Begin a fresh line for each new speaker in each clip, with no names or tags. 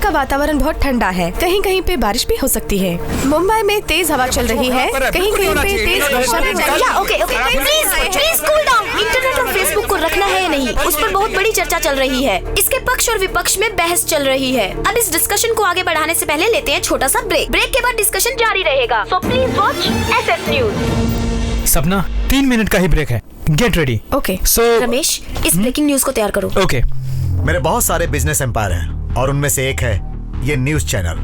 का वातावरण बहुत ठंडा है, कहीं कहीं पे बारिश भी हो सकती है। मुंबई में तेज हवा चल रही है, कहीं कहीं पे तेज वर्षा भी चल रही है।
Okay please cool down. Internet और फेसबुक को रखना है या नहीं, उस पर बहुत बड़ी चर्चा चल रही है। इसके पक्ष और विपक्ष में बहस चल रही है। अब इस डिस्कशन को आगे बढ़ाने से पहले लेते हैं छोटा सा ब्रेक। ब्रेक के बाद डिस्कशन जारी रहेगा। So please watch SS news.
सपना 3 मिनट का ही ब्रेक है, गेट रेडी।
ओके
रमेश, इस ब्रेकिंग न्यूज को तैयार करो।
ओके।
मेरे बहुत सारे बिजनेस एम्पायर हैं और उनमें से एक है ये न्यूज चैनल।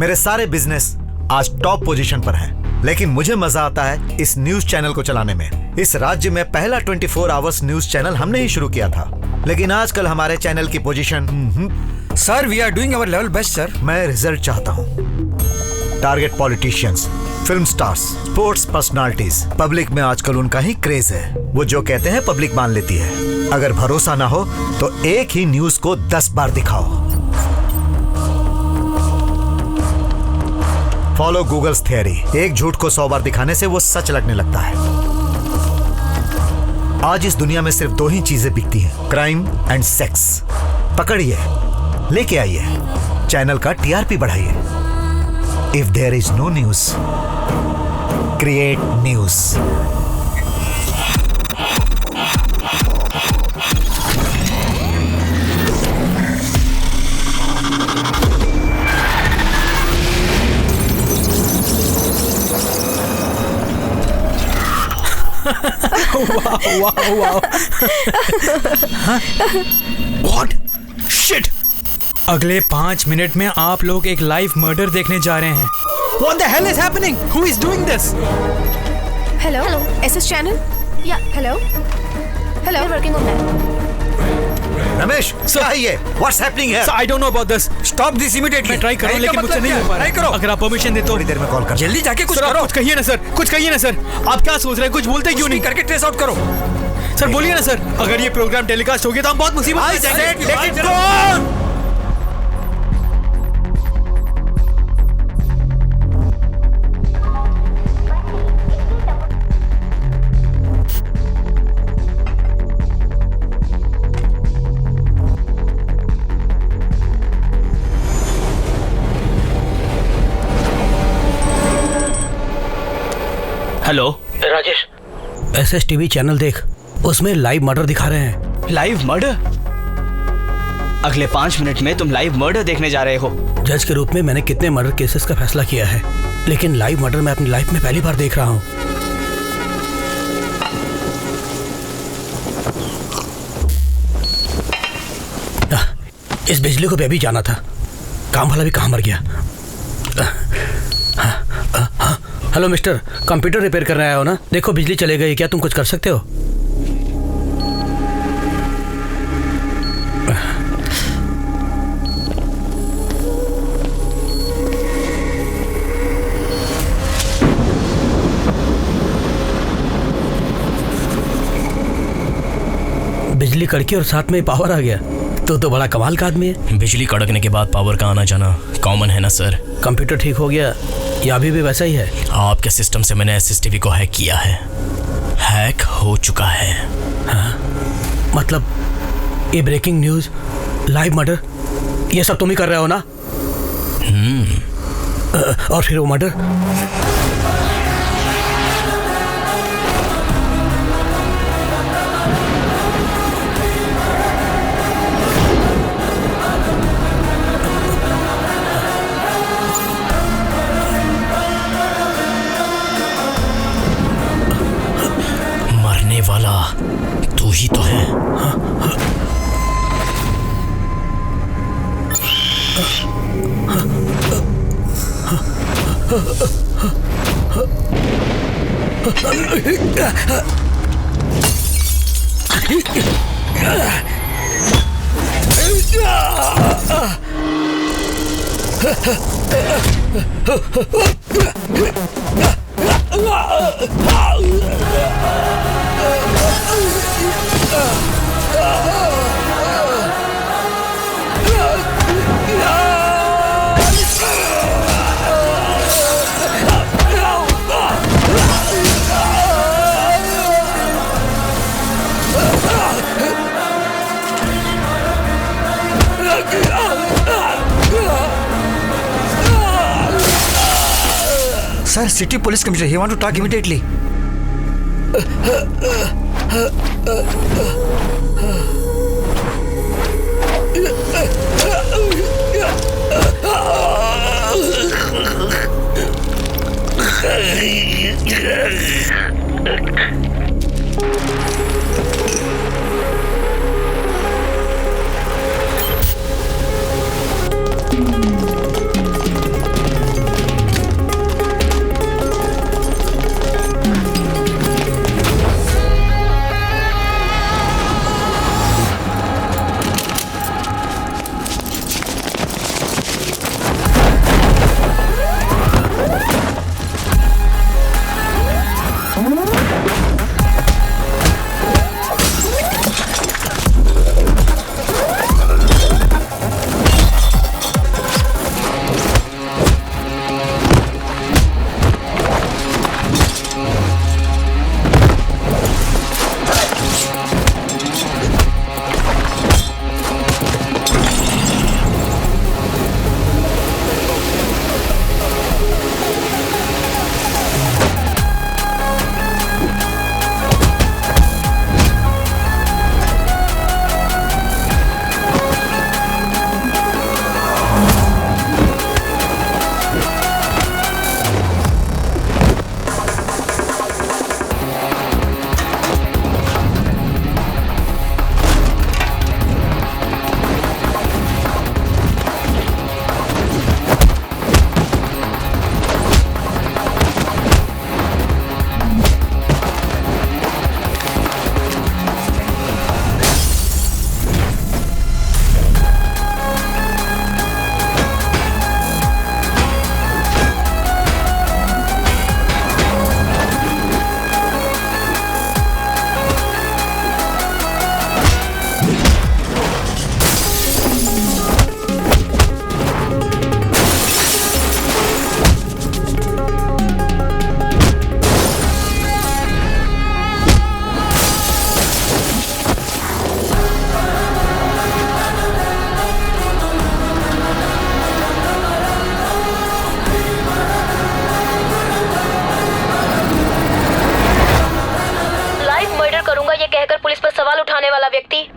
मेरे सारे बिजनेस आज टॉप पोजीशन पर हैं, लेकिन मुझे मजा आता है इस न्यूज चैनल को चलाने में। इस राज्य में पहला 24 आवर्स न्यूज चैनल हमने ही शुरू किया था, लेकिन आजकल हमारे चैनल की position
sir, we are doing our level best sir.
मैं रिजल्ट चाहता हूँ। Target politicians, film stars, sports personalities. Public में आजकल उनका ही क्रेज है। वो जो कहते हैं पब्लिक मान लेती है। अगर भरोसा ना हो तो एक ही न्यूज को 10 बार दिखाओ। Follow Google's theory. एक झूठ को 100 बार दिखाने से वो सच लगने लगता है। आज इस दुनिया में सिर्फ 2 ही चीजें बिकती हैं, क्राइम एंड सेक्स। पकड़िए, लेके आइए, चैनल का TRP बढ़ाइए। If there is no news, create news.
वाह। What? Shit! अगले 5 मिनट में आप लोग एक लाइव मर्डर देखने जा रहे हैं। What the hell is happening? Who is doing this?
Hello SS channel.
या
hello
working on that.
Ramesh, क्या है ये? What's happening here?
I don't know about this.
Stop this immediately.
मैं ट्राई कर रहा हूँ लेकिन मुझसे नहीं हो पा रहा।
ट्राई करो।
अगर आप परमिशन दे तो
थोड़ी देर में कॉल कर।
जल्दी जाके कुछ
सर, आप
करो।
कुछ कहिए ना सर, कुछ कहिए ना सर। आप क्या सोच रहे हैं? कुछ बोलते क्यों नहीं?
करके ट्रेस आउट करो।
सर बोलिए ना सर। अगर ये प्रोग्राम टेलीकास्ट हो गया तो हम बहुत मुसीबत में जाएंगे।
Let it go!
Hello
Rajesh,
SSTV channel देख, उसमें लाइव मर्डर दिखा रहे हैं।
Live murder? अगले 5 मिनट में तुम लाइव मर्डर देखने जा रहे हो।
जज के रूप में मैंने कितने मर्डर केसेस का फैसला किया है, लेकिन लाइव मर्डर मैं अपनी लाइफ में पहली बार देख रहा हूँ। इस बिजली को भी अभी जाना था, काम वाला भी कहाँ मर गया। हेलो मिस्टर, कंप्यूटर रिपेयर कर रहे हो ना? देखो बिजली चले गई, क्या तुम कुछ कर सकते हो? बिजली कड़की और साथ में पावर आ गया, तो बड़ा कमाल का आदमी है।
बिजली कड़कने के बाद पावर का आना जाना कॉमन है ना सर।
कंप्यूटर ठीक हो गया या अभी भी वैसा ही है?
आपके सिस्टम से मैंने SSTV को हैक किया है, हैक हो चुका है।
हाँ? मतलब ये ब्रेकिंग न्यूज, लाइव मर्डर, ये सब तुम ही कर रहे हो ना? और फिर वो मर्डर?
वाला तू ही तो है।
Sir, city police commissioner. He want to talk immediately.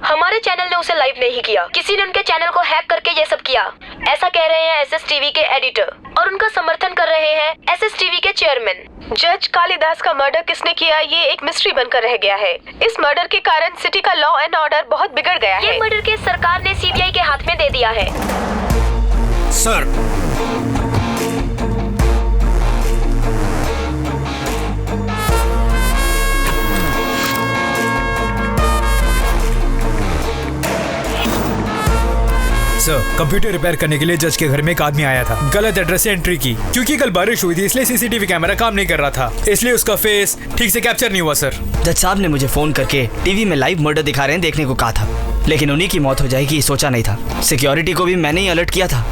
हमारे चैनल ने उसे लाइव नहीं किया, किसी ने उनके चैनल को हैक करके ये सब किया, ऐसा कह रहे हैं एसएस टीवी के एडिटर, और उनका समर्थन कर रहे हैं एसएस टीवी के चेयरमैन।
जज कालिदास का मर्डर किसने किया ये एक मिस्ट्री बनकर रह गया है। इस मर्डर के कारण सिटी का लॉ एंड ऑर्डर बहुत बिगड़ गया है।
ये मर्डर केस सरकार ने सीबीआई के हाथ में दे दिया है।
सर,
कंप्यूटर रिपेयर करने के लिए जज के घर में एक आदमी आया था, गलत एड्रेस से एंट्री की। क्योंकि कल बारिश हुई थी इसलिए सीसीटीवी कैमरा काम नहीं कर रहा था, इसलिए उसका फेस ठीक से कैप्चर नहीं हुआ। सर,
जज साहब ने मुझे फोन करके टीवी में लाइव मर्डर दिखा रहे हैं देखने को कहा था, लेकिन उन्हीं की मौत हो जाएगी सोचा नहीं था। सिक्योरिटी को भी मैंने ही अलर्ट किया था।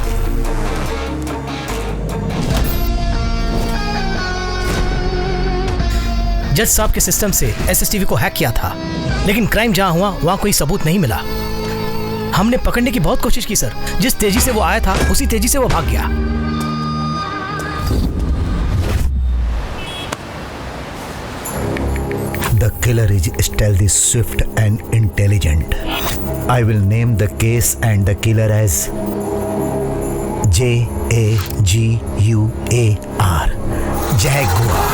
जज साहब के सिस्टम से एसएसटीवी को हैक किया था, लेकिन क्राइम जहां हुआ वहां कोई सबूत नहीं मिला। हमने पकड़ने की बहुत कोशिश की सर, जिस तेजी से वो आया था उसी तेजी से वो भाग गया।
The killer is stealthy, swift and intelligent. I will name the case and the killer as Jaguar. Jaguar.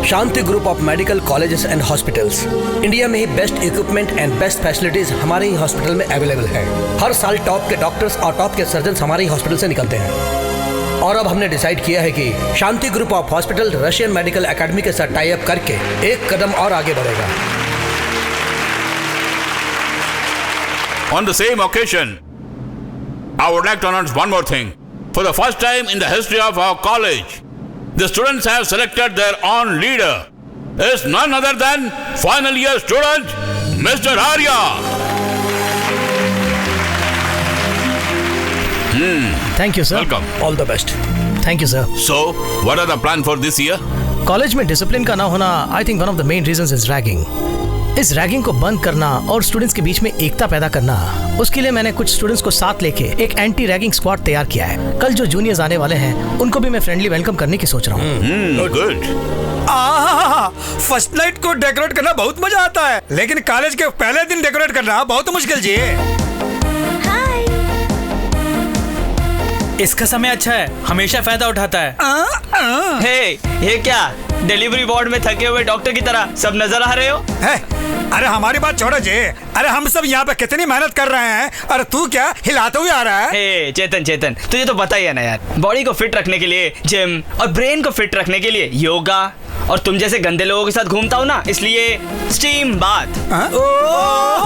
Shanti group of medical colleges and hospitals India में ही best equipment and best facilities हमारे ही हॉस्पिटल में available है। हर साल top के doctors और top के सर्जन हमारे ही हॉस्पिटल से निकलते हैं। और अब हमने डिसाइड किया है कि Shanti group of hospital Russian medical academy के साथ टाई अप करके एक कदम और आगे बढ़ेगा।
On the same occasion, I would like to announce one more thing. For the first time in the history of our college, the students have selected their own leader. It's none other than final year student, Mr. Arya.
Thank you sir.
Welcome.
All the best. Thank you sir.
So, what are the plan for this year?
College में discipline का ना होना I think one of the main reasons is ragging. इस ragging को बंद करना और students के बीच में एकता पैदा करना, उसके लिए मैंने कुछ स्टूडेंट्स को साथ लेके एक एंटी रैगिंग स्क्वाड तैयार किया है। कल जो जूनियर्स आने वाले हैं उनको भी मैं फ्रेंडली वेलकम करने की सोच रहा हूँ।
Good.
फर्स्ट नाइट को डेकोरेट करना बहुत मजा आता है, लेकिन कॉलेज के पहले दिन डेकोरेट करना बहुत मुश्किल जी।
इसका समय अच्छा है, हमेशा फायदा उठाता है।
हे, ये क्या डिलीवरी वार्ड में थके हुए डॉक्टर की तरह सब नजर आ रहे हो?
है? अरे हमारी बात छोड़ो जी। अरे हम सब यहाँ पे कितनी मेहनत कर रहे हैं, और तू क्या हिलाते हुए आ रहा है?
हे चेतन, तुझे तो पता ही है ना यार, बॉडी को फिट रखने के लिए जिम और ब्रेन को फिट रखने के लिए योगा, और तुम जैसे गंदे लोगों के साथ घूमता हूँ ना, इसलिए स्टीम बाथ।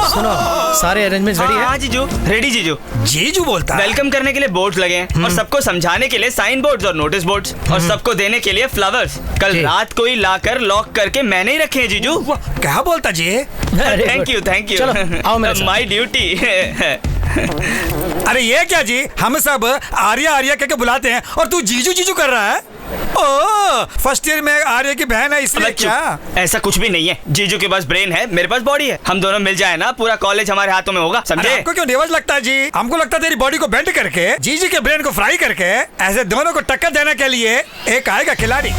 सुनो, सारे अरेंजमेंट्स रेडी
हाँ
है?
जीजू, रेडी जीजू।
जीजू बोलता है।
वेलकम करने के लिए बोर्ड्स लगे हैं और सबको समझाने के लिए साइन बोर्ड्स और नोटिस बोर्ड्स, और सबको देने के लिए फ्लावर्स कल रात को ही लाकर लॉक करके मैंने ही रखे हैं जीजू।
क्या बोलता जी?
थैंक यू
चलो, आओ मेरे साथ।
My duty.
अरे ये क्या जी, हम सब आर्या आर्या कहके बुलाते हैं और तू जीजू जीजू कर रहा है? ओ, फर्स्ट ईयर में आर्या की बहन है इसलिए क्या?
ऐसा कुछ भी नहीं है, जीजू के पास ब्रेन है, मेरे पास बॉडी है, हम दोनों मिल जाए ना पूरा कॉलेज हमारे हाथों में होगा, समझे?
आपको क्यों नेवज लगता है जी? हमको लगता है तेरी बॉडी को बेंड करके जीजू के ब्रेन को फ्राई करके ऐसे दोनों को टक्कर देने के लिए एक आएगा खिलाड़ी।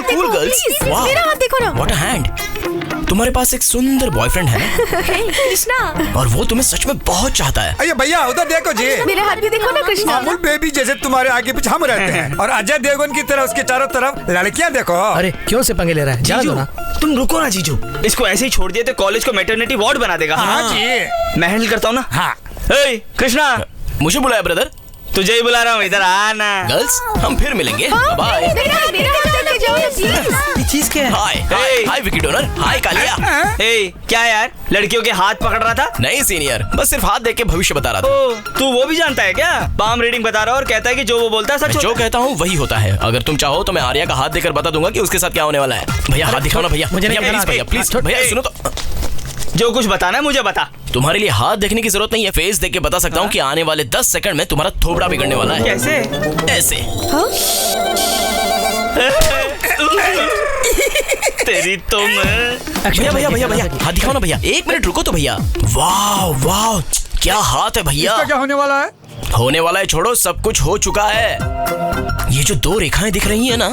Cool girls.
मेरा हाथ देखो ना।
What a hand. तुम्हारे पास एक सुंदर बॉयफ्रेंड है
कृष्णा,
और वो तुम्हें सच में बहुत चाहता है।
अरे भैया उधर देखो जी,
मेरे हाथ भी देखो ना कृष्णा।
अमूल बेबी जैसे तुम्हारे आगे पीछे हम रहते हैं, और अजय देवगन की तरह उसके चारों तरफ लड़कियां देखो।
अरे क्यों से पंगे ले रहा है? जाने दो ना।
तुम रुको ना जीजू, इसको ऐसे ही छोड़ दिए तो कॉलेज को मैटरनिटी वार्ड बना देगा।
हाँ जी,
मैं हैंडल करता हूँ ना।
हाँ।
हे कृष्णा,
मुझे बुलाया ब्रदर?
तुझे ही बुला रहा हूँ, इधर आना।
गर्ल्स हम फिर मिलेंगे। बाय।
मेरा हाथ लेके जाओ ना प्लीज।
ये चीज क्या है?
हाय हाय विकी डोनर। हाय कालिया।
ए, क्या यार, लड़कियों के हाथ पकड़ रहा था?
नहीं सीनियर, बस सिर्फ हाथ देख के भविष्य बता रहा था।
ओ, तू वो भी जानता है क्या? पाम रीडिंग बता रहा है और कहता है कि जो वो बोलता है सच
मैं जो
होता है।
कहता हूँ वही होता है। अगर तुम चाहो तो मैं आर्या का हाथ देकर बता दूंगा कि उसके साथ क्या होने वाला है। भैया हाथ दिखाओ ना भैया।
मुझे नहीं
भैया,
कहना।
प्लीज भैया, प्लीज भैया सुनो तो।
जो कुछ बताना है मुझे बता।
तुम्हारे लिए हाथ देखने की जरूरत नहीं है, फेस देख के बता सकता हूँ कि आने वाले 10 सेकंड में तुम्हारा थोबड़ा बिगड़ने वाला है।
कैसे?
ऐसे।
तेरी तो मैं।
भैया भैया भैया भैया हाथ दिखाओ ना भैया। 1 मिनट रुको तो भैया। वाह वाह, क्या हाथ है भैया।
इसका क्या होने वाला है?
होने वाला है छोड़ो, सब कुछ हो चुका है। ये जो 2 रेखाएं दिख रही है ना,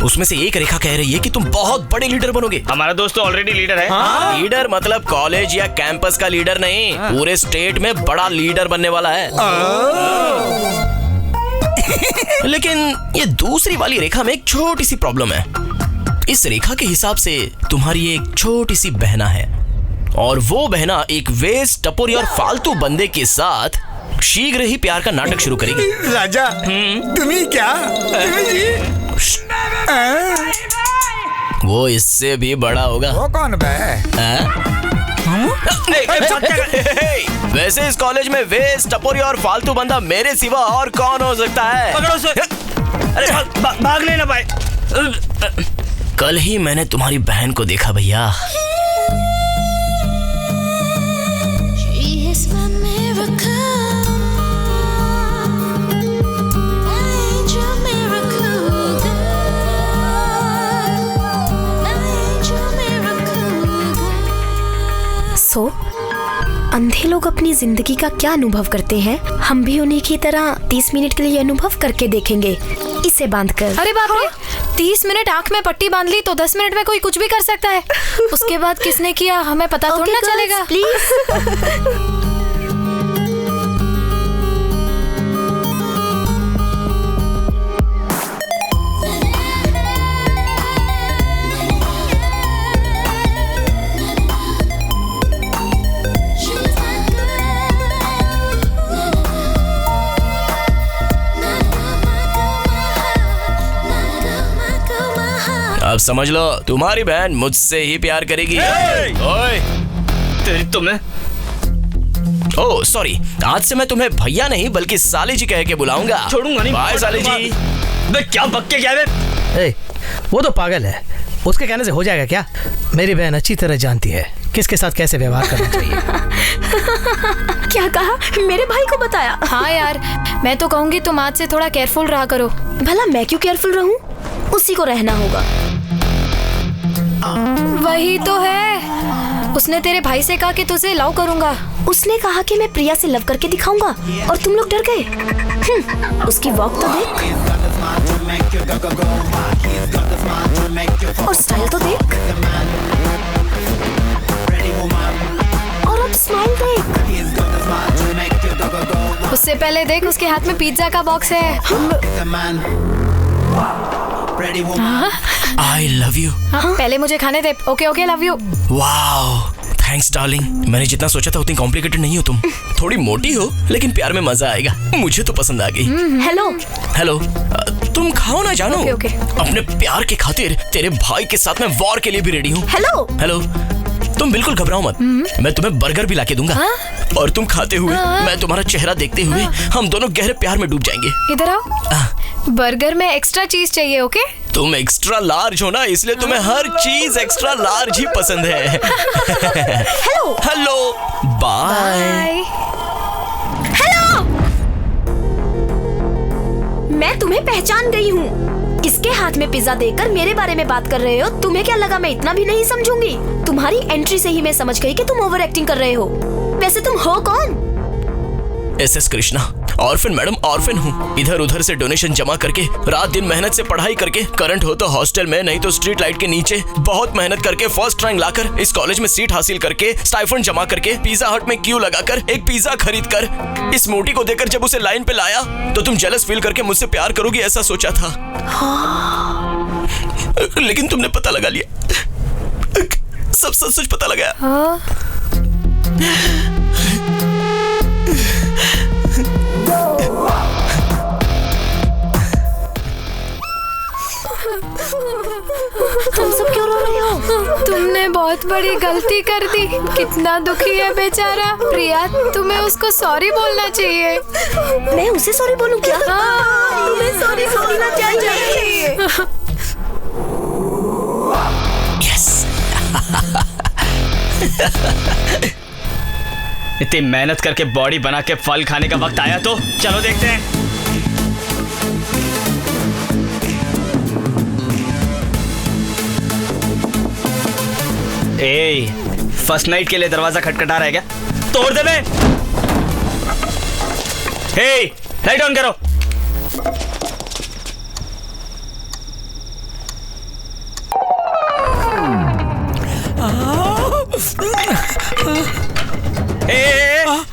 उसमें से एक रेखा कह रही है कि तुम बहुत बड़े लीडर बनोगे।
हमारा दोस्त तो ऑलरेडी लीडर है।
हाँ? लीडर मतलब कॉलेज या कैंपस का लीडर नहीं, पूरे स्टेट में बड़ा लीडर बनने वाला है। लेकिन ये दूसरी वाली रेखा में एक छोटी सी प्रॉब्लम है। इस रेखा के हिसाब से तुम्हारी एक छोटी सी बहना है, और वो बहना एक वेस्ट, टपोरी और फालतू बंदे के साथ शीघ्र ही प्यार का नाटक शुरू करेगी।
राजा, तुम्ही क्या? तुम्ही जी?
वो इससे भी बड़ा होगा।
वो कौन बे?
वैसे इस कॉलेज में वेस्ट, टपोरी और फालतू बंदा मेरे सिवा और कौन हो सकता है?
पकड़ो उसे। अरे भाग लेना भाई।
कल ही मैंने तुम्हारी बहन को देखा भैया।
अंधे लोग अपनी जिंदगी का क्या अनुभव करते हैं, हम भी उन्हीं की तरह 30 मिनट के लिए अनुभव करके देखेंगे, इसे बांधकर।
अरे बाप रे, 30 मिनट आँख में पट्टी बांध ली तो 10 मिनट में कोई कुछ भी कर सकता है। उसके बाद किसने किया हमें पता थोड़ी ना चलेगा।
प्लीज।
अब समझ लो, तुम्हारी बहन मुझसे ही प्यार करेगी। ओए,
तेरी तो मैं।
ओह सॉरी, आज से मैं तुम्हें भैया नहीं बल्कि साले जी कह के बुलाऊंगा।
छोड़ूंगा नहीं।
बाय साले जी।
बे क्या बक्के क्या है?
वो तो पागल है, उसके कहने से हो जाएगा क्या? मेरी बहन अच्छी तरह जानती है किसके साथ कैसे व्यवहार करना चाहिए।
क्या कहा? मेरे भाई को बताया?
हाँ यार, मैं तो कहूँगी तुम आज से थोड़ा केयरफुल रहा करो।
भला मैं क्यों केयरफुल रहूं? उसी को रहना होगा।
वही तो है, उसने तेरे भाई से कहा कि तुझे लव करूंगा।
उसने कहा कि मैं प्रिया से लव करके दिखाऊंगा और तुम लोग डर गए। उसकी वॉक तो देख और स्टाइल तो देख और अब स्माइल देख।
उससे पहले देख, उसके हाथ में पिज्जा का बॉक्स है।
I love you.
हाँ, पहले मुझे खाने दे। Okay okay, love you.
Wow, thanks darling. मैंने जितना सोचा था उतनी कॉम्प्लिकेटेड नहीं हो तुम। थोड़ी मोटी हो लेकिन प्यार में मजा आएगा। मुझे तो पसंद आ गई।
हेलो
हेलो, तुम खाओ ना जानू।
Okay, okay.
अपने प्यार के खातिर तेरे भाई के साथ मैं वॉर के लिए भी रेडी हूँ।
हेलो
हेलो, तुम बिल्कुल घबराओ मत। मैं तुम्हें बर्गर भी लाके दूंगा। और तुम खाते हुए, मैं तुम्हारा चेहरा देखते हुए हम दोनों गहरे प्यार में डूब जाएंगे।
इधर आओ। बर्गर में एक्स्ट्रा चीज चाहिए। ओके,
तुम एक्स्ट्रा लार्ज हो ना, इसलिए तुम्हें हर चीज एक्स्ट्रा लार्ज ही पसंद है।
Hello
hello, bye.
Bye.
Hello, मैं तुम्हें पहचान गई हूँ। इसके हाथ में पिज्जा देकर मेरे बारे में बात कर रहे हो। तुम्हें क्या लगा मैं इतना भी नहीं समझूंगी? तुम्हारी एंट्री से ही मैं समझ गई कि तुम ओवर एक्टिंग कर रहे हो। वैसे तुम हो कौन?
SS Krishna, orphan madam, orphan हूँ। इधर उधर से डोनेशन जमा करके, रात दिन मेहनत से पढ़ाई करके, करंट हो तो हॉस्टल में, नहीं तो स्ट्रीट लाइट के नीचे, बहुत मेहनत करके फर्स्ट रैंक लाकर इस कॉलेज में सीट हासिल करके, स्टाइफंड जमा करके, पिज्जा हट में क्यू लगाकर एक पिज्जा खरीद कर, इस मोटी को देकर जब उसे लाइन पे लाया तो तुम जेलस फील करके मुझसे प्यार करोगी ऐसा सोचा था। लेकिन तुमने पता लगा लिया, सब सच सच पता लगा।
तुम सब क्यों रो रहे हो?
तुमने बहुत बड़ी गलती कर दी। कितना दुखी है बेचारा। प्रिया, तुम्हें उसको सॉरी बोलना चाहिए।
मैं उसे सॉरी बोलूं क्या?
हाँ,
तुम्हें सॉरी बोलना चाहिए।
यस।
इतनी मेहनत करके बॉडी बना के फल खाने का वक्त आया तो चलो देखते हैं। ए, फर्स्ट नाइट के लिए दरवाजा खटखटा रहा है क्या? तोड़ दे बे। हे, लाइट ऑन करो।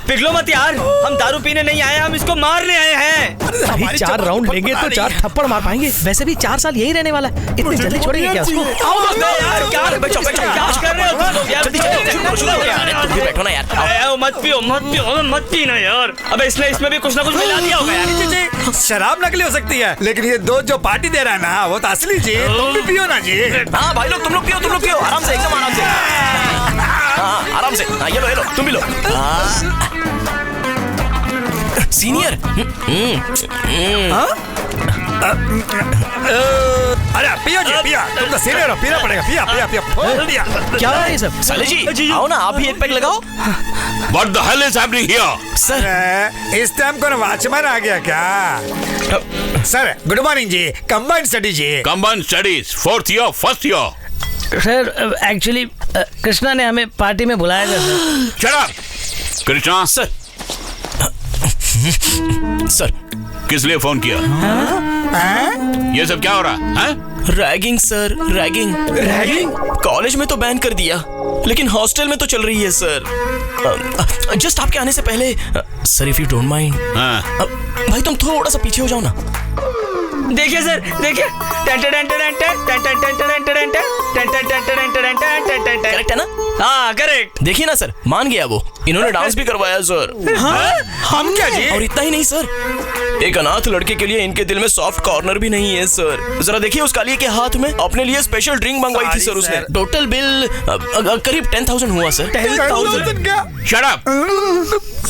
पिघलो मत यार, हम दारू पीने नहीं आए, हम इसको मारने आए हैं।
अभी 4 राउंड लेंगे तो 4 थप्पड़ मार पाएंगे। वैसे भी 4 साल यही रहने वाला है, इतनी जल्दी छोड़ेंगे क्या उसको?
यार क्या बच्चों क्या कर रहे हो यार?
तुम भी बैठो ना यार।
मत पियो मत पीना यार। अबे इसमें भी कुछ ना कुछ मिला दिया होगा यार।
शराब नकली हो सकती है, लेकिन ये दो जो पार्टी दे रहा है ना वो तो असली जी। तुम भी पियो ना जी।
हाँ भाई लोग, तुम लोग पियो आराम से, एकदम आराम से। हाँ आराम से। हाँ ये लो तुम भी लो। सीनियर।
अरे पियो जी, पिया। तुम तो सीनियर हो, पीना पड़ेगा। पिया खोल दिया।
क्या है ये सब?
साले जी आओ ना, आप भी एक पैक लगाओ।
What the hell is happening here?
Sir
इस टाइम कौन वॉचमैन आ गया क्या? सर गुड मॉर्निंग जी। कंबाइंड स्टडी जी।
Combined studies, 4th year, 1st year.
Sir actually Krishna ने हमें पार्टी में बुलाया था sir.
Shut up. Krishna
sir
किस लिए फोन किया? ये सब क्या हो रहा है?
रैगिंग सर, रैगिंग कॉलेज में तो बैन कर दिया, लेकिन हॉस्टल में तो चल रही है सर। जस्ट आपके आने से पहले sir, if you don't mind, भाई तुम थोड़ा सा पीछे हो जाओ ना।
देखिए सर, देखिए।
करेक्ट है ना?
हाँ करेक्ट।
देखिए ना सर, मान गया वो। इन्होंने डांस भी करवाया सर।
हम क्या जी?
और इतना ही नहीं सर, एक अनाथ लड़के के लिए इनके दिल में सॉफ्ट कॉर्नर भी नहीं है सर। जरा देखिए उस काली के हाथ में अपने लिए स्पेशल ड्रिंक मंगवाई थी सर उसने। टोटल बिल करीब 10,000 हुआ सर।
10,000 क्या?
Shut up!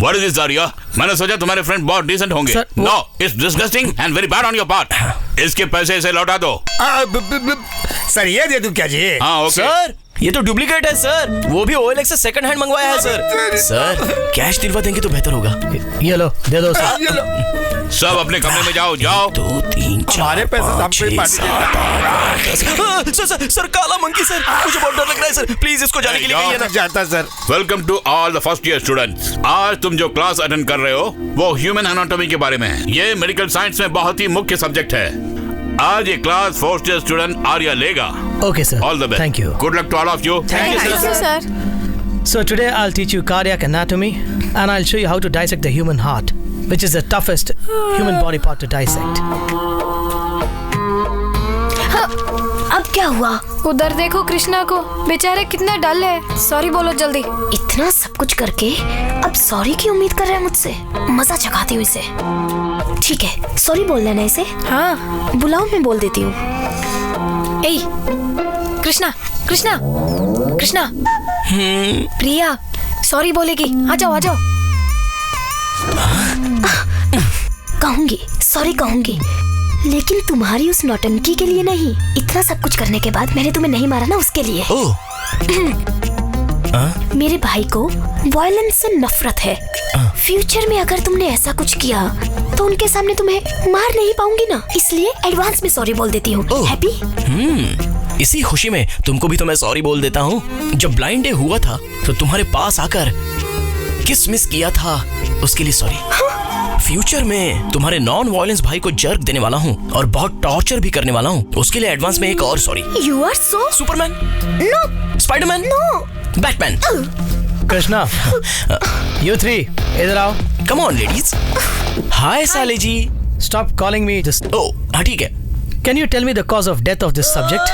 What is this, Arya? मैंने सोचा तुम्हारे फ्रेंड बहुत डिसेंट होंगे। No, it's disgusting and very bad on your part. इसके पैसे इसे लौटा दो।
सर ये दे दूं क्या जी?
हाँ ओके।
सर ये तो डुप्लीकेट है सर, वो भी OLX से सेकंड हैंड मंगवाया है सर। सर कैश दिलवा देंगे तो बेहतर होगा।
ये लो, दे दो सर।
सब अपने कमरे में जाओ। जाओ।
2 3 4
हमारे पैसे सब पे पार्टी
सर काला मंकी सर, मुझे बहुत डर लग रहा है सर, प्लीज इसको जाने के लिए कहिए ना।
जाता sir.
Welcome to all the first year students. आज तुम जो क्लास अटेंड कर रहे हो वो ह्यूमन एनाटॉमी के बारे में है। ये मेडिकल साइंस में बहुत ही मुख्य सब्जेक्ट है। आज ये class first year student Arya लेगा।
Okay sir.
All the best.
Thank you.
Good luck to all of you.
Thank you, sir.
So today I'll teach you cardiac anatomy and I'll show you how to dissect the human heart, which is the toughest human body part to dissect.
अब क्या हुआ?
उधर देखो कृष्णा को, बेचारे कितना डल है। Sorry बोलो जल्दी।
इतना सब कुछ करके अब सॉरी की उम्मीद कर रहे हैं मुझसे? मजा चखाती हूँ इसे। ठीक है, सॉरी बोल लेना इसे।
हाँ
बुलाओ, मैं बोल देती हूँ।
ए कृष्णा कृष्णा कृष्णा, प्रिया सॉरी बोलेगी। आ जाओ आ जाओ।
कहूंगी, सॉरी कहूंगी, लेकिन तुम्हारी उस नौटंकी के लिए नहीं। इतना सब कुछ करने के बाद मैंने तुम्हें नहीं मारा ना, उसके लिए। मेरे भाई को वायलेंस से नफरत है। फ्यूचर में अगर तुमने ऐसा कुछ किया तो उनके सामने तुम्हें मार नहीं पाऊंगी ना, इसलिए एडवांस में सॉरी बोल देती हूँ। हैप्पी?
इसी खुशी में तुमको भी तो मैं सॉरी बोल देता हूँ। जब ब्लाइंड डे हुआ था तो तुम्हारे पास आकर किस मिस किया था, उसके लिए सॉरी। फ्यूचर में तुम्हारे नॉन वायलेंस भाई को जर्क देने वाला हूँ और बहुत टॉर्चर भी करने वाला हूँ, उसके लिए एडवांस में एक और sorry.
You are so
superman?
No.
Spiderman?
No.
Batman?
Krishna, you three, इधर आओ।
Come on ladies. हाय साले जी।
Stop calling me just.
ओ हाँ ठीक है।
Can you tell me the cause of death of this subject?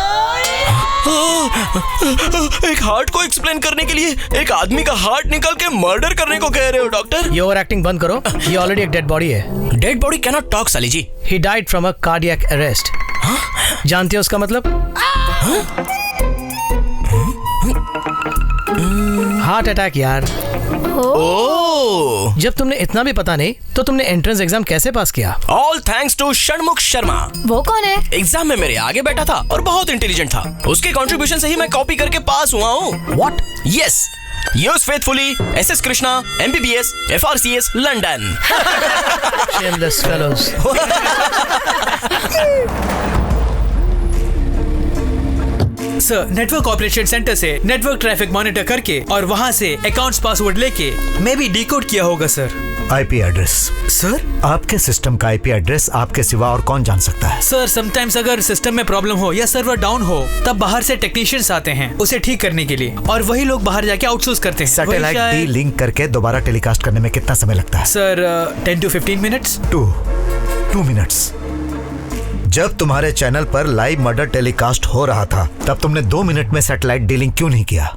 एक हार्ट को एक्सप्लेन करने के लिए एक आदमी का हार्ट निकाल के मर्डर करने को कह रहे हो डॉक्टर?
ये ओवरएक्टिंग बंद करो। ये ऑलरेडी एक डेड बॉडी है।
Dead body can not talk साली जी।
He died from a cardiac arrest. जानते हो उसका मतलब? हार्ट अटैक यार।
ओह,
जब तुमने इतना भी पता नहीं तो तुमने एंट्रेंस एग्जाम कैसे पास किया?
All thanks to Shanmukh Sharma.
वो कौन है?
एग्जाम में मेरे आगे बैठा था और बहुत इंटेलिजेंट था। उसके कंट्रीब्यूशन से ही मैं कॉपी करके पास हुआ हूँ।
What?
Yes, yours faithfully SS Krishna, MBBS, FRCS, London.
Shameless fellows.
Sir network operation centre से नेटवर्क ट्रैफिक मॉनिटर करके और वहाँ से अकाउंट्स पासवर्ड लेके मैं भी डिकोड किया होगा सर।
IP address?
सर
आपके सिस्टम का IP एड्रेस आपके सिवा और कौन जान सकता है?
सर समटाइम्स अगर सिस्टम में प्रॉब्लम हो या सर्वर डाउन हो तब बाहर से टेक्नीशियंस आते हैं उसे ठीक करने के लिए, और वही लोग बाहर जाके आउटसोर्स करते हैं।
सैटेलाइट डी लिंक करके दोबारा टेलीकास्ट करने में कितना समय लगता है?
Sir 10 to 15 minutes.
2 मिनट्स। जब तुम्हारे चैनल पर लाइव मर्डर टेलीकास्ट हो रहा था तब तुमने 2 मिनट में सैटेलाइट डीलिंग क्यों नहीं किया?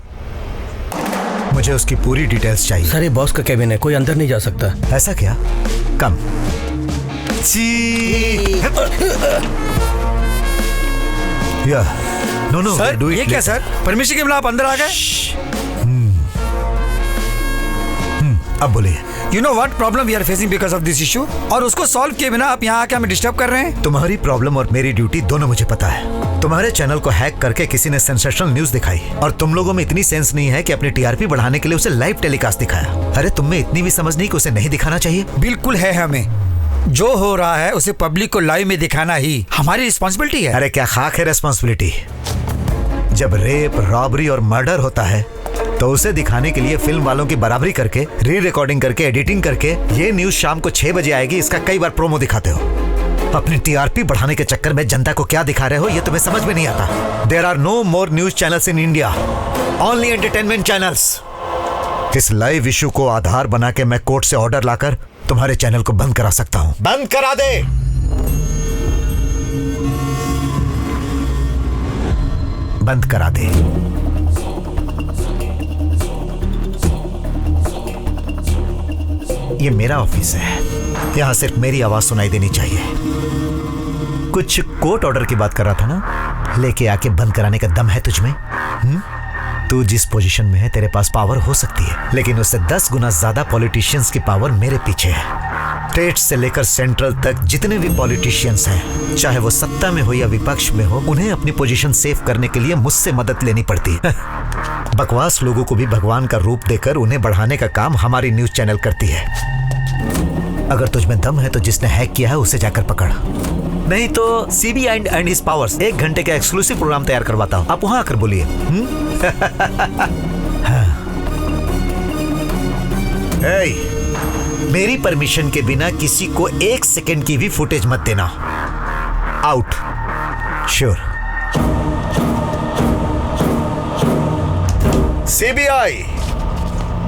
मुझे उसकी पूरी डिटेल्स चाहिए।
सर ये बॉस का केबिन है, कोई अंदर नहीं जा सकता।
ऐसा क्या? कम। नो
सर ये क्या सर, परमिशन के बिना आप अंदर आ गए?
अब बोलिए।
You know what problem we are facing because of this issue? और उसको सॉल्व किए बिना आप यहाँ आके हमें डिस्टर्ब कर रहे हैं।
तुम्हारी प्रॉब्लम और मेरी ड्यूटी दोनों मुझे पता है। तुम्हारे चैनल को हैक करके किसी ने सेंसेशनल न्यूज दिखाई और तुम लोगों में इतनी सेंस नहीं है कि अपनी TRP बढ़ाने के लिए उसे लाइव टेलीकास्ट दिखाया। अरे तुम में इतनी भी समझ नहीं कि उसे नहीं दिखाना चाहिए?
बिल्कुल है, हमें जो हो रहा है उसे पब्लिक को लाइव में दिखाना ही हमारी रिस्पॉन्सिबिलिटी है।
अरे क्या खाक है रिस्पॉन्सिबिलिटी? जब रेप, रॉबरी और मर्डर होता है तो उसे दिखाने के लिए फिल्म वालों की बराबरी करके, री रिकॉर्डिंग करके, एडिटिंग करके ये न्यूज शाम को 6 बजे आएगी इसका कई बार प्रोमो दिखाते हो। अपनी TRP बढ़ाने के चक्कर में जनता को क्या दिखा रहे हो ये तुम्हें समझ में नहीं आता। There are no more news channels in India, only entertainment channels. इस लाइव इशू को आधार बना के मैं कोर्ट से ऑर्डर लाकर तुम्हारे चैनल को बंद करा सकता हूं। बंद करा दे। बंद करा दे। ये मेरा ऑफिस है, यहाँ सिर्फ मेरी आवाज सुनाई देनी चाहिए। कुछ कोर्ट ऑर्डर की बात कर रहा था ना, लेके आके बंद कराने का दम है तुझमें? तू जिस पोजीशन में है तेरे पास पावर हो सकती है, लेकिन उससे 10 गुना ज्यादा पॉलिटिशियंस की पावर मेरे पीछे है। स्टेट से लेकर सेंट्रल तक जितने भी पॉलिटिशियंस हैं, चाहे वो सत्ता में हो या विपक्ष में हो, उन्हें अपनी पोजीशन सेव करने के लिए मुझसे मदद लेनी पड़ती है। बकवास लोगों को भी भगवान का रूप देकर उन्हें बढ़ाने का काम हमारी न्यूज चैनल करती है। अगर तुझमें दम है तो जिसने हैक किया है उसे जाकर पकड़, नहीं तो सीबीआई एंड हिज पावर्स 1 घंटे का एक्सक्लूसिव प्रोग्राम तैयार करवाता हूं, आप वहां आकर बोलिए। मेरी परमिशन के बिना किसी को 1 सेकंड की भी फुटेज मत देना। आउट। श्योर। सीबीआई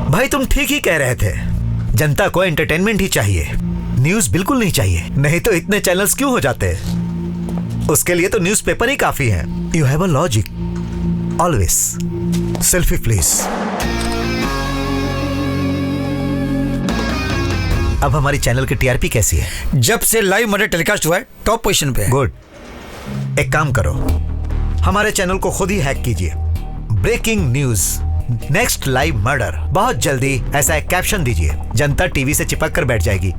भाई, तुम ठीक ही कह रहे थे, जनता को एंटरटेनमेंट ही चाहिए, न्यूज बिल्कुल नहीं चाहिए। नहीं तो इतने चैनल्स क्यों हो जाते हैं? उसके लिए तो न्यूज़पेपर ही काफी है। You have a logic always. Selfie please. अब हमारी चैनल की टीआरपी कैसी है?
जब से लाइव मर्डर टेलीकास्ट हुआ है टॉप पोजीशन पे है।
गुड। एक काम करो, हमारे चैनल को खुद ही हैक कीजिए। Breaking news, next live murder. बहुत जल्दी ऐसा एक कैप्शन दीजिए, जनता टीवी से चिपक कर बैठ जाएगी।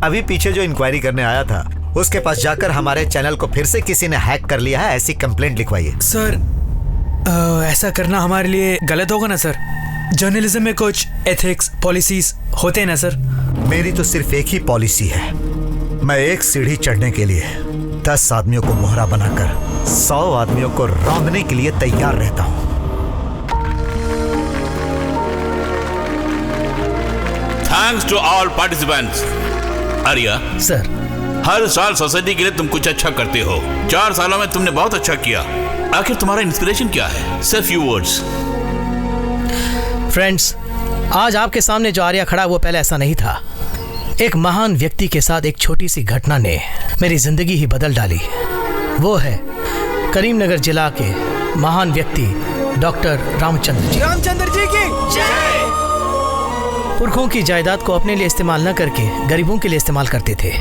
अभी पीछे जो इंक्वायरी करने आया था उसके पास जाकर हमारे चैनल को फिर से किसी ने हैक कर लिया है, ऐसी कंप्लेंट लिखवाइए।
सर ऐसा करना हमारे लिए गलत होगा ना सर? जर्नलिज्म में कुछ एथिक्स पॉलिसीज होते हैं ना सर?
मेरी तो सिर्फ एक ही पॉलिसी है, मैं एक सीढ़ी चढ़ने के लिए 10 आदमियों को मोहरा बनाकर 100 आदमियों को रौंदने के लिए तैयार रहता हूं।
Thanks to all participants. Arya
sir,
हर साल सोसाइटी के लिए तुम कुछ अच्छा करते हो। 4 सालों में तुमने बहुत अच्छा किया। आखिर तुम्हारा इंस्पिरेशन क्या है? सिर्फ फ्यू वर्ड्स।
फ्रेंड्स, आज आपके सामने जो आर्या खड़ा वो पहले ऐसा नहीं था। एक महान व्यक्ति के साथ एक छोटी सी घटना ने मेरी जिंदगी ही बदल डाली। वो है करीमनगर जिला के महान व्यक्ति डॉक्टर रामचंद्र जी।
रामचंद्र जी की जय।
पुरखों की जायदाद को अपने लिए इस्तेमाल न करके गरीबों के लिए इस्तेमाल करते थे।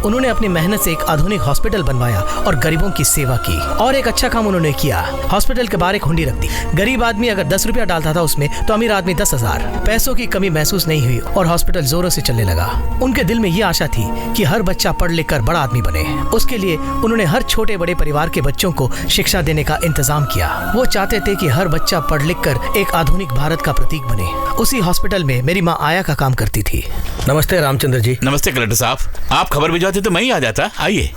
उन्होंने अपनी मेहनत से एक आधुनिक हॉस्पिटल बनवाया और गरीबों की सेवा की। और एक अच्छा काम उन्होंने किया, हॉस्पिटल के बाहर एक हुंडी रख दी। गरीब आदमी अगर 10 रुपया डालता था उसमें तो अमीर आदमी 10,000। पैसों की कमी महसूस नहीं हुई और हॉस्पिटल जोरों से चलने लगा। उनके दिल में ये आशा थी कि हर बच्चा पढ़ लिख कर बड़ा आदमी बने। उसके लिए उन्होंने हर छोटे बड़े परिवार के बच्चों को शिक्षा देने का इंतजाम किया। वो चाहते थे कि हर बच्चा पढ़ लिख कर एक आधुनिक भारत का प्रतीक बने। उसी हॉस्पिटल में मेरी माँ आया का काम करती थी। नमस्ते रामचंद्र जी।
नमस्ते कलेक्टर साहब, आप खबर भिजवाते तो मैं ही आ जाता। आइए।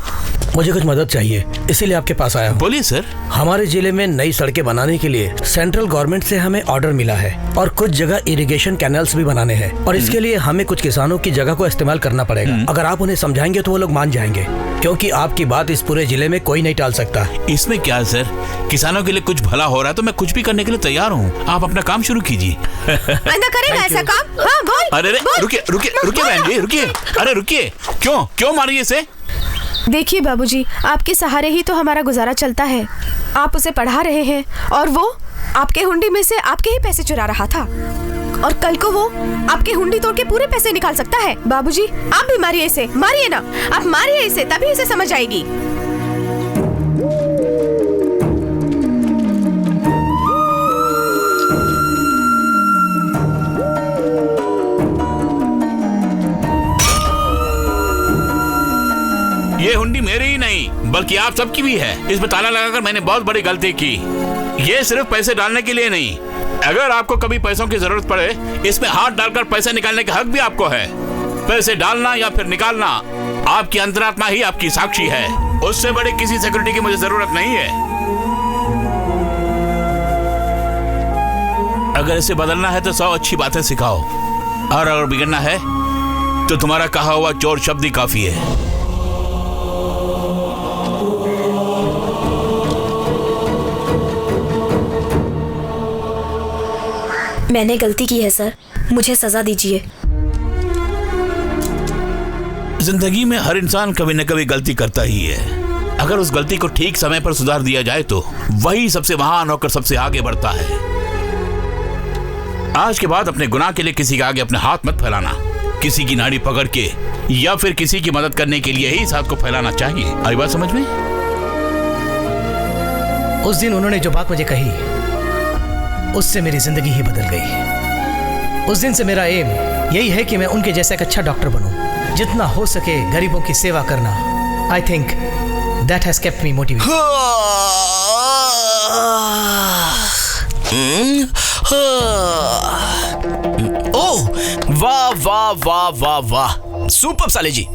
मुझे कुछ मदद चाहिए, इसीलिए आपके पास आया हूँ।
बोलिए सर।
हमारे जिले में नई सड़कें बनाने के लिए सेंट्रल गवर्नमेंट से हमें ऑर्डर मिला है और कुछ जगह इरिगेशन कैनल्स भी बनाने हैं और इसके लिए हमें कुछ किसानों की जगह को इस्तेमाल करना पड़ेगा। अगर आप उन्हें समझाएंगे तो वो लोग मान जाएंगे, क्योंकि आपकी बात इस पूरे जिले में कोई नहीं टाल सकता।
इसमें क्या है सर, किसानों के लिए कुछ भला हो रहा है तो मैं कुछ भी करने के लिए तैयार हूँ। आप अपना काम शुरू कीजिए।
करेगा ऐसा काम? हाँ, बोल।
अरे रुकिए रुकिए रुकिए बहन जी, रुकिए। अरे रुकिए, क्यों मारिए इसे?
देखिए बाबूजी, आपके सहारे ही तो हमारा गुजारा चलता है। आप उसे पढ़ा रहे हैं और वो आपके हुंडी में से आपके ही पैसे चुरा रहा था और कल को वो आपके हुंडी तोड़ के पूरे पैसे निकाल सकता है। बाबूजी, आप भी मारिए इसे। मारिए ना, आप मारिए इसे, तभी इसे समझ आएगी।
ये हुंडी मेरी ही नहीं बल्कि आप सबकी भी है। इसमें ताला लगाकर मैंने बहुत बड़ी गलती की। ये सिर्फ पैसे डालने के लिए नहीं, अगर आपको कभी पैसों की जरूरत पड़े इसमें हाथ डालकर पैसे निकालने का हक भी आपको है। पैसे डालना या फिर निकालना आपकी अंतरात्मा ही आपकी साक्षी है। उससे बड़ी किसी सिक्योरिटी की मुझे जरूरत नहीं है। अगर इसे बदलना है तो 100 अच्छी बातें सिखाओ और अगर बिगड़ना है तो तुम्हारा कहा हुआ चोर शब्द ही काफी है।
मैंने गलती की है सर, मुझे सजा दीजिए।
जिंदगी में हर इंसान कभी न कभी गलती करता ही है। अगर उस गलती को ठीक समय पर सुधार दिया जाए तो वही सबसे महान होकर सबसे आगे बढ़ता है। आज के बाद अपने गुनाह के लिए किसी के आगे अपने हाथ मत फैलाना, किसी की नाड़ी पकड़ के या फिर किसी की मदद करने के लिए ही इस हाथ को फैलाना चाहिए। आई बात समझ में?
उस दिन उन्होंने जो बात मुझे कही, उससे मेरी जिंदगी ही बदल गई। उस दिन से मेरा एम यही है कि मैं उनके जैसा एक अच्छा डॉक्टर बनूं। जितना हो सके गरीबों की सेवा करना। I think that has kept me motivated.
Oh, वाह वाह वाह वाह वाह, सुपर साले जी।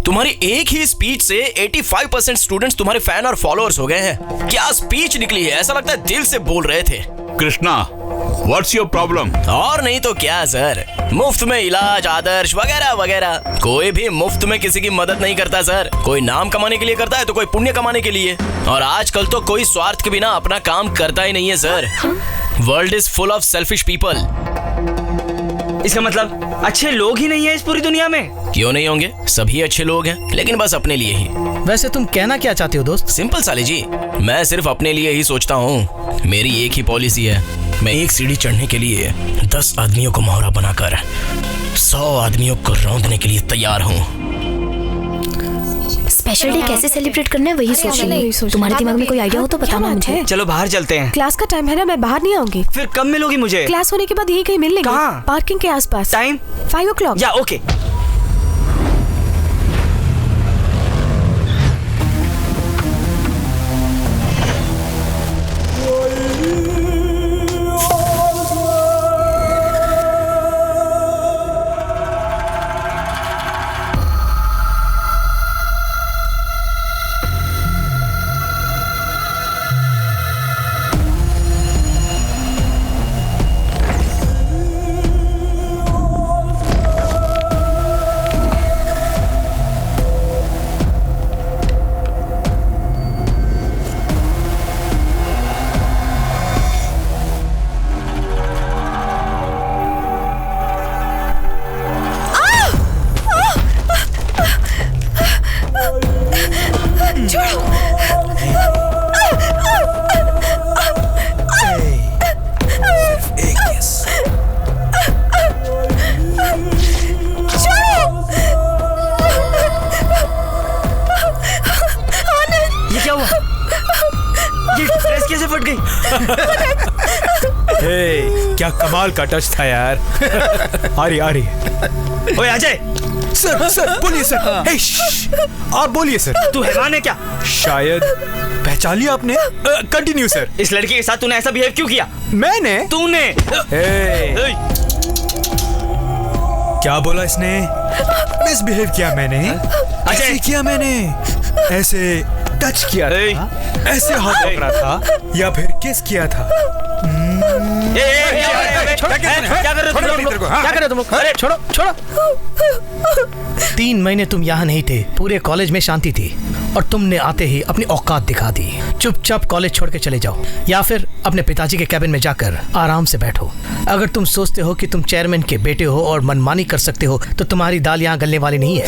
तुम्हारी एक ही स्पीच से 85% स्टूडेंट्स तुम्हारे फैन और फॉलोअर्स हो गए हैं। क्या स्पीच निकली है, ऐसा लगता है दिल से बोल रहे थे।
Krishna, what's your problem?
और नहीं तो क्या सर, मुफ्त में इलाज, आदर्श वगैरह वगैरह। कोई भी मुफ्त में किसी की मदद नहीं करता सर। कोई नाम कमाने के लिए करता है तो कोई पुण्य कमाने के लिए। और आजकल तो कोई स्वार्थ के बिना अपना काम करता ही नहीं है sir. World is full of selfish people.
इसका मतलब अच्छे लोग ही नहीं है इस पूरी दुनिया में?
क्यों नहीं होंगे, सभी अच्छे लोग हैं, लेकिन बस अपने लिए ही।
वैसे तुम कहना क्या चाहते हो दोस्त?
सिंपल साले जी, मैं सिर्फ अपने लिए ही सोचता हूँ। मेरी एक ही पॉलिसी है, मैं एक सीढ़ी चढ़ने के लिए 10 आदमियों को मोहरा बनाकर 100 आदमियों को रौंदने के लिए तैयार हूँ।
स्पेशल डे कैसे सेलिब्रेट करना है वही सोच रही हूँ। तुम्हारे दिमाग में कोई आइडिया हो तो बताना मुझे।
चलो बाहर चलते हैं।
क्लास का टाइम है ना, मैं बाहर नहीं आऊंगी।
फिर कब मिलोगी मुझे?
क्लास होने के बाद यही कहीं मिल लेंगे।
कहाँ?
पार्किंग के आसपास।
Time
5 o'clock।
या ओके।
क्या कमाल का टच था यार। आ रही।
ओए अजय।
सर बोलिए सर। हे, आप बोलिए सर।
तू हैरान है क्या?
शायद पहचान लिया आपने। Continue sir.
इस लड़की के साथ तूने ऐसा बिहेव क्यों किया?
मैंने?
तूने?
क्या बोला इसने? मिसबिहेव किया मैंने? ऐसे किया मैंने? ऐसे टच किया था? ऐसे हाथ पकड़ा था या फिर किस किया था?
क्या कर रहे हो तुम लोग? अरे छोड़ो।
3 महीने तुम यहाँ नहीं थे, पूरे कॉलेज में शांति थी, और तुमने आते ही अपनी औकात दिखा दी। चुपचाप कॉलेज छोड़ के चले जाओ, या फिर अपने पिताजी के कैबिन में जाकर आराम से बैठो। अगर तुम सोचते हो कि तुम चेयरमैन के बेटे हो और मनमानी कर सकते हो, तो तुम्हारी दाल यहाँ गलने वाली नहीं है।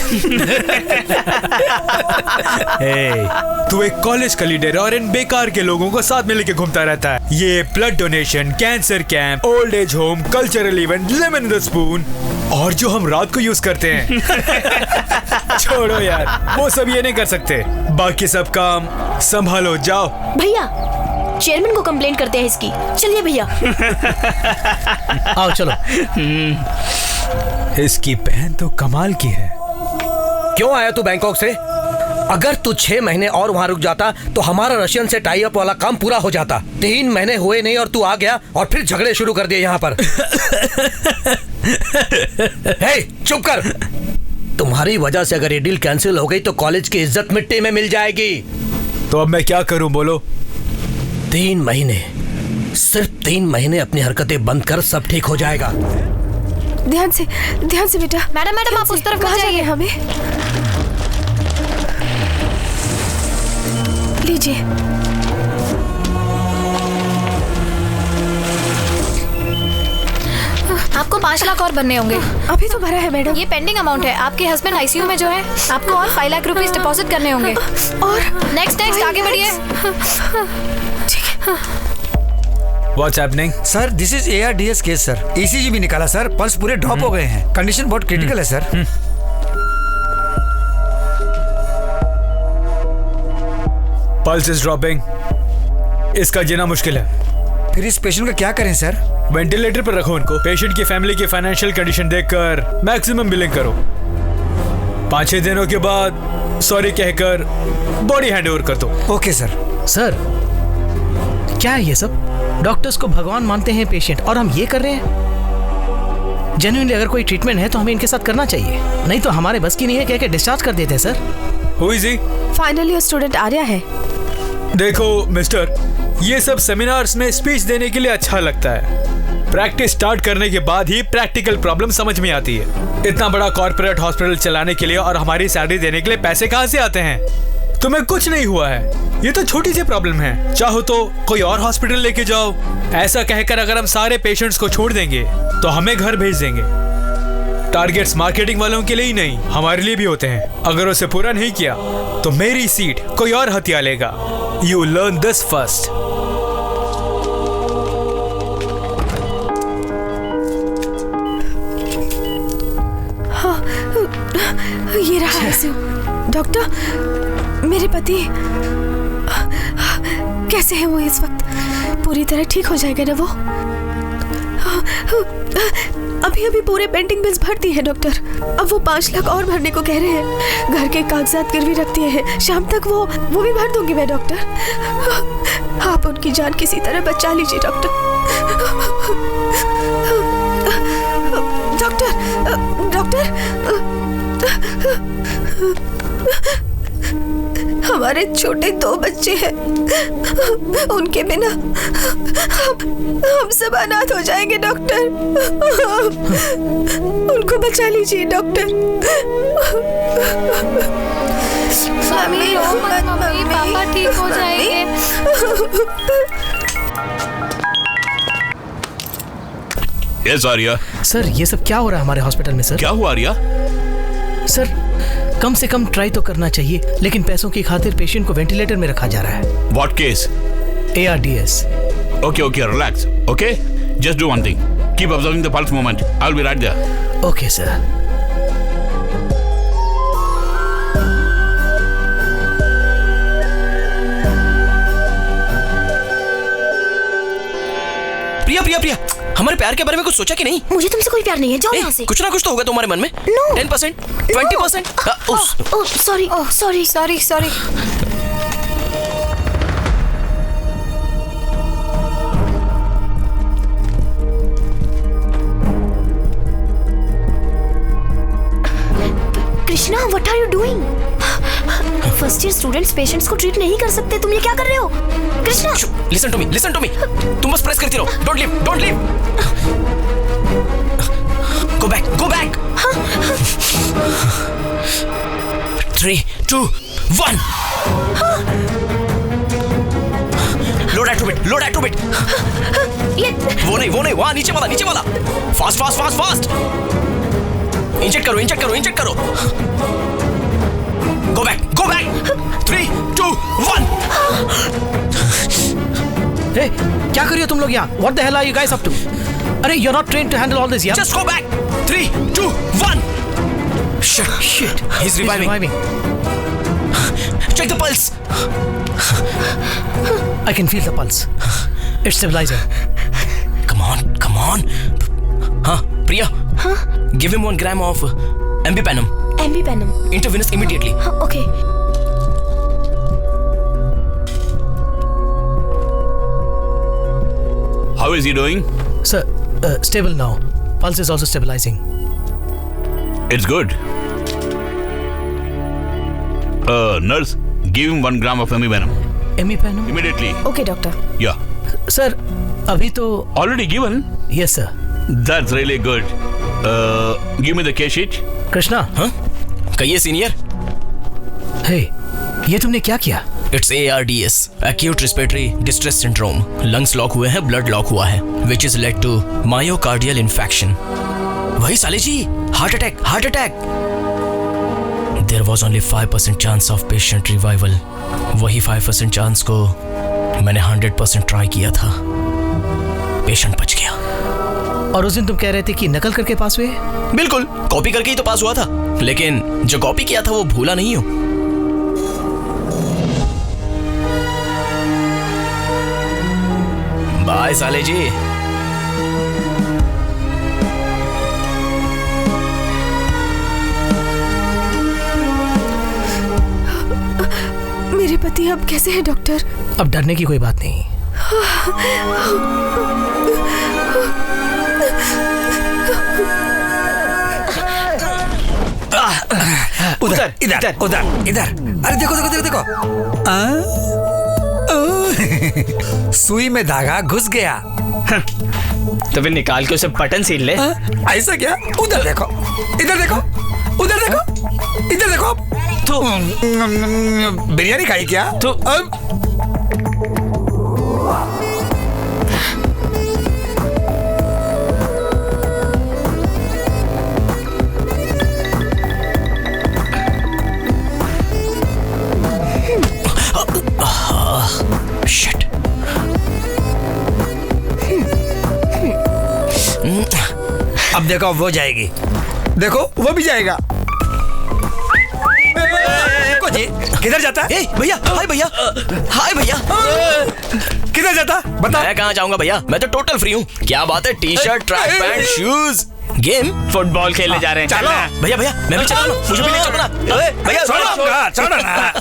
तू एक कॉलेज का लीडर है और इन बेकार के लोगों को साथ में लेके घूमता रहता है। ये blood donation, cancer camp, old age home, cultural event, lemon in the spoon, और जो हम रात को यूज करते हैं। छोड़ो यार, वो सब ये नहीं कर सकते। बाकी सब काम संभालो, जाओ।
भैया, चेयरमैन को कंप्लेंट करते हैं इसकी। चलिए भैया।
आओ चलो।
इसकी बहन तो कमाल की है।
क्यों आया तू बैंकॉक से? अगर तू 6 महीने और वहाँ रुक जाता तो हमारा रशियन से टाई अप वाला काम पूरा हो जाता। 3 महीने हुए नहीं और तू आ गया और फिर झगड़े शुरू कर दिए यहाँ पर। हे, चुप कर। तुम्हारी वजह से अगर ये डील कैंसिल हो गई तो कॉलेज की इज्जत मिट्टी में मिल जाएगी।
तो अब मैं क्या करूं, बोलो?
3 महीने, सिर्फ 3 महीने अपनी हरकतें बंद कर, सब ठीक हो जाएगा।
ध्यान से बेटा।
मैडम आप उस तरफ
कहाँ जाइए? हमें लीजिए।
आपको 5 लाख और बनने होंगे।
अभी तो भरा है मैडम।
ये पेंडिंग अमाउंट है। आपके हस्बैंड आईसीयू में जो है, आपको और 5 लाख रुपीस डिपॉजिट करने होंगे।
और
नेक्स्ट आगे बढ़िए।
ठीक है।
What's happening?
Sir this is ARDS case sir. ECG भी निकाला सर, पल्स पूरे ड्रॉप हो गए हैं। कंडीशन बहुत क्रिटिकल है सर।
Pulse is dropping. इसका जीना मुश्किल है।
फिर इस पेशेंट का क्या करें सर?
वेंटिलेटर पर रखो उनको। पेशेंट की फैमिली की फाइनेंशियल कंडीशन देखकर मैक्सिमम बिलिंग करो। 5-6 दिनों के बाद सॉरी कहकर बॉडी हैंड ओवर कर दो।
Okay sir.
सर क्या है ये सब? डॉक्टर्स को भगवान मानते हैं पेशेंट, और हम ये कर रहे हैं। जेन्युइनली अगर कोई ट्रीटमेंट है तो हमें इनके साथ करना चाहिए, नहीं तो हमारे बस की नहीं है, कह के डिस्चार्ज कर देते हैं sir.
Who is he?
Finally वो स्टूडेंट आर्या है।
देखो मिस्टर, ये सब सेमिनार्स में स्पीच देने के लिए अच्छा लगता है। प्रैक्टिस स्टार्ट करने के बाद ही प्रैक्टिकल प्रॉब्लम समझ में आती है। इतना बड़ा कॉर्पोरेट हॉस्पिटल चलाने के लिए और हमारी सैलरी देने के लिए पैसे कहाँ से आते हैं? तुम्हें कुछ नहीं हुआ है, ये तो छोटी सी प्रॉब्लम है। चाहो तो कोई और हॉस्पिटल लेके जाओ। ऐसा कहकर अगर हम सारे पेशेंट्स को छोड़ देंगे तो हमें घर भेज देंगे। टारगेट्स मार्केटिंग वालों के लिए ही नहीं, हमारे लिए भी होते हैं। अगर उसे पूरा नहीं किया तो मेरी सीट कोई और हथिया लेगा। You learn this first.
ये रहा है डॉक्टर। मेरे पति कैसे हैं वो इस वक्त? पूरी तरह ठीक हो जाएगा ना वो? अभी पूरे पेंडिंग बिल्स भर दिए हैं डॉक्टर। अब वो 5 लाख और भरने को कह रहे हैं। घर के कागजात गिरवी रख दिए हैं। शाम तक वो भी भर दूंगी मैं डॉक्टर। आप उनकी जान किसी तरह बचा लीजिए डॉक्टर। डॉक्टर हमारे छोटे 2 बच्चे हैं, उनके बिना हम सब अनाथ हो जाएंगे डॉक्टर। उनको बचा लीजिए डॉक्टर।
मम्मी रो मत मम्मी, पापा ठीक हो जाएंगे।
Yes, आर्या।
सर ये सब क्या हो रहा है हमारे हॉस्पिटल में? सर
क्या हुआ आर्या?
सर कम से कम ट्राई तो करना चाहिए, लेकिन पैसों की खातिर पेशेंट को वेंटिलेटर में रखा जा रहा है।
What case?
ARDS।
Okay, relax. Okay, just do one thing. Keep observing the pulse movement. I'll be right there.
Okay sir.
Priya, हमारे प्यार के बारे में कुछ सोचा कि नहीं?
मुझे तुमसे कोई प्यार नहीं है, जाओ यहाँ से।
कुछ ना कुछ तो होगा तुम्हारे मन में।
No.
10%, 20%।
Sorry. Krishna, what are you doing? First year students patients को ट्रीट नहीं कर सकते, तुम ये क्या कर रहे हो? Krishna,
listen to me. तुम बस प्रेस करती रहो। Don't leave. Go back. 3, 2, 1। Load at bit।
ये
वो नहीं, वहाँ नीचे वाला। फास्ट। इंजेक्ट करो। Go back। 3, 2, 1।
हे क्या कर रही हो तुम लोग यहाँ? What the hell are you guys up to? अरे you're not trained to handle all this, yeah?
Just go back। 3, 2, 1। Shit. He's reviving. Check the pulse.
I can feel the pulse. It's stabilizing.
Come on. हाँ, Priya. Give him 1 gram of Ambipanum. Intravenous immediately.
Okay.
How is he doing?
Sir, stable now. Pulse is also stabilizing.
It's good. Nurse, give him 1 gram of Ambipanum.
Ambipanum?
Immediately.
Okay doctor.
Yeah.
Sir, अभी तो
Already given?
Yes sir.
That's really good. Give me the case sheet.
Krishna,
हाँ? कहिए senior.
हे ये तुमने क्या किया?
It's ARDS, Acute Respiratory Distress Syndrome. Lungs lock हुए हैं, blood लॉक हुआ है, which is led to myocardial infarction. वही साले जी, heart attack. There was only 5% chance of patient revival. वही 5% चांस को मैंने 100% ट्राई किया था। पेशेंट बच गया।
और उस दिन तुम कह रहे थे कि नकल करके पास हुए?
बिल्कुल, कॉपी करके ही तो पास हुआ था, लेकिन जो कॉपी किया था वो भूला नहीं हूं। बाय साले जी।
मेरे पति अब कैसे हैं डॉक्टर?
अब डरने की कोई बात नहीं।
उधर इधर उधर इधर। अरे देखो देखो देखो देखो। सुई में धागा घुस गया।
तो फिर निकाल के उसे बटन सील ले।
ऐसा क्या? उधर देखो, इधर देखो, उधर देखो, इधर देखो। तो बिरयानी खाई क्या?
तो
शिट।
अब देखो वो जाएगी, देखो वो भी जाएगा। देखो जी, किधर जाता है?
भैया, हाय भैया, हाय भैया।
किधर जाता? बता।
मैं कहाँ जाऊंगा भैया, मैं तो टोटल फ्री हूँ। क्या बात है, T shirt, track pant, shoes, game,
football खेलने जा रहे हैं।
चलो भैया, भैया मैं भी चला ना, मुझे भी ले चलो ना। भैया
छोड़ो ना।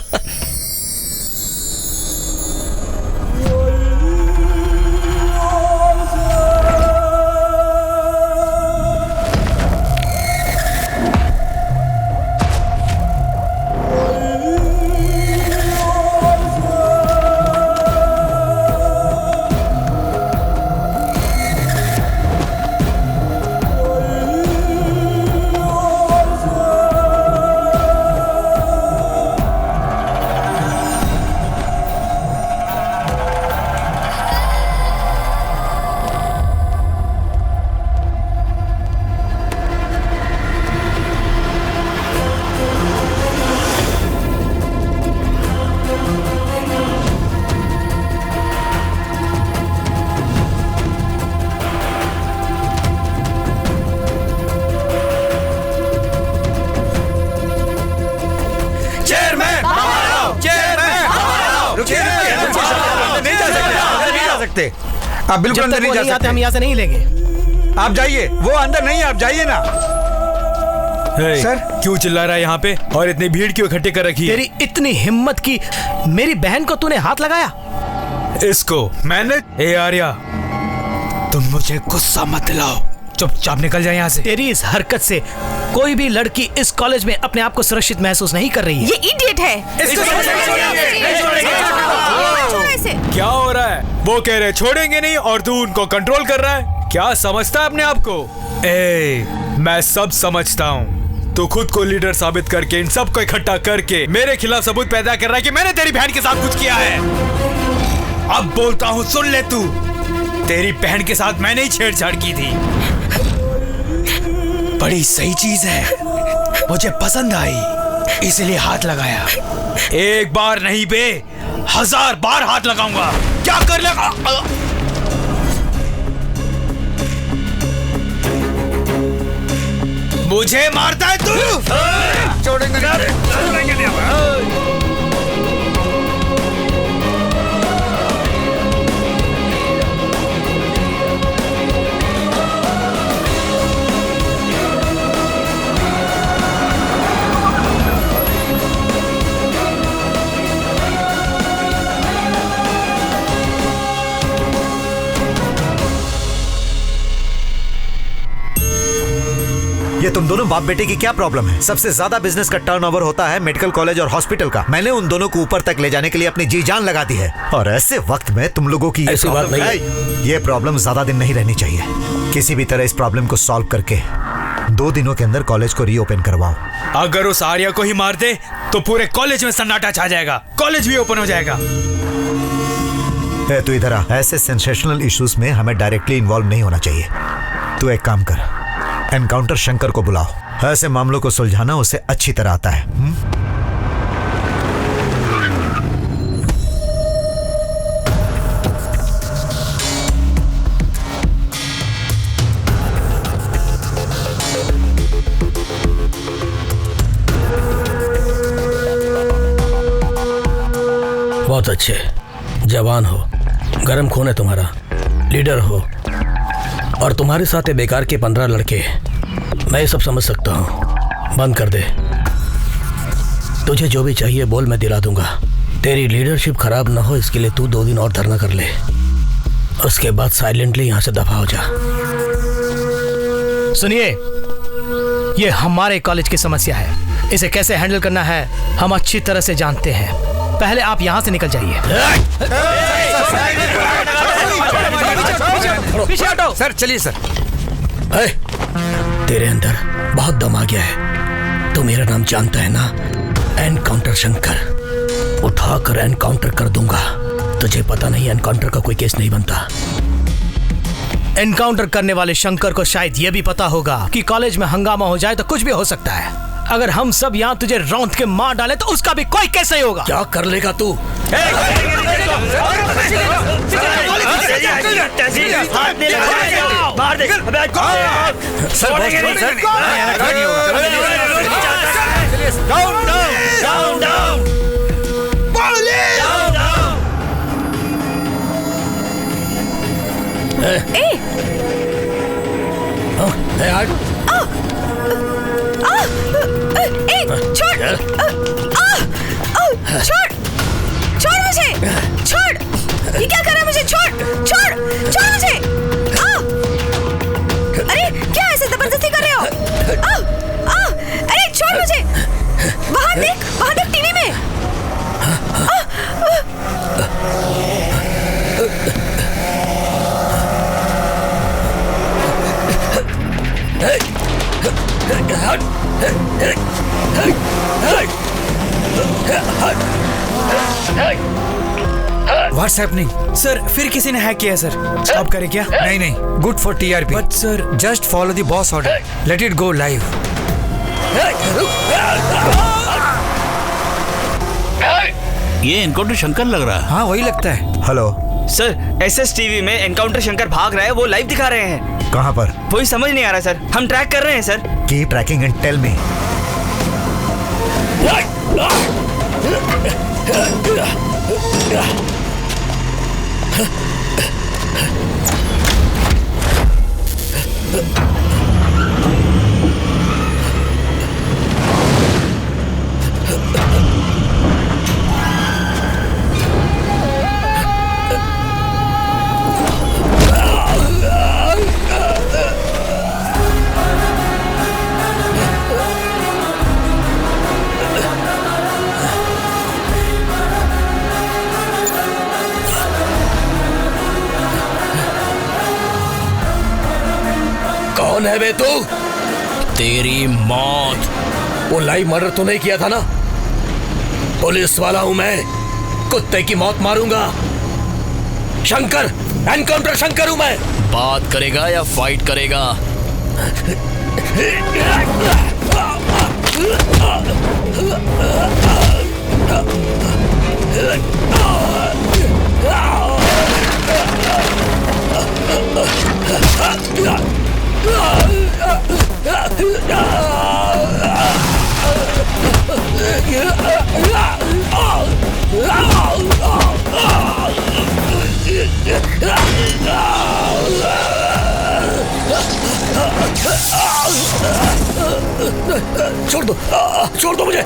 आप बिल्कुल अंदर नहीं जा सकते।
हम यहाँ से नहीं लेंगे।
आप जाइए, वो अंदर नहीं, आप जाइए ना।
सर क्यों चिल्ला रहा है यहाँ पे, और इतनी भीड़ क्यों इकट्ठी कर रखी है?
तेरी इतनी हिम्मत की मेरी बहन को तूने हाथ लगाया?
इसको मैंने? ए आर्या, तुम मुझे गुस्सा मत दिलाओ, चुपचाप निकल जाए यहाँ से।
तेरी इस हरकत से कोई भी लड़की इस कॉलेज में अपने आप को सुरक्षित महसूस नहीं कर रही है।
ये इडियट है।
क्या हो रहा है? वो कह रहे छोड़ेंगे नहीं और तू उनको कंट्रोल कर रहा है। क्या समझता है अपने आप को? मैं सब समझता हूँ। तू खुद को लीडर साबित करके इन सबको इकट्ठा करके मेरे खिलाफ सबूत पैदा कर रहा है कि मैंने तेरी बहन के साथ कुछ किया है। अब बोलता हूँ, सुन ले तू। तेरी बहन के साथ मैंने ही छेड़छाड़ की थी। बड़ी सही चीज है, मुझे पसंद आई, इसलिए हाथ लगाया। एक बार नहीं बे, 1000 बार हाथ लगाऊंगा। क्या कर लेगा? मुझे मारता है तू?
छोड़ेंगे नहीं।
ये तुम दोनों बाप बेटे की क्या प्रॉब्लम है? सबसे ज्यादा बिजनेस का टर्नओवर होता है मेडिकल कॉलेज और हॉस्पिटल का। मैंने उन दोनों को ऊपर तक ले जाने के लिए अपनी जी जान लगा दी है, और ऐसे वक्त में तुम लोगों की
ऐसी बात नहीं है।
ये प्रॉब्लम ज्यादा दिन नहीं रहनी चाहिए। किसी भी तरह इस प्रॉब्लम को सॉल्व करके 2 दिनों के अंदर कॉलेज को रीओपन करवाओ।
अगर उस आर्या को ही मार दे तो पूरे कॉलेज में सन्नाटा छा जाएगा, कॉलेज भी ओपन हो जाएगा।
तू इधर आ। ऐसे सेंसेशनल इश्यूज में हमें डायरेक्टली इन्वॉल्व नहीं होना चाहिए। तू एक काम कर, एनकाउंटर शंकर को बुलाओ। ऐसे मामलों को सुलझाना उसे अच्छी तरह आता है।
बहुत अच्छे, जवान हो, गरम खून है तुम्हारा, लीडर हो, और तुम्हारे साथ ये बेकार के 15 लड़के। मैं ये सब समझ सकता हूँ, बंद कर दे। तुझे जो भी चाहिए बोल, मैं दिला दूंगा। तेरी लीडरशिप खराब ना हो इसके लिए तू 2 दिन और धरना कर ले, उसके बाद साइलेंटली यहाँ से दफा हो जा।
सुनिए, ये हमारे कॉलेज की समस्या है, इसे कैसे हैंडल करना है हम अच्छी तरह से जानते हैं। पहले आप यहाँ से निकल जाइए।
पीछे हटो सर, चलिए सर।
तेरे अंदर बहुत दम आ गया है। तू मेरा नाम जानता है ना, एनकाउंटर शंकर। उठाकर एनकाउंटर कर दूंगा। तुझे पता नहीं एनकाउंटर का कोई केस नहीं बनता।
एनकाउंटर करने वाले शंकर को शायद यह भी पता होगा कि कॉलेज में हंगामा हो जाए तो कुछ भी हो सकता है। अगर हम सब यहाँ तुझे रौंद के मार डाले तो उसका भी कोई केस नहीं होगा।
क्या कर लेगा तू?
छोड़ मुझे, छोड़। ये क्या कर रहा है? मुझे छोड़ मुझे। अरे क्या ऐसे जबरदस्ती कर रहे हो? अरे छोड़ मुझे। वहां देख टीवी में।
What's happening?
सर फिर किसी ने हैक किया है सर। स्टॉप करें क्या?
नहीं, good for TRP।
But sir
just follow the boss order, let it go live.
ये एनकाउंटर शंकर लग रहा है।
हाँ वही लगता है।
हेलो
सर, एसएसटीवी में एनकाउंटर शंकर भाग रहा है, वो लाइव दिखा रहे हैं।
कहाँ पर?
वही समझ नहीं आ रहा सर, हम ट्रैक कर रहे हैं sir.
Keep tracking and tell me.
कौन है बे तू?
तेरी मौत।
वो लाइव मर्डर तो नहीं किया था ना? पुलिस वाला हूं मैं, कुत्ते की मौत मारूंगा। शंकर, एनकाउंटर शंकर हूं मैं।
बात करेगा या फाइट करेगा?
छोड़ दो मुझे।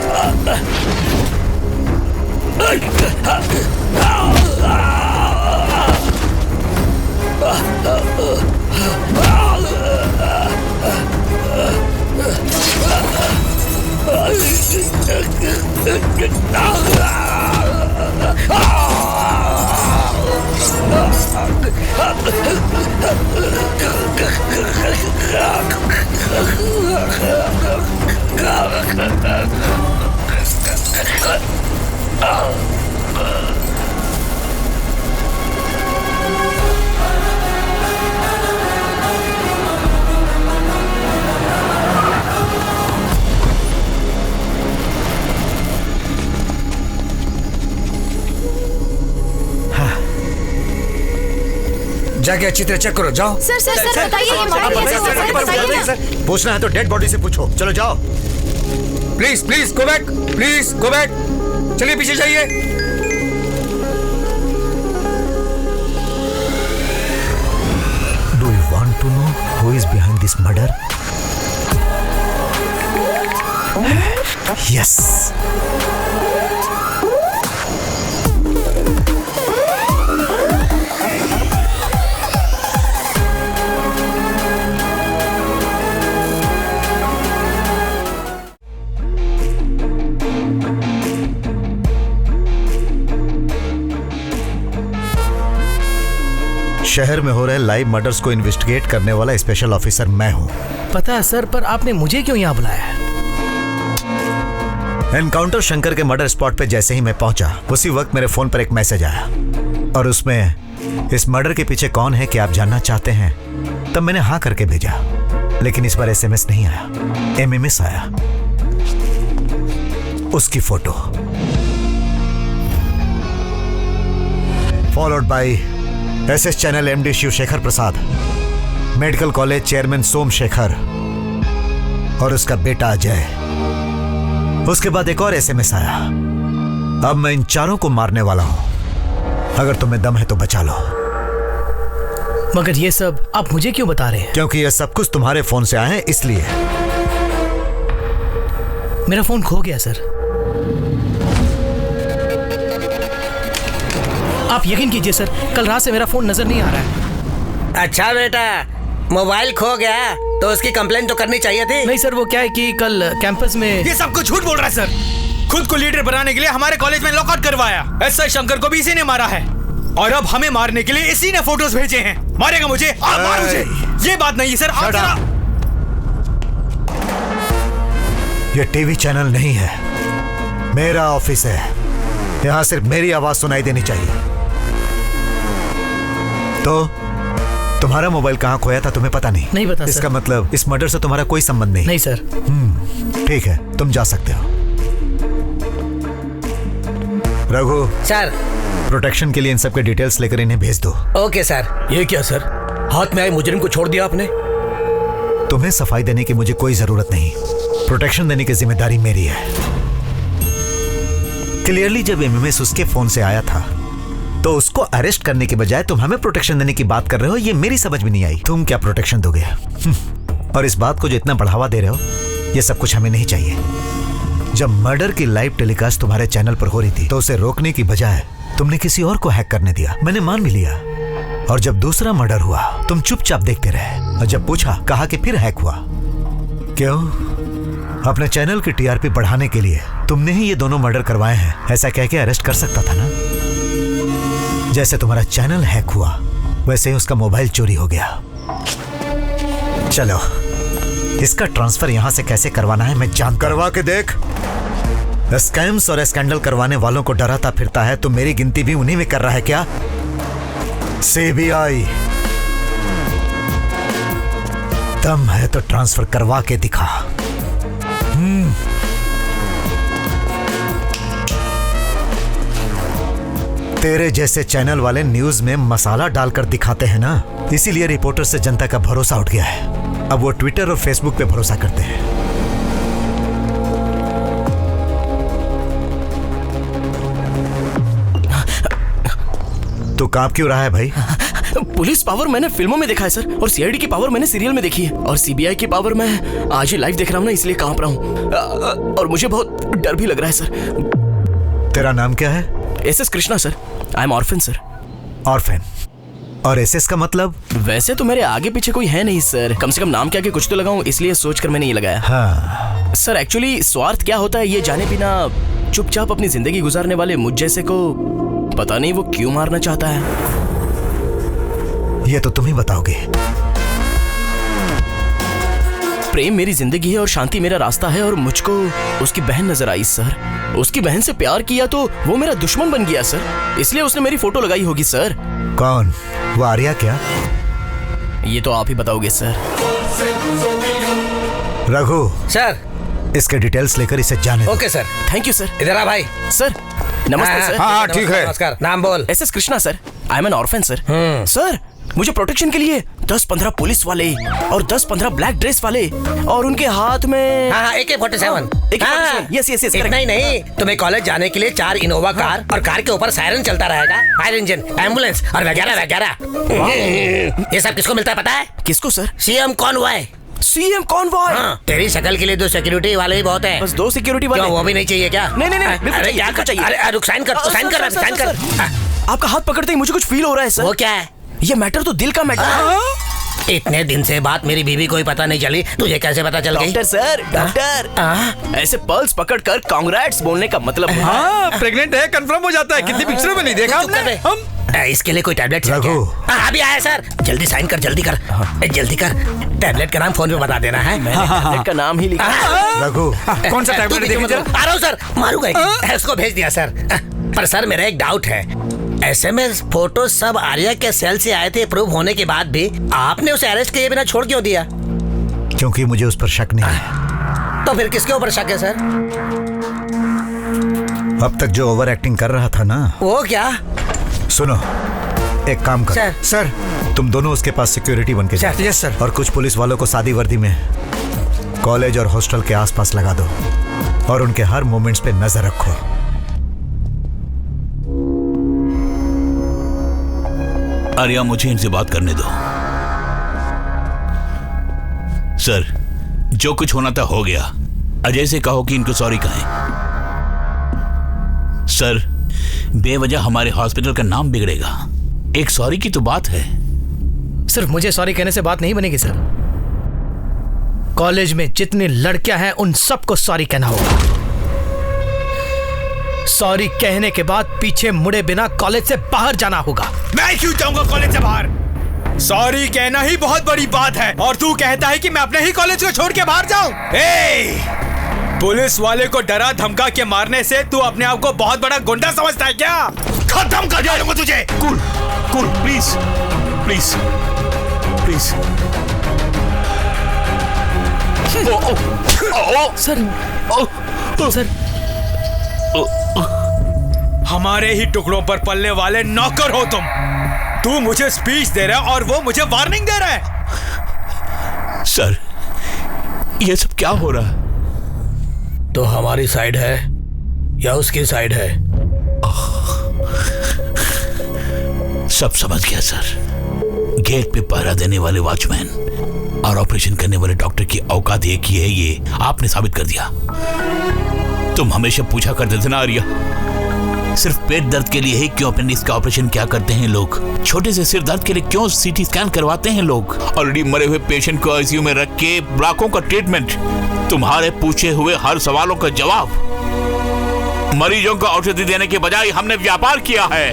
जाके अच्छी तरह चेक करो, जाओ।
सर बताइए ये मर्डर कैसे हुआ? सर बताइए ना।
पूछना है तो डेड बॉडी से पूछो। चलो जाओ।
प्लीज गो बैक, चलिए पीछे जाइए।
who is behind this murder? Yes. शहर में हो रहे लाइव मर्डर्स को इन्वेस्टिगेट करने वाला स्पेशल ऑफिसर मैं हूं।
पता है सर, पर आपने मुझे क्यों यहाँ बुलाया है?
एनकाउंटर शंकर के मर्डर स्पॉट पे जैसे ही मैं पहुंचा, उसी वक्त मेरे फोन पर एक मैसेज आया और उसमें इस मर्डर के पीछे कौन है कि आप जानना चाहते हैं। तब मैंने हाँ करके भेजा, लेकिन इस बार एसएमएस नहीं आया, एमएमएस आया। उसकी photo followed by SS channel MD Shivshekhar Prasad, medical college chairman Somshekhar और उसका बेटा अजय। उसके बाद एक और एसएमएस आया, अब मैं इन चारों को मारने वाला हूं, अगर तुम्हें दम है तो बचा लो।
मगर ये सब आप मुझे क्यों बता रहे हैं?
क्योंकि ये सब कुछ तुम्हारे फोन से आए हैं, इसलिए।
मेरा फोन खो गया सर। आप यकीन कीजिए सर, कल रात से मेरा फोन नजर नहीं आ रहा है।
अच्छा बेटा, मोबाइल खो गया तो उसकी कंप्लेंट तो करनी चाहिए थी।
नहीं सर, वो क्या है कि कल कैंपस में
ये सब कुछ झूठ बोल रहा है सर। खुद को लीडर बनाने के लिए हमारे कॉलेज में लॉकआउट करवाया। एसआई शंकर को भी इसी ने मारा है और अब हमें मारने के लिए इसी ने फोटोज भेजे हैं। मारेगा मुझे? आप मार मुझे। ये बात नहीं है सर। आप जरा
ये टीवी चैनल नहीं है, मेरा ऑफिस है। यहां सिर्फ मेरी आवाज सुनाई देनी चाहिए। तो तुम्हारा मोबाइल कहां खोया था तुम्हें पता नहीं?
नहीं पता
इसका
सर।
मतलब इस मर्डर से तुम्हारा कोई संबंध नहीं?
नहीं सर।
ठीक है, तुम जा सकते हो। रघु
सर,
प्रोटेक्शन के लिए इन सब के डिटेल्स लेकर इन्हें भेज दो।
Okay sir.
ये क्या सर, हाथ में आए मुजरिम को छोड़ दिया आपने?
तुम्हें सफाई देने की मुझे कोई जरूरत नहीं, प्रोटेक्शन देने की जिम्मेदारी मेरी है। क्लियरली जब एमएमएस उसके फोन से आया था तो उसको अरेस्ट करने के बजाय तुम हमें प्रोटेक्शन देने की बात कर रहे हो। ये मेरी समझ में नहीं आई। तुम क्या प्रोटेक्शन दोगे? और इस बात को जो इतना बढ़ावा दे रहे हो, ये सब कुछ हमें नहीं चाहिए। जब मर्डर की लाइव टेलीकास्ट तुम्हारे चैनल पर हो रही थी तो उसे रोकने की बजाय तुमने किसी और को हैक करने दिया। मैंने मान भी लिया। और जब दूसरा मर्डर हुआ तुम चुपचाप देखते रहे, और जब पूछा कहा कि फिर हैक हुआ। क्यों? अपने चैनल की टीआरपी बढ़ाने के लिए तुमने ही ये दोनों मर्डर करवाए हैं, ऐसा कह के अरेस्ट कर सकता था ना। जैसे तुम्हारा चैनल हैक हुआ वैसे ही उसका मोबाइल चोरी हो गया। चलो, इसका ट्रांसफर यहां से कैसे करवाना है मैं जान करवा के देख। स्कैम्स और स्कैंडल करवाने वालों को डराता फिरता है, तो मेरी गिनती भी उन्हीं में कर रहा है क्या? सीबीआई, दम है तो ट्रांसफर करवा के दिखा। तेरे जैसे चैनल वाले न्यूज में मसाला डालकर दिखाते हैं ना, इसीलिए रिपोर्टर से जनता का भरोसा उठ गया है। अब वो ट्विटर और फेसबुक पे भरोसा करते हैं। तो कांप क्यों रहा है भाई?
पुलिस पावर मैंने फिल्मों में देखा है सर, और सीआईडी की पावर मैंने सीरियल में देखी है, और सीबीआई की पावर मैं आज ही लाइव देख रहा हूँ ना, इसलिए कांप रहा हूँ। और मुझे बहुत डर भी लग रहा है सर।
तेरा नाम क्या है?
SS Krishna sir. I am orphan sir.
Orphan? और एसएस का मतलब?
वैसे तो मेरे आगे पीछे कोई है नहीं सर, कम से कम नाम क्या के कुछ तो लगाऊं, इसलिए सोचकर मैंने ये लगाया।
हाँ।
सर एक्चुअली स्वार्थ क्या होता है ये जाने बिना चुपचाप अपनी जिंदगी गुजारने वाले मुझ जैसे को पता नहीं वो क्यों मारना चाहता है।
ये तो तुम ही बताओगे।
प्रेम मेरी जिंदगी है और शांति मेरा रास्ता है, और मुझको उसकी बहन नजर आई सर। उसकी बहन से प्यार किया तो वो मेरा दुश्मन बन गया सर, इसलिए उसने मेरी फोटो लगाई होगी सर।
कौन? वो आर्या क्या?
ये तो आप ही बताओगे सर।
रघु
सर,
इसके डिटेल्स लेकर इसे जाने दो।
Okay sir.
Thank you sir.
इधर आ भाई।
सर नमस्ते सर।
हाँ ठीक है।
नमस्कार। नाम बोल।
SS Krishna sir. I am N orphan sir. Sir मुझे प्रोटेक्शन के लिए 10-15 पुलिस वाले और 10-15 ब्लैक ड्रेस वाले और उनके हाथ में
हाँ AK-47
यस
इतना ही नहीं, तुम्हें कॉलेज जाने के लिए 4 इनोवा कार और कार के ऊपर सायरन चलता रहेगा, फायर इंजन, एम्बुलेंस और वगैरह वगैरह। ये सब किसको मिलता है पता है?
किसको sir?
CM Conway.
CM Conway?
तेरी शक्ल के लिए 2 सिक्योरिटी वाले ही बहुत हैं।
बस 2 सिक्योरिटी वाले?
क्यों, वो भी नहीं चाहिए क्या?
नहीं बिल्कुल
अरे क्या चाहिए? अरे रुक, साइन कर।
आपका हाथ पकड़ते ही मुझे कुछ फील हो रहा है सर।
वो क्या है?
ये मैटर तो दिल का मैटर है।
इतने दिन से बात मेरी बीवी को ही पता नहीं चली, तुझे कैसे पता चल गई?
डॉक्टर सर, डॉक्टर ऐसे पल्स पकड़कर कांग्रेट्स बोलने का मतलब है।
हाँ, प्रेग्नेंट है कंफर्म हो जाता है। कितनी पिक्चरों में नहीं देखा आपने? हम
इसके लिए कोई टैबलेट है क्या? अभी आया सर, जल्दी साइन कर, जल्दी कर। टैबलेट का नाम फोन पे बता देना है।
मैंने टैबलेट का नाम ही लिखा।
रघु,
कौन सा टैबलेट देखिए जरा।
आ रहा हूँ सर, मारूंगा। उसको भेज दिया सर। पर सर मेरा एक डाउट है, SMS फोटो सब आर्या के सेल से आए थे, प्रूव होने के बाद भी आपने उसे अरेस्ट किए बिना छोड़ क्यों दिया?
क्योंकि मुझे उस पर शक नहीं है।
तो फिर किसके ऊपर शक है सर?
अब तक जो ओवर एक्टिंग कर रहा था ना।
वो क्या?
सुनो, एक काम कर
सर,
तुम दोनों उसके पास सिक्योरिटी बन के जाओ।
Yes sir.
और कुछ पुलिस वालों को सादी वर्दी में कॉलेज और हॉस्टल के आसपास लगा दो और उनके हर मोमेंट्स पे नजर रखो।
आर्या, मुझे इनसे बात करने दो। सर, जो कुछ होना था हो गया। अजय से कहो कि इनको सॉरी कहें। सर, बेवजह हमारे हॉस्पिटल का नाम बिगड़ेगा। एक सॉरी की तो बात है।
सिर्फ मुझे सॉरी कहने से बात नहीं बनेगी सर। कॉलेज में जितनी लड़कियां हैं उन सबको सॉरी कहना होगा। सॉरी कहने के बाद पीछे मुड़े बिना कॉलेज से बाहर जाना होगा।
मैं क्यों जाऊंगा कॉलेज से बाहर? सॉरी कहना ही बहुत बड़ी बात है और तू कहता है कि मैं अपने ही कॉलेज को छोड़ के बाहर जाऊं? पुलिस वाले को डरा धमका के मारने से तू अपने आप को बहुत बड़ा गुंडा समझता है क्या? खत्म कर दूंगा तुझे।
Cool, please.
सर
हमारे ही टुकड़ों पर पलने वाले नौकर हो तुम। तू मुझे स्पीच दे रहा है और वो मुझे वार्निंग दे रहा है।
सर, ये सब क्या हो रहा है?
तो हमारी साइड है या उसकी साइड है?
सब समझ गया सर। गेट पे पहरा देने वाले वॉचमैन और ऑपरेशन करने वाले डॉक्टर की औकात एक ही है, ये आपने साबित कर दिया। तुम हमेशा पूछा करते थे ना आर्या, सिर्फ पेट दर्द के लिए ही क्यों अपेंडिक्स का ऑपरेशन क्या करते हैं लोग? छोटे से सिर दर्द के लिए क्यों CT स्कैन करवाते हैं लोग? ऑलरेडी मरे हुए पेशेंट को ICU में रख के लाखों का ट्रीटमेंट, तुम्हारे पूछे हुए हर सवालों का जवाब। मरीजों को औषधि देने के बजाय हमने व्यापार किया है।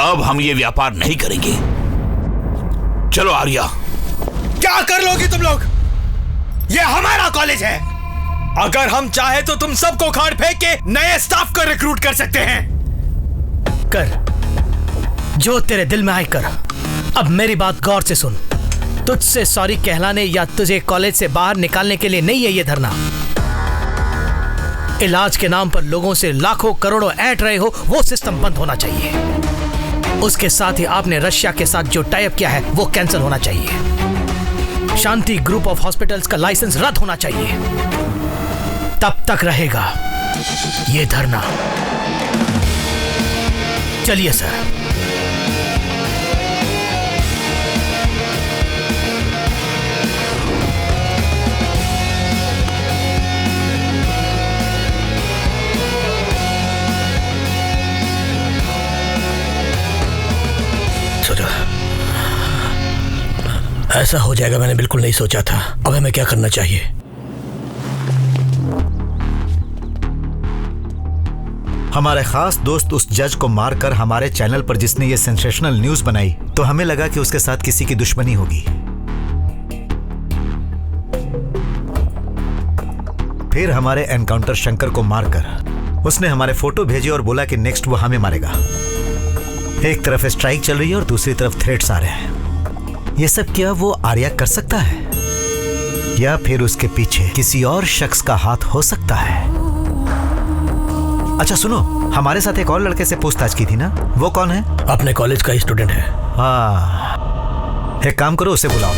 अब हम ये व्यापार नहीं करेंगे। चलो आर्या।
क्या कर लोगे तुम लोग? ये हमारा कॉलेज है। अगर हम चाहे तो तुम सबको खाड़ फेंक के नए स्टाफ को रिक्रूट कर सकते हैं।
कर जो तेरे दिल में आए कर। अब मेरी बात गौर से सुन। तुझसे सॉरी कहलाने या तुझे कॉलेज से बाहर निकालने के लिए नहीं है ये धरना। इलाज के नाम पर लोगों से लाखों करोड़ों ऐंठ रहे हो, वो सिस्टम बंद होना चाहिए। उसके साथ ही आपने रशिया के साथ जो टाई अप किया है वो कैंसिल होना चाहिए। शांति ग्रुप ऑफ हॉस्पिटल्स का लाइसेंस रद्द होना चाहिए। तब तक रहेगा ये धरना। चलिए सर।
ऐसा हो जाएगा मैंने बिल्कुल नहीं सोचा था। अब हमें क्या करना चाहिए?
हमारे खास दोस्त उस जज को मारकर हमारे चैनल पर जिसने ये सेंसेशनल न्यूज बनाई, तो हमें लगा कि उसके साथ किसी की दुश्मनी होगी। फिर हमारे एनकाउंटर शंकर को मारकर उसने हमारे फोटो भेजे और बोला कि नेक्स्ट वो हमें मारेगा। एक तरफ स्ट्राइक चल रही है और दूसरी तरफ थ्रेट्स आ रहे हैं। ये सब क्या वो आर्या कर सकता है या फिर उसके पीछे किसी और शख्स का हाथ हो सकता है? अच्छा सुनो, हमारे साथ एक और लड़के से पूछताछ की थी ना, वो कौन है?
अपने कॉलेज का ही स्टूडेंट है।
हाँ, एक काम करो, उसे बुलाओ।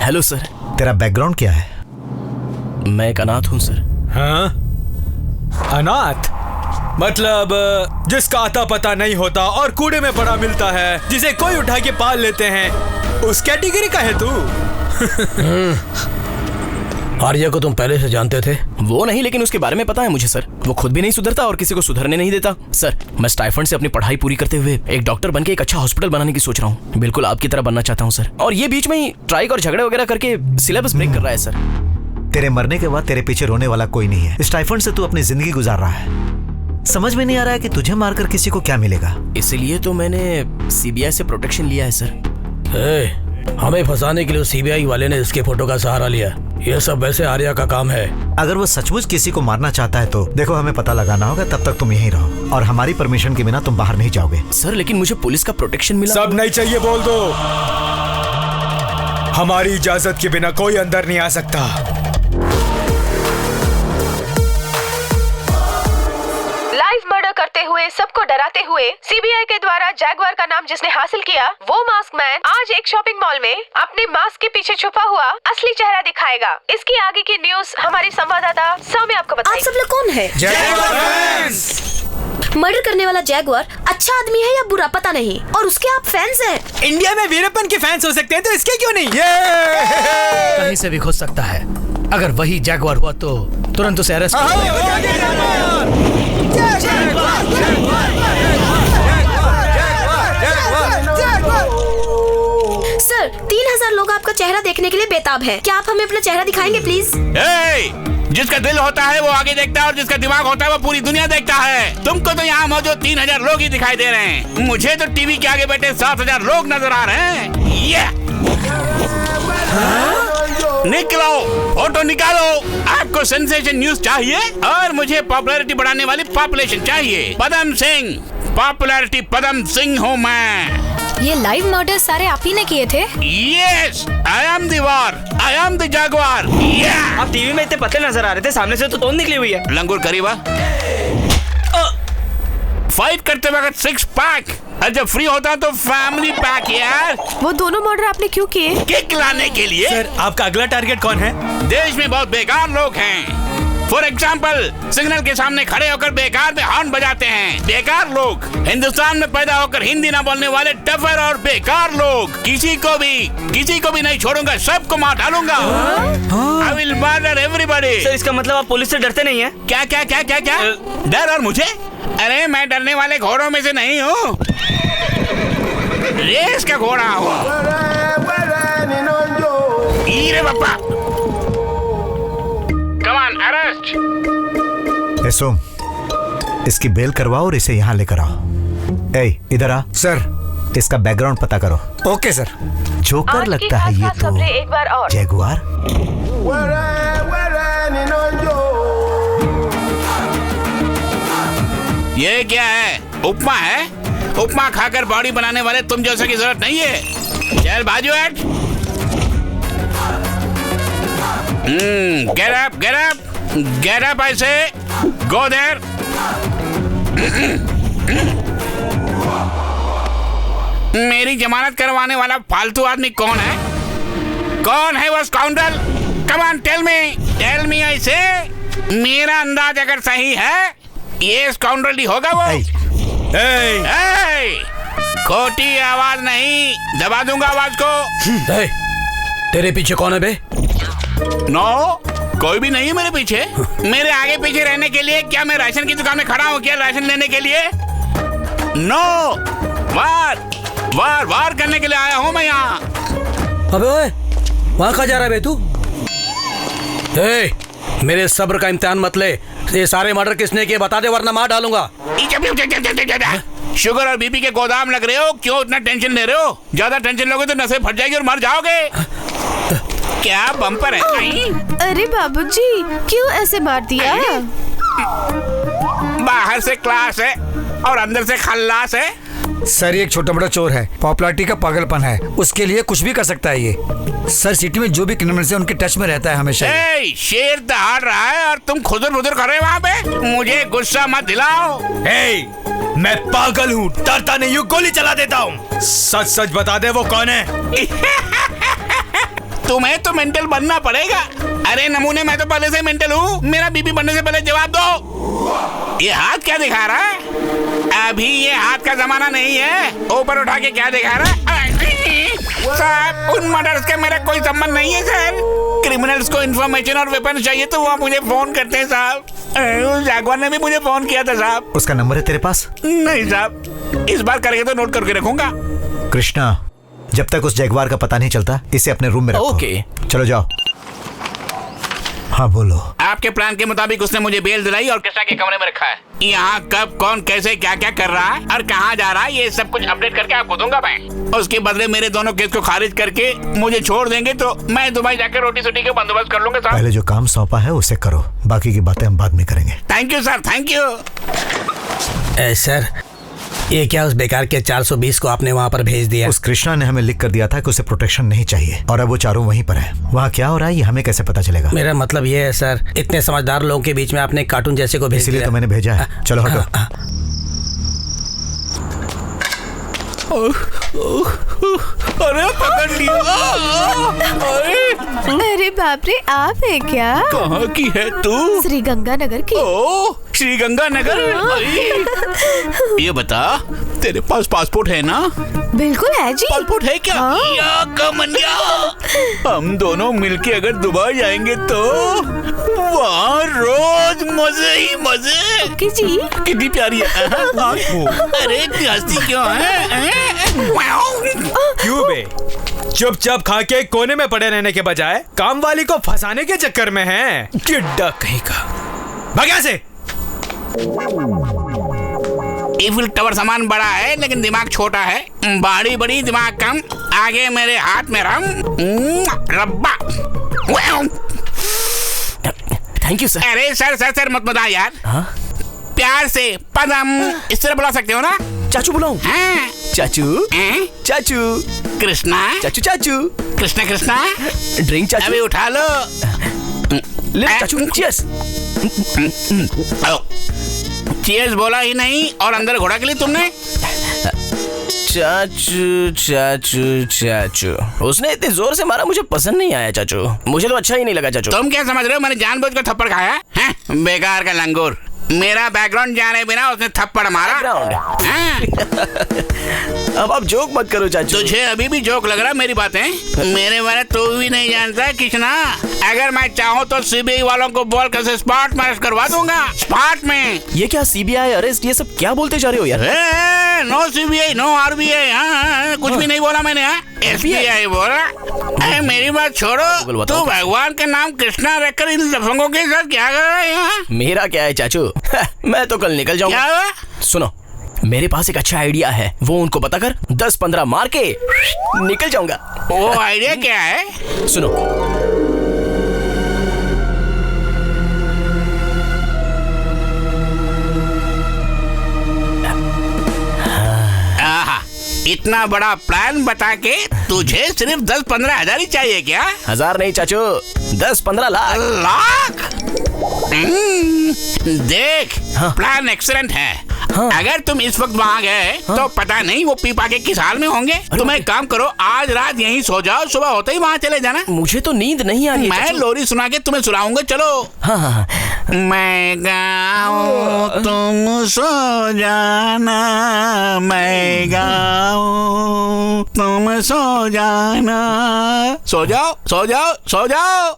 Hello sir.
तेरा बैकग्राउंड क्या है?
मैं एक अनाथ हूँ सर।
हाँ? अनाथ मतलब जिसका आता पता नहीं होता और कूड़े में पड़ा मिलता है, जिसे कोई उठा के पाल लेते हैं, उस कैटेगरी का है तू?
आर्या को तुम पहले से जानते थे?
वो नहीं, लेकिन उसके बारे में पता है मुझे सर। वो खुद भी नहीं सुधरता और किसी को सुधरने नहीं देता। सर, मैं स्टाइफंड से अपनी पढ़ाई पूरी करते हुए एक डॉक्टर बनके एक अच्छा हॉस्पिटल बनाने की सोच रहा हूँ। बिल्कुल आपकी तरह बनना चाहता हूँ सर। और ये बीच में ही स्ट्राइक और झगड़े वगैरह करके सिलेबस ब्रेक कर रहा है सर।
तेरे मरने के बाद तेरे पीछे रोने वाला कोई नहीं है। स्टाइफंड से तू अपनी जिंदगी गुजार रहा है। समझ में नहीं आ रहा है कि तुझे मारकर किसी को क्या मिलेगा।
इसीलिए तो मैंने सीबीआई से प्रोटेक्शन लिया है सर।
हमें फंसाने के लिए सीबीआई वाले ने इसके फोटो का सहारा लिया। ये सब वैसे आर्या का काम है।
अगर वो सचमुच किसी को मारना चाहता है तो देखो, हमें पता लगाना होगा। तब तक तुम यहीं रहो और हमारी परमिशन के बिना तुम बाहर नहीं जाओगे।
सर, लेकिन मुझे पुलिस का प्रोटेक्शन मिला।
सब नहीं चाहिए बोल दो। हमारी इजाजत के बिना कोई अंदर नहीं आ सकता।
लाइव मर्डर करते हुए, सबको डराते हुए सीबीआई के द्वारा जैगवार का नाम जिसने हासिल किया, वो मास्क मैन आज एक शॉपिंग मॉल में अपने मास्क के पीछे छुपा हुआ असली चेहरा दिखाएगा। इसकी आगे की न्यूज हमारी संवाददाता सौम्य आपको बताएगी।
आप सब लोग कौन है? मर्डर करने वाला जैगवार अच्छा आदमी है या बुरा पता नहीं, और उसके आप फैंस हैं।
इंडिया में वीरप्पन के फैंस हो सकते हैं तो इसके क्यों नहीं?
कहीं से भी घुस सकता है। अगर वही जैगवार हुआ तो तुरंत उसे अरेस्ट
सर, 3000 लोग आपका चेहरा देखने के लिए बेताब हैं। क्या आप हमें अपना चेहरा दिखाएंगे प्लीज?
जिसका दिल होता है वो आगे देखता है और जिसका दिमाग होता है वो पूरी दुनिया देखता है। तुमको तो यहाँ मौजूद 3000 लोग ही दिखाई दे रहे हैं। मुझे तो टीवी के आगे बैठे 7000 लोग नजर आ रहे हैं। निकलो, फोटो निकालो। आपको सेंसेशन न्यूज चाहिए और मुझे पॉपुलैरिटी बढ़ाने वाली पॉपुलेशन चाहिए। पदम सिंह, पॉपुलैरिटी पदम सिंह हूँ मैं।
ये लाइव मर्डर सारे आप ही ने किए थे?
Yes, I am the war, I am the jaguar. Yeah.
आप टीवी में इतने पतले नजर आ रहे थे, सामने से तो तोंद निकली हुई है।
लंगूर करीबा। फाइट करते वक्त 6 पैक, और जब फ्री होता तो फैमिली पैक यार।
वो दोनों मर्डर आपने क्यों किए?
किक लाने के लिए।
सर, आपका अगला टारगेट कौन है?
देश में बहुत बेकार लोग हैं। फॉर एग्जाम्पल, सिग्नल के सामने खड़े होकर बेकार में हॉर्न बजाते हैं। बेकार लोग। हिंदुस्तान में पैदा होकर हिंदी ना बोलने वाले टफर और बेकार लोग। किसी को भी नहीं छोड़ूंगा, सबको मार डालूंगा। I will murder everybody.
Sir, इसका मतलब आप पुलिस से डरते नहीं हैं?
क्या? डर और मुझे? अरे मैं डरने वाले घोड़ों में से नहीं हूँ। रेस का घोड़ा हूँ। ईरे बापा। Come on, arrest.
सोम, इसकी बेल करवाओ और इसे यहाँ लेकर आओ। ए, इधर आ।
सर,
इसका बैकग्राउंड पता करो।
Okay sir.
जोकर लगता है ये तो।
एक बार और।
जैगुआर।
ये क्या है? उपमा है? उपमा खाकर बॉडी बनाने वाले तुम जैसे की जरूरत नहीं है। चल बाजू हट। Get up, I say. Go there. मेरी जमानत करवाने वाला फालतू आदमी कौन है? कौन है वो स्काउंडल? Come on, tell me, I say. मेरा अंदाज अगर सही है, ये स्काउंडल ही होगा वो। खोटी आवाज नहीं, दबा दूंगा आवाज को।
तेरे पीछे कौन है बे?
नो, कोई भी नहीं है मेरे पीछे। मेरे आगे पीछे रहने के लिए क्या मैं राशन की दुकान में खड़ा हूँ क्या राशन लेने के लिए? नो, वार करने के लिए आया हूँ मैं यहाँ।
अबे ओए, वहाँ कहाँ जा रहा है बे तू? मेरे सब्र का इम्तिहान मत ले। ये सारे मर्डर किसने किए बता दे, वरना मार डालूंगा।
शुगर और बीपी के गोदाम लग रहे हो, क्यों इतना टेंशन ले रहे हो? ज्यादा टेंशन लोगे तो नसें फट जाएगी और मर जाओगे। क्या बम्पर है?
अरे बाबूजी, क्यों ऐसे मार दिया?
बाहर से क्लास है,
और अंदर से खल्लास है। सर ये एक छोटा मोटा चोर है, पॉपुलैरिटी का पागलपन है, उसके लिए कुछ भी कर सकता है ये। सर सिटी में जो भी क्रिमिनल्स है उनके टच में रहता है हमेशा।
शेर दहाड़ रहा है और तुम खुदर बुदर कर रहे वहाँ पे। मुझे गुस्सा मत दिलाओ।
मैं पागल हूँ, डरता नहीं हूँ, गोली चला देता हूँ। सच सच बता दे वो कौन है।
तुम्हें तो मेंटल बनना पड़ेगा। अरे नमूने, मैं तो पहले से मेंटल हूँ। मेरा बीपी बढ़ने से पहले जवाब दो। ये हाथ क्या दिखा रहा है? अभी ये हाथ का जमाना नहीं है। ऊपर उठा के क्या दिखा रहा है? साहब, उन मर्डर्स के मेरा कोई संबंध नहीं है सर। क्रिमिनल्स को इंफॉर्मेशन और वेपन चाहिए तो वो मुझे फोन करते हैं साहब। उस जागवार ने भी मुझे फोन किया था साहब।
उसका नंबर है तेरे पास?
नहीं साहब, इस बार करके तो नोट करके रखूंगा।
कृष्णा, जब तक उस जगवार का पता नहीं चलता इसे अपने रूम में रखो।
ओके।
चलो जाओ। हाँ बोलो।
आपके प्लान के मुताबिक उसने मुझे बेल दिलाई और कृष्णा के कमरे में रखा है। यहाँ कब कौन कैसे क्या क्या कर रहा है और कहाँ जा रहा है ये सब कुछ अपडेट करके आपको दूंगा मैं। उसके बदले मेरे दोनों केस को खारिज करके मुझे छोड़ देंगे तो मैं दुबई जाकर रोटी सोटी का बंदोबस्त कर लूंगा साहब।
पहले जो काम सौंपा है उसे करो, बाकी की बातें हम बाद में करेंगे।
Thank you sir, thank you.
Sir ये क्या उस बेकार के 420 को आपने वहाँ पर भेज दिया?
उस कृष्णा ने हमें लिख कर दिया था कि उसे प्रोटेक्शन नहीं चाहिए और अब वो चारों वहीं पर है। वहाँ क्या हो रहा है ये हमें कैसे पता चलेगा?
मेरा मतलब ये है सर, इतने समझदार लोगों के बीच में आपने कार्टून जैसे को भेज दिया।
इसीलिए तो मैंने भेजा है। चलो हटो।
अरे पकड़ लिया।
अरे बाप रे, आप है क्या?
कहाँ की है तू?
श्री गंगानगर की।
ओ, श्री गंगानगर। ये बता, तेरे पास पासपोर्ट है ना?
बिल्कुल है जी।
पासपोर्ट है क्या? या कमनिया, हम दोनों मिलके अगर दुबई जाएंगे तो वहाँ रोज मजे ही मजे।
जी
कितनी प्यारी है। अरे प्यासी क्यों है?
क्यों बे? चुपचाप खा के कोने में पड़े रहने के बजाय काम वाली को फंसाने के चक्कर में है। टिड्डा कहीं का। भाग से।
ईफिल टावर सामान बड़ा है लेकिन दिमाग छोटा है। बाड़ी बड़ी दिमाग कम। आगे मेरे हाथ में रम रब्बा।
Thank you sir.
अरे सर सर सर मत बता यार। प्यार से पदम इस तरह बुला सकते हो ना?
चाचू बुलाऊं?
हाँ।
चाचू चाचू
कृष्णा
चाचू चाचू
कृष्णा कृष्णा
ड्रिंक चाचू।
अभी उठा लो।
ले चाचू, चीयर्स।
चीयर्स बोला ही नहीं और अंदर घोड़ा के लिए तुमने।
चाचू चाचू चाचू, उसने इतने जोर से मारा, मुझे पसंद नहीं आया चाचू। मुझे तो अच्छा ही नहीं लगा चाचू।
तुम क्या समझ रहे हो मैंने जानबूझ कर थप्पड़ खाया है? बेकार का लंगूर। मेरा बैकग्राउंड जाने बिना उसने थप्पड़ मारा।
अब आप जोक मत करो चाचू।
तुझे अभी भी जोक लग रहा है मेरी बातें? मेरे बारे तो भी नहीं जानता कृष्णा। अगर मैं चाहूँ तो सीबीआई वालों को बोल कर स्पॉट में अरेस्ट करवा दूंगा। स्पॉट में।
ये क्या सीबीआई अरेस्ट, ये सब क्या बोलते जा रहे हो यार?
No CBI no RBI. कुछ भी नहीं बोला मैंने। एसबीआई बोला। मेरी बात छोड़ो, तू भगवान के नाम कृष्णा रखकर इन लफंगों के साथ क्या कर रहा है यहाँ?
मेरा क्या है चाचू, मैं तो कल निकल जाऊंगा। सुनो, मेरे पास एक अच्छा आइडिया है, वो उनको पता कर 10-15 मार के निकल जाऊंगा।
वो आइडिया क्या है?
सुनो,
इतना बड़ा प्लान बता के तुझे सिर्फ 10-15 हजार ही चाहिए क्या?
हजार नहीं चाचू, 10-15 लाख।
देख, प्लान एक्सीलेंट है। अगर तुम इस वक्त वहाँ गए तो पता नहीं वो पीपा के किस हाल में होंगे। तुम एक काम करो, आज रात यहीं सो जाओ, सुबह होते ही वहाँ चले जाना।
मुझे तो नींद नहीं आ रही।
मैं लोरी सुना के तुम्हें सुनाऊंगा। चलो। मैं गाऊं तुम सो जाना, मैं गाऊं तुम सो जाना। सो जाओ सो जाओ सो जाओ।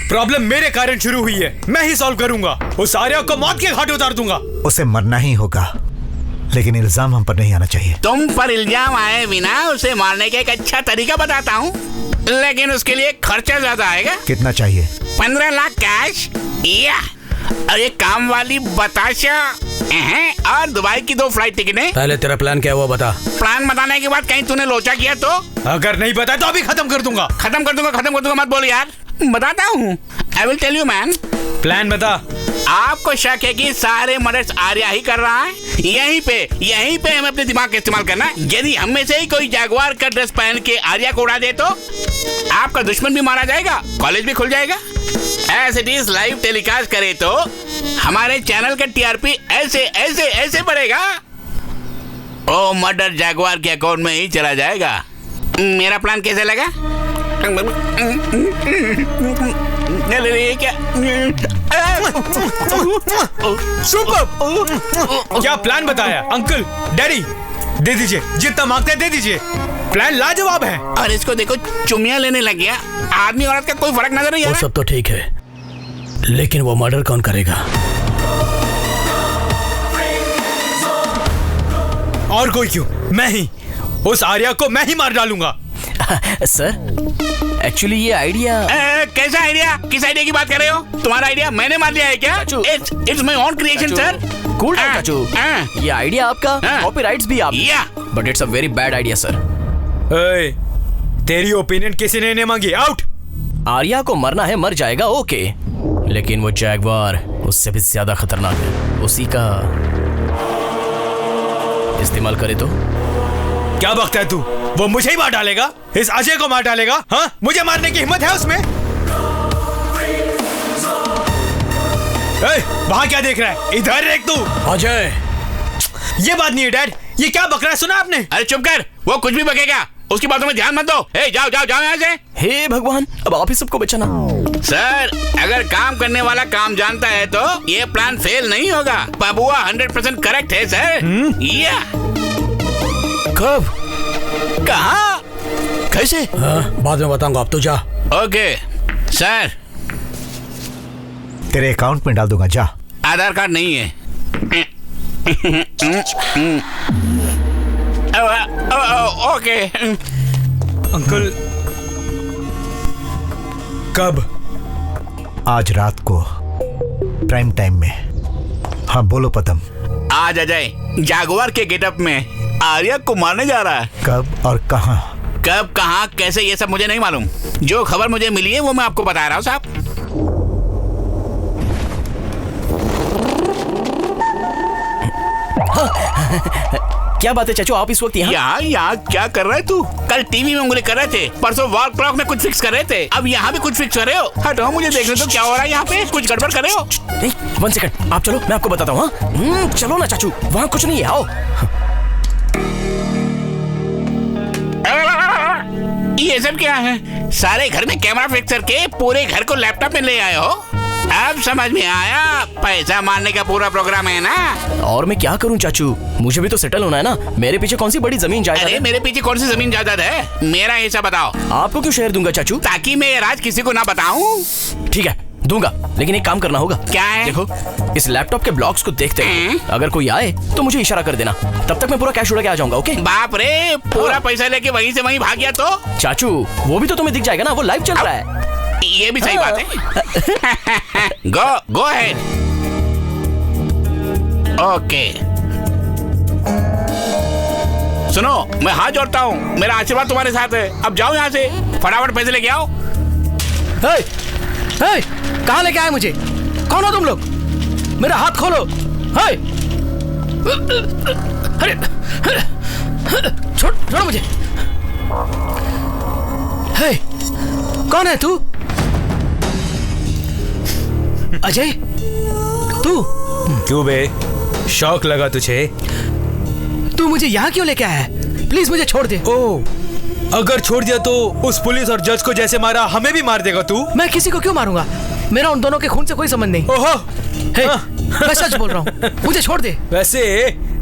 प्रॉब्लम मेरे कारण शुरू हुई है, मैं ही सॉल्व करूंगा। उस आर्या को मौत के घाट उतार दूंगा।
उसे मरना ही होगा, लेकिन इल्जाम हम पर नहीं आना चाहिए।
तुम पर इल्जाम आए बिना उसे मारने का एक अच्छा तरीका बताता हूँ, लेकिन उसके लिए खर्चा ज्यादा आएगा।
कितना चाहिए?
15 लाख कैश या और ये काम वाली बताशा और दुबई की 2 फ्लाइट टिकटें।
पहले तेरा प्लान क्या हुआ बता।
प्लान बताने के बाद कहीं तूने लोचा किया तो?
अगर नहीं बताया तो अभी खत्म कर दूंगा।
खत्म कर दूंगा मत बोल यार, बताता हूँ। I will tell you man.
Plan बता।
आपको शक है कि सारे मर्डर्स आर्या ही कर रहा है? यहीं पे हमें अपने दिमाग का इस्तेमाल करना है। यदि हम में से ही कोई जैगुआर का ड्रेस पहन के आर्या को उड़ा दे तो आपका दुश्मन भी मारा जाएगा, कॉलेज भी खुल जाएगा। As it is live telecast करे तो हमारे चैनल का टीआरपी ऐसे ऐसे ऐसे बढ़ेगा। ओ मर्डर जैगुआर के अकाउंट में ही चला जाएगा। मेरा प्लान कैसे लगा? क्या
सुपर! क्या प्लान बताया अंकल? डैडी दे दीजिए, जितना मांगते हैं दे दीजिए। प्लान लाजवाब है।
और इसको देखो, चुम्मियां लेने लग गया। आदमी औरत का कोई फर्क नजर नहीं आ
वो
रहा।
सब तो ठीक है, लेकिन वो मर्डर कौन करेगा?
और कोई क्यों? मैं ही। उस आर्या को मैं ही मार डालूंगा।
सर एक्चुअली ये आइडिया।
कैसा आइडिया? किस आइडिया की बात कर रहे हो? तुम्हारा आइडिया मैंने मार दिया है क्या? It's my own creation sir.
Cool down चाचू, ये आइडिया आपका, कॉपीराइट्स भी आप, but it's a very bad idea sir.
तेरी ओपिनियन किसी ने नहीं मांगी। आउट।
आर्या को मरना है, मर जाएगा, ओके, लेकिन वो जैगवार उससे भी ज्यादा खतरनाक है। उसी का इस्तेमाल करे तो
क्या बकता है तू? वो मुझे ही मार डालेगा, इस अजय को मार डालेगा। हाँ, मुझे मारने की हिम्मत है उसमें? वहां क्या देख रहा है? इधर देख तू।
अजय,
ये बात नहीं है डैड। ये क्या बक रहा है? सुना आपने?
अरे चुप कर, वो कुछ भी बकेगा, उसकी बातों में ध्यान मत दो। जाओ जाओ जाओ यहाँ से।
हे भगवान, अब आप ही सबको बचाना।
सर, अगर काम करने वाला काम जानता है तो ये प्लान फेल नहीं होगा। बबुआ 100% करेक्ट है सर। या
कब?
कहाँ?
कैसे?
बाद में बताऊंगा, अब तो जा।
Okay sir.
तेरे अकाउंट में डाल दूंगा, जा।
आधार कार्ड नहीं है। ओके
अंकल, कब?
आज रात को प्राइम टाइम में। हाँ बोलो पदम।
आज अजय जागुआर के गेटअप में आर्या को मारने जा रहा है।
कब और कहाँ?
कब, कहाँ, कैसे, ये सब मुझे नहीं मालूम। जो खबर मुझे मिली है वो मैं आपको बता रहा हूँ साहब।
क्या बात है चाचू, आप इस वक्त
यहाँ क्या कर रहे तू? कल टीवी में उंगली कर रहे थे, परसों वॉल क्लॉक में कुछ फिक्स कर रहे थे, अब यहाँ भी कुछ फिक्स कर रहे हो? हटो, मुझे देखने तो क्या हो रहा है यहाँ पे। कुछ गड़बड़ कर रहे हो?
नहीं, 1 सेकंड, आप चलो, मैं आपको बताता हूँ। चलो ना चाचू, वहाँ कुछ नहीं है, आओ।
ये सब क्या है? सारे घर में कैमरा फिक्स करके पूरे घर को लैपटॉप में ले आए हो? अब समझ में आया, पैसा मारने का पूरा प्रोग्राम है ना।
और मैं क्या करूं चाचू, मुझे भी तो सेटल होना है ना। मेरे पीछे कौन सी बड़ी जमीन जायदाद है?
अरे मेरे पीछे कौन सी जमीन जायदाद है? मेरा हिस्सा बताओ।
आपको क्यों शेयर दूंगा चाचू?
ताकि मैं ये राज किसी को ना बताऊं।
ठीक है, दूंगा, लेकिन एक काम करना होगा।
क्या है?
देखो, इस लैपटॉप के ब्लॉक्स को देखते अगर कोई आए तो मुझे इशारा कर देना, तब तक मैं पूरा कैश उड़ा के आ जाऊंगा, ओके?
बाप रे, पूरा पैसा लेके वहीं से वहीं भाग गया तो?
चाचू, वो भी तो तुम्हें दिख जाएगा ना, वो लाइव चल रहा है।
ये भी सही बात है। Go ahead. ओके, सुनो, मैं हाथ जोड़ता हूँ, मेरा आशीर्वाद तुम्हारे साथ है। अब जाओ यहाँ से, फटाफट पैसे लेके आओ।
कहाँ लेके आए मुझे? कौन हो तुम लोग? मेरा हाथ खोलो। अरे छोड़ मुझे। कौन है तू? अजय, तू?
क्यों बे, शौक लगा तुझे?
तू मुझे यहाँ क्यों लेके आया है? प्लीज मुझे छोड़ दे।
ओ, अगर छोड़ दिया तो उस पुलिस और जज को जैसे मारा हमें भी मार देगा तू?
मैं किसी को क्यों मारूंगा? मेरा उन दोनों के खून से कोई संबंध नहीं।
ओहो,
मैं सच बोल रहा हूँ, मुझे छोड़ दे।
वैसे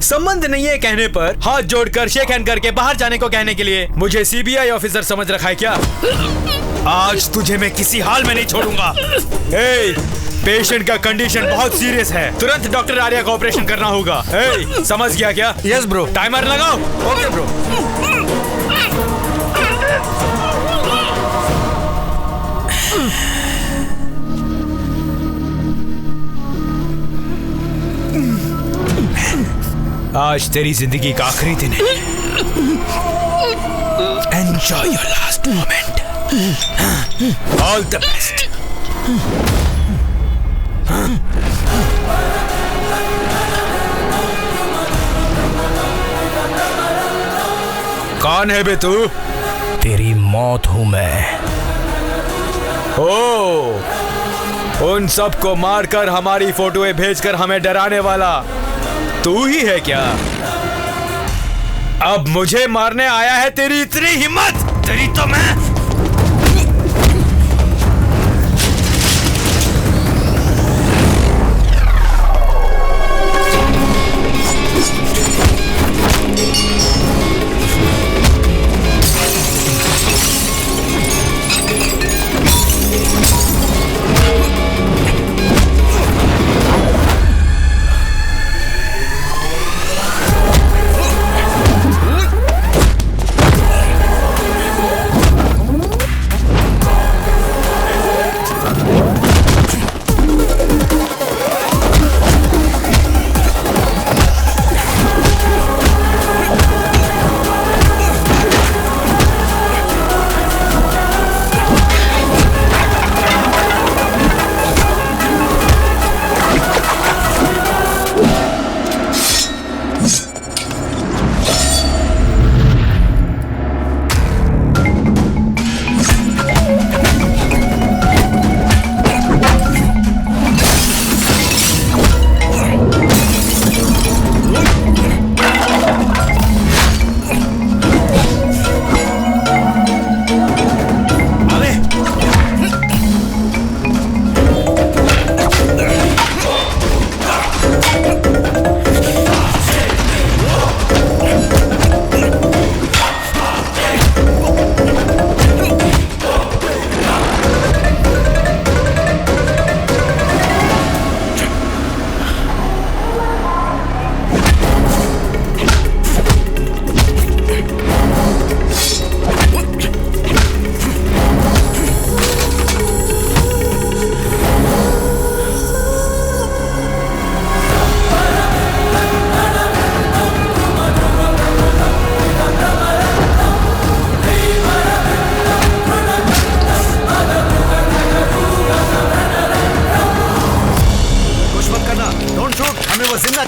संबंध नहीं है कहने पर हाथ जोड़कर शेक हैंड करके बाहर जाने को कहने के लिए मुझे सीबीआई ऑफिसर समझ रखा है क्या? आज तुझे मैं किसी हाल में नहीं छोड़ूंगा। पेशेंट का कंडीशन बहुत सीरियस है, तुरंत डॉक्टर आर्या का ऑपरेशन करना होगा। समझ गया क्या?
Yes bro.
टाइमर लगाओ।
Okay bro.
आज तेरी जिंदगी का आखिरी दिन है। Enjoy your last moment. All the best. कौन है बे तू?
तेरी मौत हूं मैं।
ओ, उन सबको मारकर हमारी फोटोएं भेजकर हमें डराने वाला तू ही है क्या? अब मुझे मारने आया है? तेरी इतनी हिम्मत? तेरी तो मैं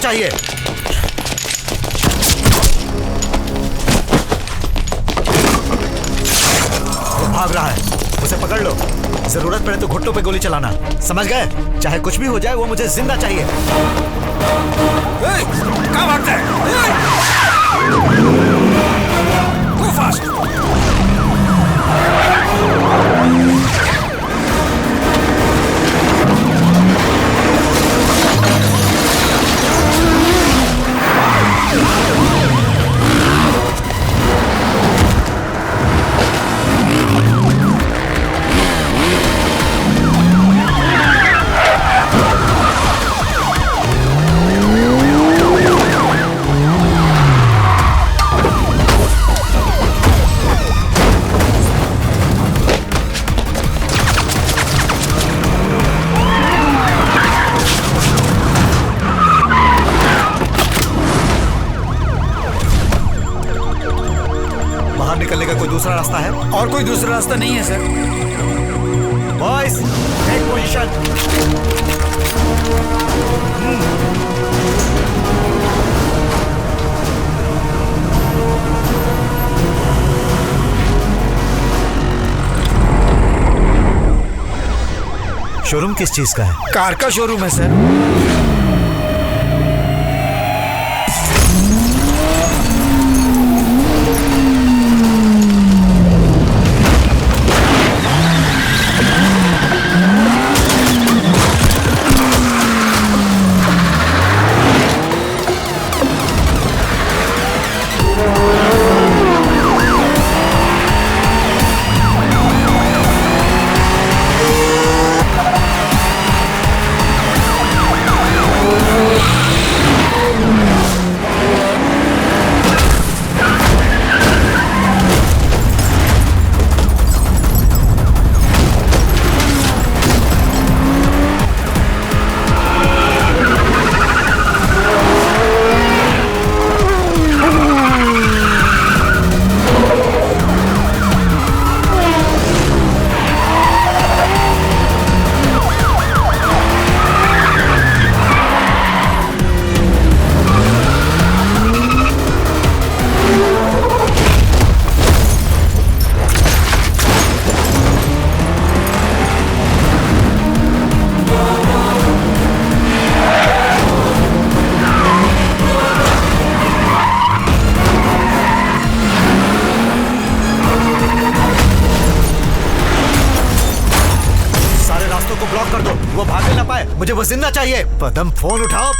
चाहिए। वो भाग रहा है, उसे पकड़ लो। जरूरत पड़े तो घुटनों पे गोली चलाना, समझ गए? चाहे कुछ भी हो जाए, वो मुझे जिंदा चाहिए।
कहाँ भागता है? Go fast!
निकलने का कोई दूसरा रास्ता है?
और कोई दूसरा रास्ता नहीं है sir.
Boys, take position. Showroom किस चीज का है?
कार का शोरूम है सर।
ब्लॉक कर दो, वो भागे ना पाए, मुझे वो जिंदा चाहिए। पदम फोन उठाओ।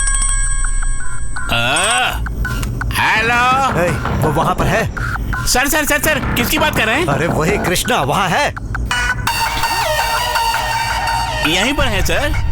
हेलो।
वो वहाँ पर है।
सर सर सर सर किसकी बात कर रहे हैं?
अरे वही कृष्णा वहाँ है।
यहीं पर है सर।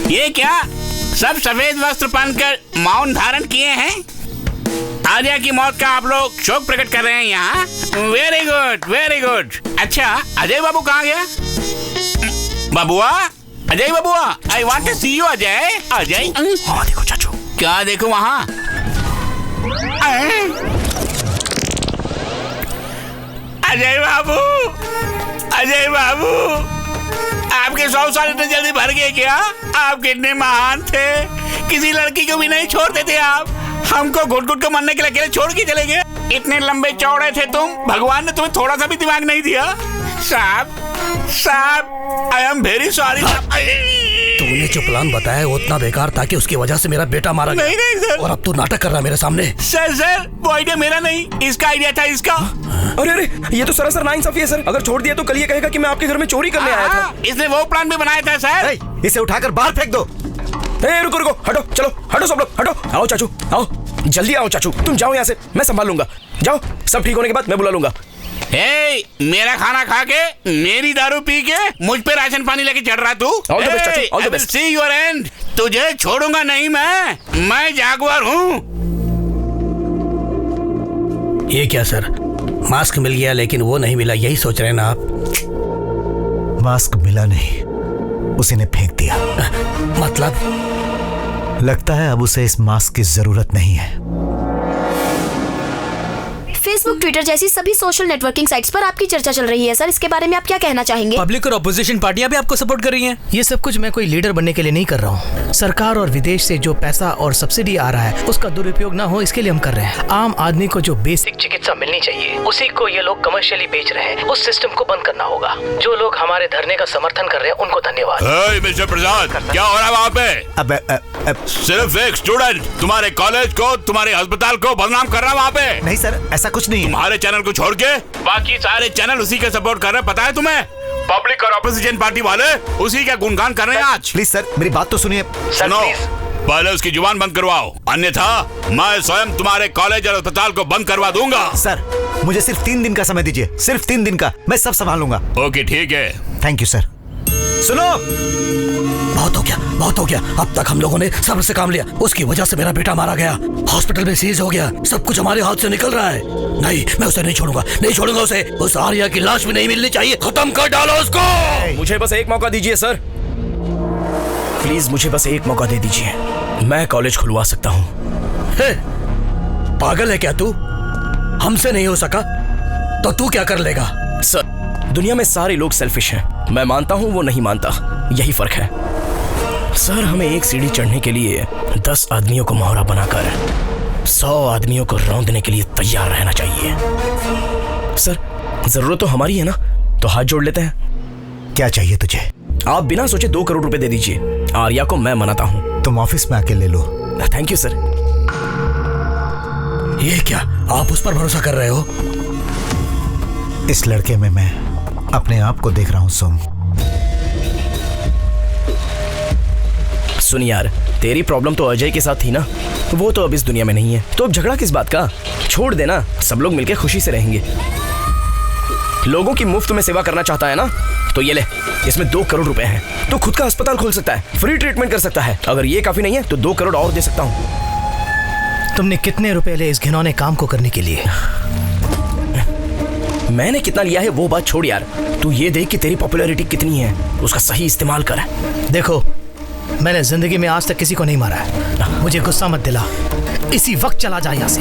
ये क्या सब सफेद वस्त्र पहनकर मौन धारण किए हैं? आर्या की मौत का आप लोग शोक प्रकट कर रहे हैं यहाँ। Very good very good. अच्छा अजय बाबू कहाँ गया? Babua, Ajay Babua, I want to see you Ajay. Ajay
देखो चाचू।
क्या देखो वहाँ? अजय बाबू, अजय बाबू, आपके 100 साल इतने जल्दी भर गए क्या? आप कितने महान थे, किसी लड़की को भी नहीं छोड़ते थे आप। हमको घुट घुट को मरने के लिए अकेले छोड़ के चले गए। इतने लंबे चौड़े थे तुम, भगवान ने तुम्हें थोड़ा सा भी दिमाग नहीं दिया। साहब साहब, आई एम वेरी सॉरी।
तूने जो प्लान बताया है उतना बेकार था कि उसकी वजह से मेरा बेटा मारा गया।
नहीं सर।
और अब तू नाटक कर रहा है मेरे सामने।
सर वो आइडिया मेरा नहीं, इसका आइडिया था इसका।
अरे अरे, ये तो सरासर नाइंसाफी है सर। अगर छोड़ दिया तो कल ये कहेगा कि मैं आपके घर में चोरी करने आया था।
इसने वो प्लान भी बनाया था सर।
इसे उठाकर बाहर फेंक दो।
रुको रुको, हटो, चलो हटो सब लोग, हटो। आओ चाचू, आओ जल्दी आओ चाचू, तुम जाओ यहाँ से, मैं संभाल लूंगा। जाओ, सब ठीक होने के बाद मैं बुला लूंगा।
मेरा खाना खा के, मेरी दारू पी के मुझ पे राशन पानी लेके चढ़ रहा तू।
ऑल द बेस्ट चाचू, all the best.
See your and. तुझे छोड़ूंगा नहीं मैं जागवार हूँ।
ये क्या सर, मास्क मिल गया लेकिन वो नहीं मिला, यही सोच रहे हैं ना आप?
मास्क मिला नहीं, उसी ने फेंक दिया।
मतलब?
लगता है अब उसे इस मास्क की जरूरत नहीं है।
फेसबुक, ट्विटर जैसी सभी सोशल नेटवर्किंग साइट्स पर आपकी चर्चा चल रही है सर, इसके बारे में आप क्या कहना चाहेंगे?
पब्लिक और अपोजिशन पार्टियां भी आपको सपोर्ट कर रही हैं। ये सब कुछ मैं कोई लीडर बनने के लिए नहीं कर रहा हूँ। सरकार और विदेश से जो पैसा और सब्सिडी आ रहा है उसका दुरुपयोग ना हो, इसके लिए हम कर रहे हैं। आम आदमी को जो बेसिक चिकित्सा मिलनी चाहिए उसी को ये लोग कमर्शियली बेच रहे हैं। उस सिस्टम को बंद करना होगा। जो लोग हमारे धरने का समर्थन कर रहे हैं उनको धन्यवाद।
मिस्टर प्रसाद, क्या हो रहा है वहाँ पे? सिर्फ एक स्टूडेंट तुम्हारे कॉलेज को, तुम्हारे अस्पताल को बदनाम कर रहा है वहाँ पे।
नहीं सर, ऐसा कुछ कुछ नहीं है।
तुम्हारे चैनल को छोड़ के बाकी सारे चैनल उसी के सपोर्ट कर रहे हैं, पता है तुम्हें? पब्लिक और ऑपोजिशन पार्टी वाले उसी का गुणगान कर रहे हैं आज।
प्लीज सर, मेरी बात तो सुनिए।
सुनो, पहले उसकी जुबान बंद करवाओ, अन्यथा मैं स्वयं तुम्हारे कॉलेज और अस्पताल को बंद करवा दूंगा।
सर, मुझे सिर्फ 3 दिन का समय दीजिए, सिर्फ 3 दिन का, मैं सब संभाल लूंगा।
ओके ठीक है।
Thank you sir. सुनो,
बहुत हो गया। अब तक हम लोगों ने सब्र से काम लिया, उसकी वजह से मेरा बेटा मारा गया, हॉस्पिटल में सीज हो गया, सब कुछ हमारे हाथ से निकल रहा है। नहीं, मैं उसे नहीं छोड़ूंगा उसे। उस आर्या की लाश भी नहीं मिलनी चाहिए। खत्म कर डालो उसको।
मुझे बस एक मौका दीजिए सर, प्लीज मुझे बस एक मौका दे दीजिए, मैं कॉलेज खुलवा सकता हूँ।
पागल है क्या तू? हमसे नहीं हो सका तो तू क्या कर लेगा?
सर, दुनिया में सारे लोग सेल्फिश हैं, मैं मानता हूँ, वो नहीं मानता, यही फर्क है। सर, हमें एक सीढ़ी चढ़ने के लिए 10 आदमियों को मोहरा बनाकर 100 आदमियों को रौंदने के लिए तैयार रहना चाहिए। सर, जरूरत तो हमारी है ना, तो हाथ जोड़ लेते हैं।
क्या चाहिए तुझे?
आप बिना सोचे 2 करोड़ रुपए दे दीजिए, आर्या को मैं मनाता हूँ।
तुम ऑफिस में आके ले लो।
Thank you sir.
ये क्या, आप उस पर भरोसा कर रहे हो?
इस लड़के में मैं अपने आप को देख रहा हूँ सोम।
सुन यार, तेरी प्रॉब्लम तो अजय के साथ थी ना, वो तो अब इस दुनिया में नहीं है, तो अब झगड़ा किस बात का? छोड़ देना, सब लोग मिलकर खुशी से रहेंगे। लोगों की मुफ्त में सेवा करना चाहता है ना, तो ये ले, इसमें 2 करोड़ रुपए हैं, तो खुद का अस्पताल खोल सकता है, फ्री ट्रीटमेंट कर सकता है। अगर ये काफी नहीं है तो 2 करोड़ और दे सकता हूँ।
तुमने कितने रुपए ले इस घिनौने काम को करने के लिए?
मैंने कितना लिया है वो बात छोड़ यार, तू ये देख कि तेरी पॉपुलैरिटी कितनी है, उसका सही इस्तेमाल कर।
देखो, मैंने जिंदगी में आज तक किसी को नहीं मारा है, मुझे गुस्सा मत दिला, इसी वक्त चला जा यहाँ से।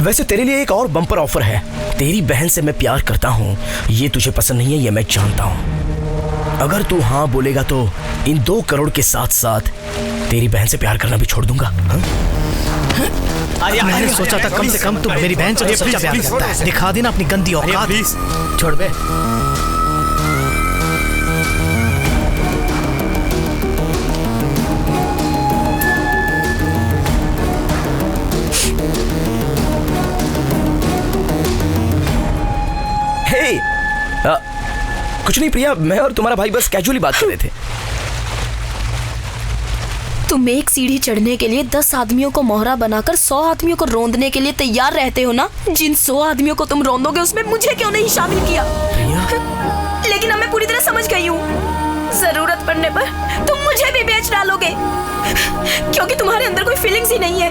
वैसे तेरे लिए एक और बम्पर ऑफर है, तेरी बहन से मैं प्यार करता हूँ, ये तुझे पसंद नहीं है, ये मैं जानता हूँ। अगर तू हाँ बोलेगा तो इन 2 करोड़ के साथ साथ तेरी बहन से प्यार करना भी छोड़ दूंगा।
मैंने सोचा था कम से कम तू मेरी बहन से तो सच्चा प्यार करता है। दिखा देना अपनी गंदी औकात। छोड़ बे।
कुछ नहीं प्रिया, मैं और तुम्हारा भाई बस कैजुअली बात कर रहे थे।
तुम एक सीढ़ी चढ़ने के लिए 10 आदमियों को मोहरा बनाकर 100 आदमियों को रौंदने के लिए तैयार रहते हो ना? जिन 100 आदमियों को तुम रौंदोगे उसमें मुझे क्यों नहीं शामिल किया? लेकिन अब मैं पूरी तरह समझ गई हूँ, जरूरत पड़ने पर तुम मुझे भी बेच डालोगे, क्योंकि तुम्हारे अंदर कोई फीलिंग्स ही नहीं है,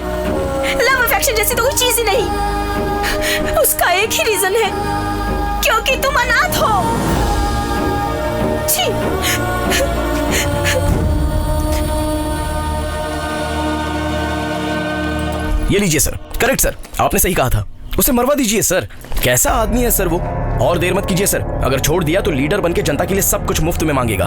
लव अफेक्शन जैसी तो कोई चीज ही नहीं। उसका एक ही रीजन है, क्योंकि तुम अनाथ हो।
ये लीजिए सर, करेक्ट सर, आपने सही कहा था, उसे मरवा दीजिए सर। कैसा आदमी है सर वो, और देर मत कीजिए सर, अगर छोड़ दिया तो लीडर बनके जनता के लिए सब कुछ मुफ्त में मांगेगा।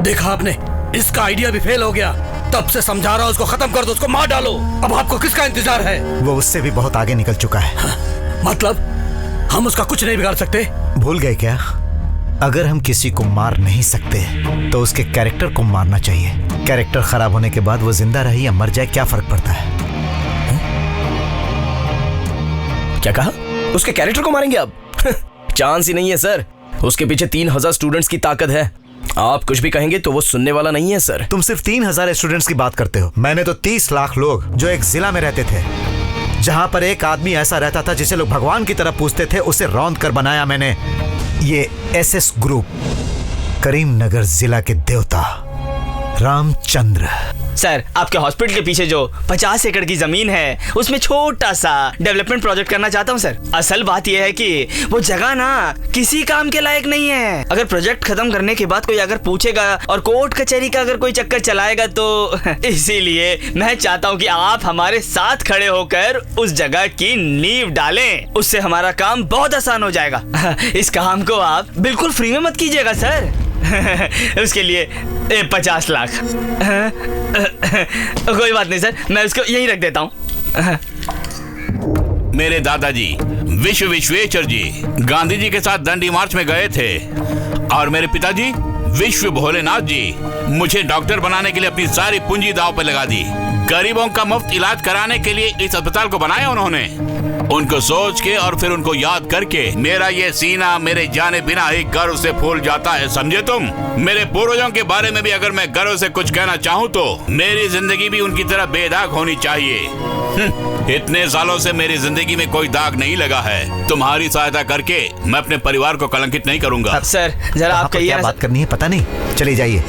देखा आपने, इसका आइडिया भी फेल हो गया, तब से समझा रहा हूं उसको खत्म कर दो, उसको मार डालो। अब आपको किसका इंतजार है?
वो उससे भी बहुत आगे निकल चुका है।
मतलब हम उसका कुछ नहीं बिगाड़ सकते?
भूल गए क्या? अगर हम किसी को मार नहीं सकते तो उसके कैरेक्टर को मारना चाहिए। कैरेक्टर खराब होने के बाद वो जिंदा रहे या मर जाए, क्या फर्क पड़ता है?
क्या कहा? उसके कैरेक्टर को मारेंगे अब? चांस ही नहीं है सर, उसके पीछे 3000 स्टूडेंट्स की ताकत है। आप कुछ भी कहेंगे तो वो सुनने वाला नहीं है सर।
तुम सिर्फ 3000 स्टूडेंट्स की बात करते हो, मैंने तो 30 लाख लोग जो एक जिला में रहते थे, जहां पर एक आदमी ऐसा रहता था जिसे लोग भगवान की तरह पूछते थे, उसे रौंद कर बनाया मैंने। ये SS ग्रुप, करीमनगर जिला के देवता रामचंद्र।
सर, आपके हॉस्पिटल के पीछे जो 50 एकड़ की जमीन है, उसमें छोटा सा डेवलपमेंट प्रोजेक्ट करना चाहता हूँ सर। असल बात यह है कि वो जगह ना किसी काम के लायक नहीं है। अगर प्रोजेक्ट खत्म करने के बाद कोई अगर पूछेगा और कोर्ट कचहरी का अगर कोई चक्कर चलाएगा तो इसीलिए मैं चाहता हूँ कि आप हमारे साथ खड़े होकर उस जगह की नींव डालें, उससे हमारा काम बहुत आसान हो जाएगा। इस काम को आप बिल्कुल फ्री में मत कीजिएगा सर। उसके लिए 50 लाख। कोई बात नहीं सर, मैं उसको यहीं रख देता हूँ।
मेरे दादाजी विश्वेश्वर जी गांधी जी के साथ दंडी मार्च में गए थे और मेरे पिताजी विश्व भोलेनाथ जी मुझे डॉक्टर बनाने के लिए अपनी सारी पूंजी दांव पे लगा दी। गरीबों का मुफ्त इलाज कराने के लिए इस अस्पताल को बनाया उन्होंने। उनको सोच के और फिर उनको याद करके मेरा ये सीना मेरे जाने बिना ही गर्व से फूल जाता है, समझे तुम? मेरे पूर्वजों के बारे में भी अगर मैं गर्व से कुछ कहना चाहूँ तो मेरी जिंदगी भी उनकी तरह बेदाग होनी चाहिए। इतने सालों से मेरी जिंदगी में कोई दाग नहीं लगा है। तुम्हारी सहायता करके मैं अपने परिवार को कलंकित नहीं करूंगा।
सर जरा आप कहिए
क्या बात करनी है पता नहीं, चले जाइए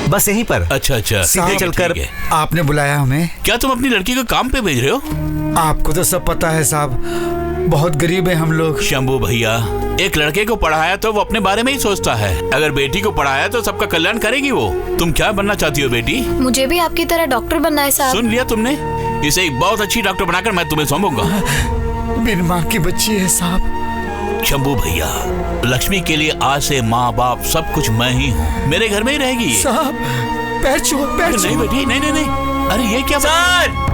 बस यहीं पर।
अच्छा
सीधे चलकर।
आपने बुलाया हमें?
क्या तुम अपनी लड़की को काम पे भेज रहे हो?
आपको तो सब पता है साहब, बहुत गरीब है हम लोग।
शंभू भैया, एक लड़के को पढ़ाया तो वो अपने बारे में ही सोचता है, अगर बेटी को पढ़ाया तो सबका कल्याण करेगी वो। तुम क्या बनना चाहती हो बेटी?
मुझे भी आपकी तरह डॉक्टर बनना है साहब।
सुन लिया तुमने? इसे एक बहुत अच्छी डॉक्टर बनाकर मैं तुम्हें सौंपूंगा।
बिन माँ की बच्ची है साहब।
शंभू भैया, लक्ष्मी के लिए आज से माँ बाप सब कुछ मैं ही हूँ। मेरे घर में ही रहेगी ये।
साहब पैर छुओ, पैर छुओ।
नहीं बेटी, नहीं। अरे ये क्या
सर?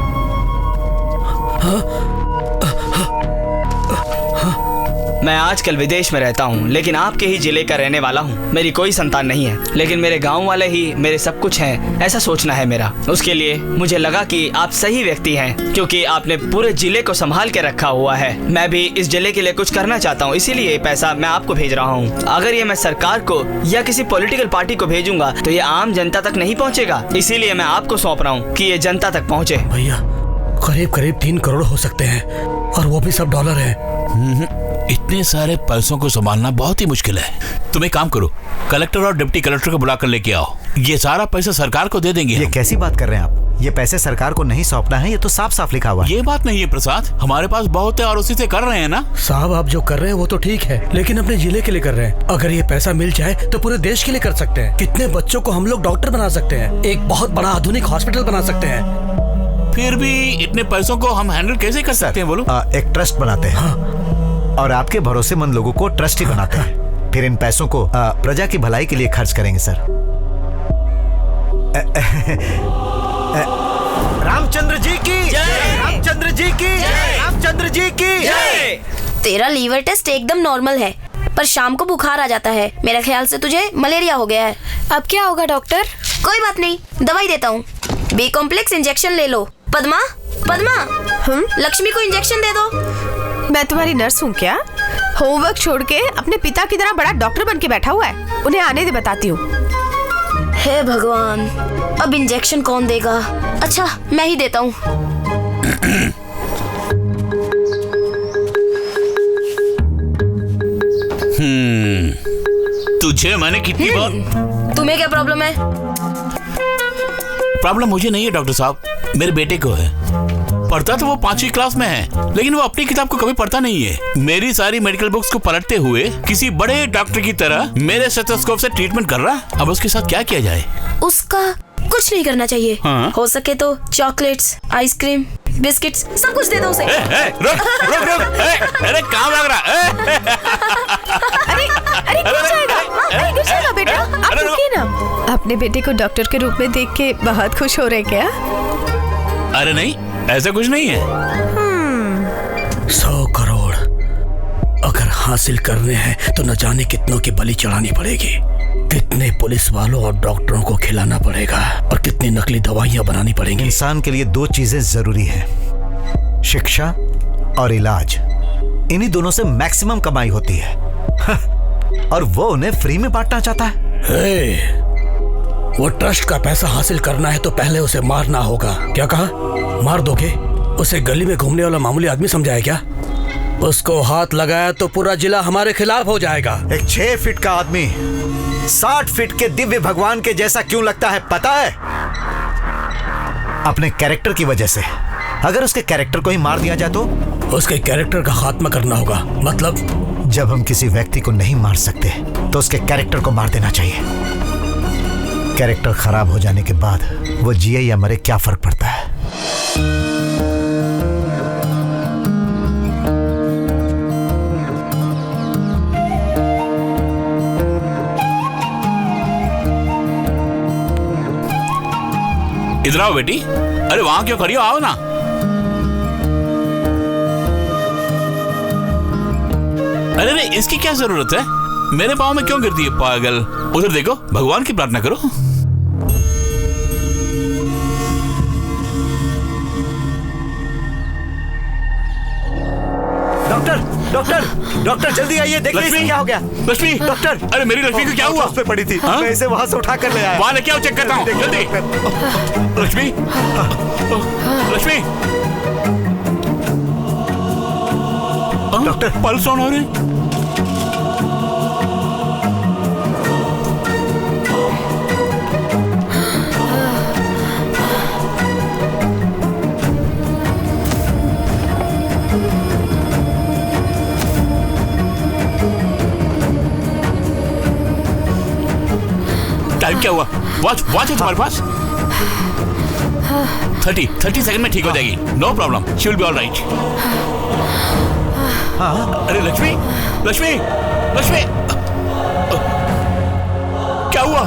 मैं आजकल विदेश में रहता हूँ, लेकिन आपके ही जिले का रहने वाला हूँ। मेरी कोई संतान नहीं है, लेकिन मेरे गांव वाले ही मेरे सब कुछ हैं, ऐसा सोचना है मेरा। उसके लिए मुझे लगा कि आप सही व्यक्ति हैं, क्योंकि आपने पूरे जिले को संभाल के रखा हुआ है। मैं भी इस जिले के लिए कुछ करना चाहता हूँ, इसीलिए ये पैसा मैं आपको भेज रहा हूँ। अगर ये मैं सरकार को या किसी पॉलिटिकल पार्टी को भेजूंगा तो ये आम जनता तक नहीं पहुँचेगा, इसीलिए मैं आपको सौंप रहा हूँ कि ये जनता तक पहुँचे।
भैया करीब 3 करोड़ हो सकते हैं, और वो भी सब डॉलर है।
इतने सारे पैसों को संभालना बहुत ही मुश्किल है। तुम एक काम करो, कलेक्टर और डिप्टी कलेक्टर को बुला कर लेके आओ। ये सारा पैसा सरकार को दे देंगे।
ये कैसी बात कर रहे हैं आप? ये पैसे सरकार को नहीं सौंपना है, ये तो साफ साफ लिखा हुआ है।
ये बात नहीं है प्रसाद, हमारे पास बहुत है और उसी से कर रहे हैं ना।
साहब आप जो कर रहे हैं वो तो ठीक है, लेकिन अपने जिले के लिए कर रहे हैं। अगर ये पैसा मिल जाए तो पूरे देश के लिए कर सकते हैं। कितने बच्चों को हम लोग डॉक्टर बना सकते हैं, एक बहुत बड़ा आधुनिक हॉस्पिटल बना सकते हैं।
फिर भी इतने पैसों को हम हैंडल कैसे कर सकते हैं बोलो?
एक ट्रस्ट बनाते हैं। और आपके भरोसेमंद लोगों को ट्रस्टी बनाते हैं। फिर इन पैसों को प्रजा की भलाई के लिए खर्च करेंगे सर। रामचंद्र जी की जय, रामचंद्र जी की जय, रामचंद्र जी की जय।
तेरा लीवर टेस्ट एकदम नॉर्मल है, पर शाम को बुखार आ जाता है। मेरा ख्याल से तुझे मलेरिया हो गया है।
अब क्या होगा डॉक्टर?
कोई बात नहीं, दवाई देता हूँ। बी कॉम्प्लेक्स इंजेक्शन ले लो। पद्मा, लक्ष्मी को इंजेक्शन दे दो।
मैं तुम्हारी नर्स हूँ क्या? होमवर्क छोड़ के अपने पिता की तरह बड़ा डॉक्टर बन के बैठा हुआ है। उन्हें आने दे, बताती हूँ।
हे भगवान, अब इंजेक्शन कौन देगा? अच्छा मैं ही देता हूँ।
तुझे मैंने कितनी बार।
तुम्हें क्या प्रॉब्लम है?
प्रॉब्लम मुझे नहीं है डॉक्टर साहब, मेरे बेटे को है। पढ़ता तो वो 5वीं क्लास में है, लेकिन वो अपनी किताब को कभी पढ़ता नहीं है। मेरी सारी मेडिकल बुक्स को पलटते हुए किसी बड़े डॉक्टर की तरह मेरे स्टेथोस्कोप से ट्रीटमेंट कर रहा है। अब उसके साथ क्या किया जाए?
उसका कुछ नहीं करना चाहिए।
हाँ?
हो सके तो चॉकलेट्स, आइसक्रीम, बिस्किट्स सब कुछ दे दो उसे।
अरे काम लग रहा है।
अरे गिर जाएगा बेटा, आप रुकिए ना। अपने बेटे को डॉक्टर के रूप में देख के बहुत खुश हो रहे क्या?
अरे नहीं, ऐसा कुछ नहीं है।
100 करोड़ अगर हासिल करने हैं तो न जाने कितनों की बलि चढ़ानी पड़ेगी, कितने पुलिस वालों और डॉक्टरों को खिलाना पड़ेगा, और कितनी नकली दवाइयां बनानी पड़ेंगी।
इंसान के लिए 2 चीजें जरूरी हैं, शिक्षा और इलाज। इन्हीं दोनों से मैक्सिमम कमाई होती है। और वो उन्हें फ्री में बांटना चाहता है।
वो ट्रस्ट का पैसा हासिल करना है तो पहले उसे मारना होगा। क्या कहा? मार दोगे? उसे गली में घूमने वाला मामूली आदमी समझा है क्या? उसको हाथ लगाया तो पूरा जिला हमारे खिलाफ हो जाएगा।
एक 6 फीट का आदमी 60 फीट के दिव्य भगवान के जैसा क्यों लगता है पता है? अपने कैरेक्टर की वजह से। अगर उसके कैरेक्टर को ही मार दिया जाए तो?
उसके कैरेक्टर का खात्मा करना होगा। मतलब?
जब हम किसी व्यक्ति को नहीं मार सकते तो उसके कैरेक्टर को मार देना चाहिए। कैरेक्टर खराब हो जाने के बाद वो जिए या मरे क्या फर्क पड़ता है?
इधर आओ बेटी। अरे वहां क्यों खड़ी हो, आओ ना। अरे नहीं, इसकी क्या जरूरत है? मेरे पाँव में क्यों गिरती है पागल? उधर देखो, भगवान की प्रार्थना करो।
डॉक्टर डॉक्टर डॉक्टर जल्दी आइए, देखिए इसे क्या हो गया।
लक्ष्मी,
डॉक्टर,
अरे मेरी लक्ष्मी को क्या हुआ?
उस पे पड़ी थी, मैं इसे वहां से उठा कर ले आया।
वहां लेके आओ, चेक करता हूँ जल्दी। Lakshmi, Lakshmi,
doctor
pulse on हो रहे। टाइम क्या हुआ? वॉच है तुम्हारे पास? 30 सेकंड में ठीक हो जाएगी। No problem, she will be all right. अरे लक्ष्मी, लक्ष्मी, लक्ष्मी, क्या हुआ?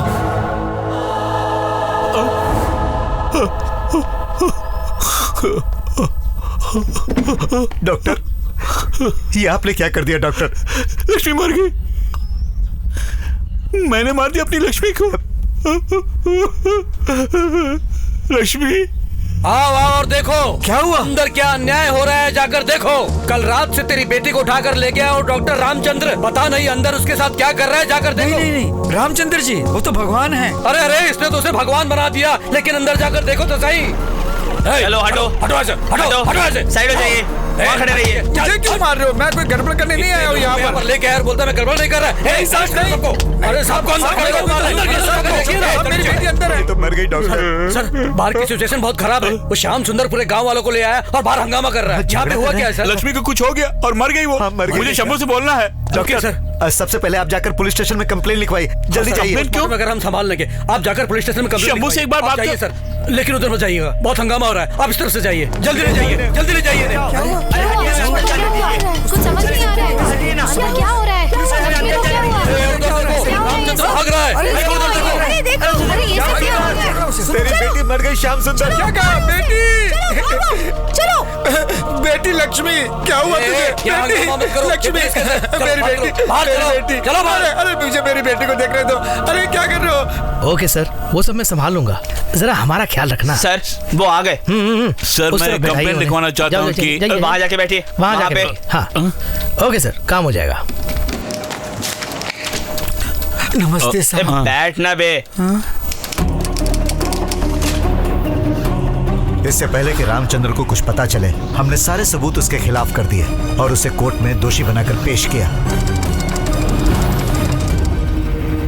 डॉक्टर, ये आपने क्या कर दिया डॉक्टर?
लक्ष्मी मर गई। मैंने मार दिया अपनी लक्ष्मी को। लक्ष्मी,
आओ आओ और देखो क्या हुआ, अंदर क्या अन्याय हो रहा है, जाकर देखो। कल रात से तेरी बेटी को उठाकर ले गया और डॉक्टर रामचंद्र, पता नहीं अंदर उसके साथ क्या कर रहा है, जाकर देखो।
नहीं, रामचंद्र जी वो तो भगवान है।
अरे अरे, इसने तो उसे भगवान बना दिया, लेकिन अंदर जाकर देखो तो सही।
चलो हटो,
हटो ऐसे, हटो हटो ऐसे,
साइड हो जाइए, वहाँ खड़े रहिए।
मुझे क्यों मार रहे हो? मैं कोई गड़बड़ करने नहीं आया हूँ यहाँ पर।
लेके यार बोलता मैं गड़बड़ नहीं कर रहा है। अरे साहब को अंदर
मेरी बेटी अंदर है।
तो मर गई डॉक्टर।
सर, बाहर की सिचुएशन बहुत खराब है। वो श्याम सुंदर पूरे गांव वालों को ले आया और बाहर हंगामा कर रहा है। यहाँ पे हुआ क्या है सर?
लक्ष्मी को कुछ हो गया और मर गई वो। मुझे शंभू से बोलना है।
डॉक्टर सर, सबसे पहले आप जाकर पुलिस स्टेशन में कंप्लेन लिखवाइए, जल्दी जाइए।
क्यों? अगर हम संभाल लेंगे, आप जाकर पुलिस स्टेशन में कंप्लेन
शंभू से एक बार बात
जाइए सर, लेकिन उधर मत जाइएगा, बहुत हंगामा हो रहा है। आप इस तरफ से जाइए, जल्दी ले जाइए, जल्दी ले जाइए।
कुछ समझ नहीं आ रहा है, क्या हो रहा है?
रामचंद्र भाग रहा है।
अरे देखो, अरे ये सब क्या हो रहा है?
तेरी बेटी मर गई श्याम सुंदर।
क्या कहा? बेटी,
चलो
बेटी लक्ष्मी, क्या हुआ तुझे? लक्ष्मी, मेरी बेटी, चलो बाहर। अरे मुझे मेरी बेटी को देख रहे हो। अरे क्या कर रहे हो?
ओके सर, वो सब मैं संभाल लूंगा, जरा हमारा ख्याल रखना।
सर वो आ गए।
सर मैं कंप्लेंट लिखवाना चाहता हूँ कि
वहाँ जाके बैठिए,
वहाँ जाके बैठिए। हाँ ओके सर, काम हो जाएगा।
नमस्ते सर।
बैठना बे।
इससे पहले कि रामचंद्र को कुछ पता चले, हमने सारे सबूत उसके खिलाफ कर दिए और उसे कोर्ट में दोषी बनाकर पेश किया।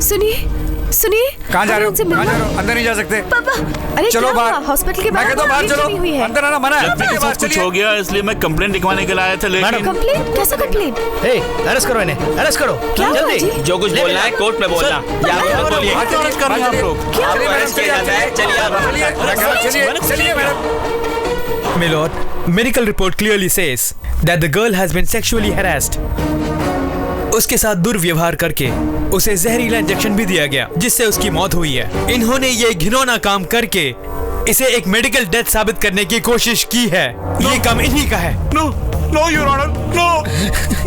सुनिए सुनिए,
कहाँ जा रहे हो? कहाँ जा रहे हो? अंदर नहीं जा सकते।
पापा, अरे
चलो
क्या
बाहर।
हुआ? हॉस्पिटल के
मैं कहता हूँ बाहर चलो, अंदर आना मना है।
लक्ष्मी के साथ कुछ हो गया, इसलिए मैं कंप्लेंट लिखवाने के लिए आया था। लेकिन
कंप्लेन? कैसा कंप्लेन?
अरेस्ट करो इन्हें, अरेस्ट करो
क्या हुआ
जल्दी।
जी?
जो कुछ बोलना है कोर्ट में बोलना। बोलिए,
अरेस्ट कर रहे हैं आप लोग।
अरेस्ट किया जाता है।
चलिए madam.
My lord, medical report clearly says that the girl has been sexually harassed. उसके साथ दुर्व्यवहार करके उसे जहरीला इंजेक्शन भी दिया गया, जिससे उसकी मौत हुई है। इन्होंने ये घिनौना काम करके इसे एक मेडिकल डेथ साबित करने की कोशिश की है। ये काम इन्हीं का है।
No no your honour, no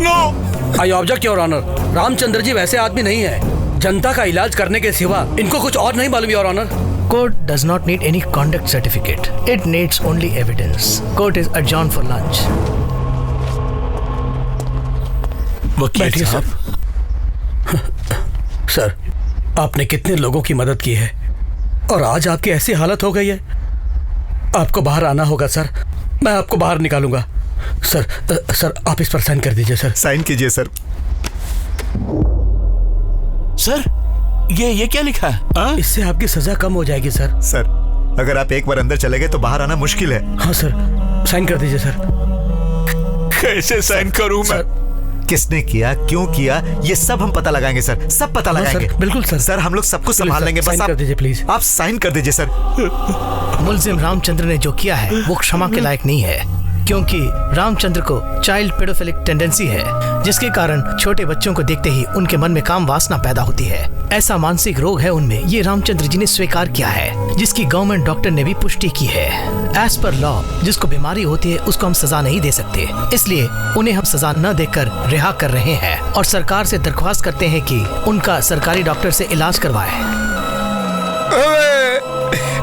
no.
I object your honour, Ramchandra ji वैसे आदमी नहीं है। जनता का इलाज करने के सिवा इनको कुछ और नहीं मालूम your honour.
Court does not need any conduct certificate. It needs only evidence. Court is adjourned for lunch.
बैठिए साहब। सर, आपने कितने लोगों की मदद की है और आज आपकी ऐसी हालत हो गई है। आपको बाहर आना होगा सर, मैं आपको बाहर निकालूंगा। सर आप इस पर साइन कर दीजिए सर।
साइन कीजिए सर।
सर ये क्या लिखा है?
इससे आपकी सजा कम हो जाएगी सर।
सर, अगर आप एक बार अंदर चले गए तो बाहर आना मुश्किल है।
हाँ सर, साइन कर दीजिए सर।
कैसे साइन करूं मैं?
किसने किया, क्यों किया, ये सब हम पता लगाएंगे सर, सब पता लगाएंगे।
बिल्कुल सर।
सर हम लोग सब कुछ संभाल लेंगे, बस
साइन कर दीजिए प्लीज।
आप साइन कर दीजिए सर।
मुलजिम रामचंद्र ने जो किया है वो क्षमा के लायक नहीं है। क्योंकि रामचंद्र को चाइल्ड पेडोफिलिक टेंडेंसी है, जिसके कारण छोटे बच्चों को देखते ही उनके मन में काम वासना पैदा होती है। ऐसा मानसिक रोग है उनमें, ये रामचंद्र जी ने स्वीकार किया है, जिसकी गवर्नमेंट डॉक्टर ने भी पुष्टि की है। एज पर लॉ जिसको बीमारी होती है उसको हम सजा नहीं दे सकते, इसलिए उन्हें हम सजा न देकर रिहा कर रहे हैं और सरकार से दरख्वास्त करते हैं कि उनका सरकारी डॉक्टर से इलाज करवाए।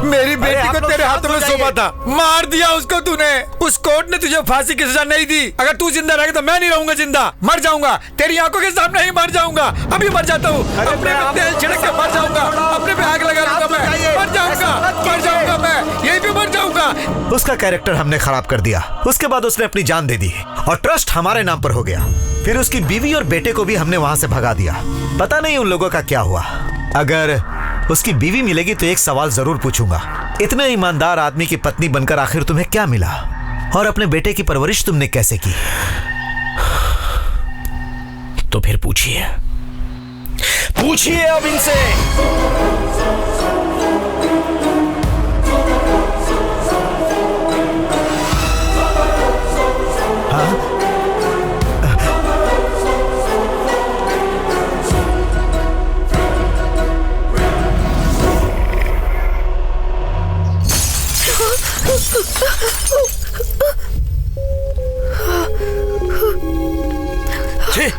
मेरी बेटी को तेरे हाथों में सौंपा था, मार दिया उसको तूने। उस कोर्ट ने तुझे फांसी की सजा नहीं दी। अगर तू जिंदा रहेगा तो मैं नहीं रहूंगा जिंदा, मर जाऊंगा। तेरी आंखों के सामने ही मर जाऊंगा। अभी मर जाता हूँ, अपने पे तेल छिड़क के मर जाऊंगा, अपने पे आग लगा लूंगा मैं, मर जाऊंगा मैं, यहीं पे मर जाऊंगा।
उसका कैरेक्टर हमने खराब कर दिया, उसके बाद उसने अपनी जान दे दी और ट्रस्ट हमारे नाम पर हो गया। फिर उसकी बीवी और बेटे को भी हमने वहां से भगा दिया। पता नहीं उन लोगों का क्या हुआ। अगर उसकी बीवी मिलेगी तो एक सवाल जरूर पूछूंगा, इतने ईमानदार आदमी की पत्नी बनकर आखिर तुम्हें क्या मिला और अपने बेटे की परवरिश तुमने कैसे की?
तो फिर पूछिए अब इनसे।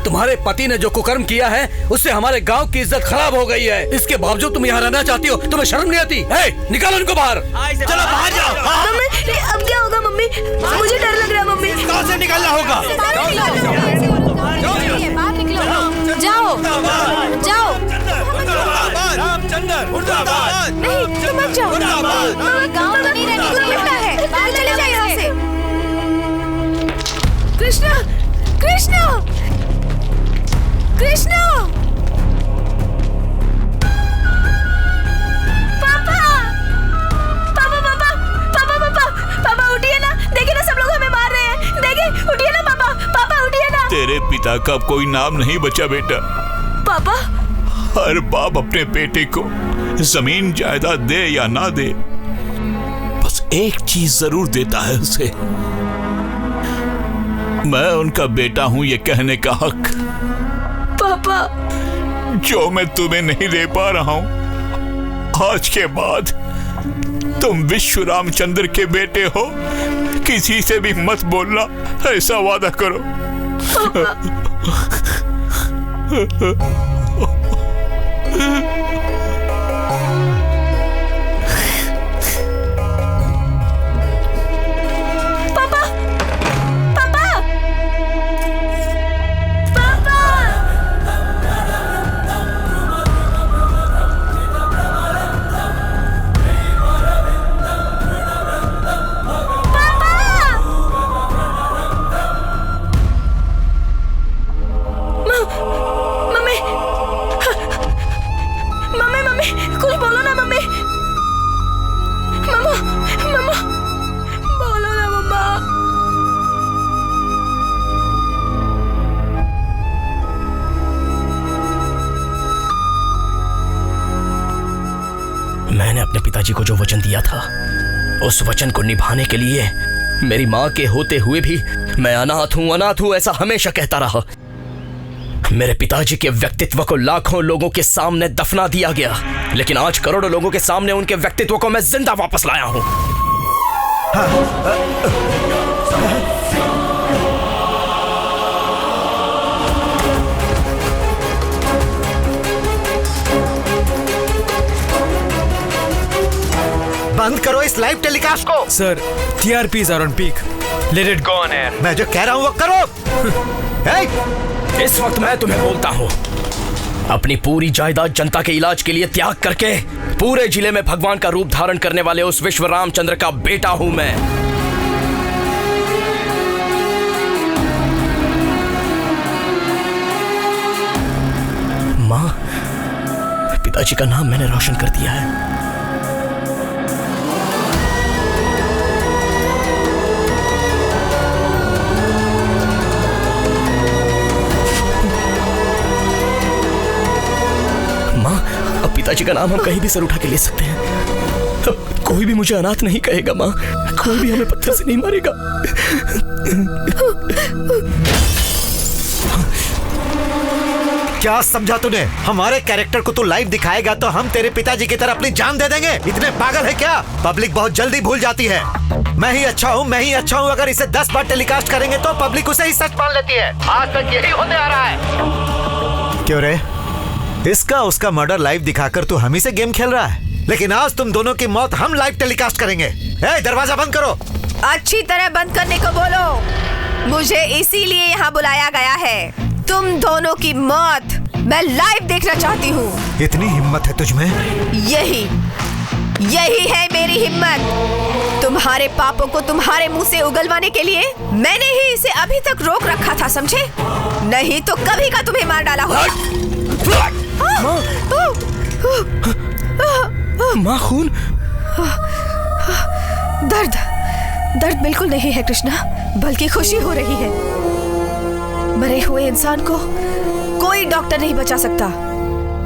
तुम्हारे पति ने जो कुकर्म किया है उससे हमारे गांव की इज्जत खराब हो गई है। इसके बावजूद तुम यहाँ रहना चाहती हो, तुम्हें शर्म नहीं आती? निकालो इनको बाहर।
चलो बाहर जाओ। मम्मी अब क्या होगा? मम्मी मुझे डर लग रहा है। मम्मी
कहाँ से निकलना होगा?
बाहर निकलो, जाओ जाओ।
रामचंद्र मुर्दाबाद।
नहीं तुम मत जाओ,
गाँव में नहीं रहने को मिलता है, बाहर चले जाओ यहाँ से।
कृष्णा कृष्णा कृष्णा,
पापा पापा पापा पापा पापा पापा उठिए ना, देखिए ना सब लोग हमें मार रहे हैं। देखिए उठिए ना पापा, पापा उठिए ना।
तेरे पिता का अब कोई नाम नहीं बचा बेटा।
पापा
हर बाप अपने बेटे को जमीन जायदाद दे या ना दे, बस एक चीज जरूर देता है उसे, मैं उनका बेटा हूं ये कहने का हक।
पापा
जो मैं तुम्हें नहीं दे पा रहा हूं, आज के बाद तुम विश्व रामचंद्र के बेटे हो, किसी से भी मत बोलना, ऐसा वादा करो।
मैंने अपने पिताजी को जो वचन दिया था, उस वचन को निभाने के लिए मेरी माँ के होते हुए भी मैं अनाथ हूँ ऐसा हमेशा कहता रहा। मेरे पिताजी के व्यक्तित्व को लाखों लोगों के सामने दफना दिया गया, लेकिन आज करोड़ों लोगों के सामने उनके व्यक्तित्व को मैं जिंदा वापस लाया हूँ।
बंद करो इस लाइव टेलीकास्ट को।
Sir, TRPs are on peak. Let it go on air.
मैं जो कह रहा हूँ वो करो।
इस वक्त मैं तुम्हें बोलता हूँ, अपनी पूरी जायदाद जनता के इलाज के लिए त्याग करके पूरे जिले में भगवान का रूप धारण करने वाले उस विश्व रामचंद्र का बेटा हूं मैं। माँ, पिताजी का नाम मैंने रोशन कर दिया है। पिताजी का नाम हम कहीं भी सर उठा के ले सकते हैं।
कोई भी मुझे अनाथ नहीं कहेगा माँ, कोई भी हमें पत्थर से नहीं मारेगा।
क्या समझा तूने? हमारे कैरेक्टर को तू लाइव दिखाएगा तो हम तेरे पिताजी की तरह अपनी जान दे देंगे? इतने पागल है क्या? पब्लिक बहुत जल्दी भूल जाती है। मैं ही अच्छा हूँ। अगर इसे 10 बार टेलीकास्ट करेंगे तो पब्लिक उसे ही सच मान लेती है। आज तक यही होते आ रहा है। क्यों रे? इसका उसका मर्डर लाइव दिखाकर तू हम ही से गेम खेल रहा है, लेकिन आज तुम दोनों की मौत हम लाइव टेलीकास्ट करेंगे। दरवाजा बंद करो।
अच्छी तरह बंद करने को बोलो। मुझे इसीलिए यहाँ बुलाया गया है। तुम दोनों की मौत मैं लाइव देखना चाहती हूँ।
इतनी हिम्मत है तुझमें?
यही है मेरी हिम्मत। तुम्हारे पापों को तुम्हारे मुंह से उगलवाने के लिए मैंने ही इसे अभी तक रोक रखा था, समझे? नहीं तो कभी का तुम्हें मार डाला होगा।
माँ, खून?
दर्द बिल्कुल नहीं है कृष्णा, बल्कि खुशी हो रही है। मरे हुए इंसान को कोई डॉक्टर नहीं बचा सकता,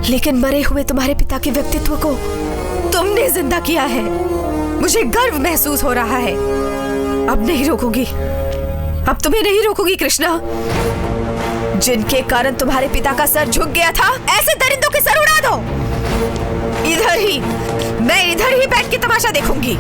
लेकिन मरे हुए तुम्हारे पिता के व्यक्तित्व को तुमने जिंदा किया है। मुझे गर्व महसूस हो रहा है। अब नहीं रोकूंगी, अब तुम्हें नहीं रोकूंगी कृष्णा। जिनके कारण तुम्हारे पिता का सर झुक गया था, ऐसे दरिंदों के सर उड़ा दो। मैं इधर ही बैठ के तमाशा देखूंगी।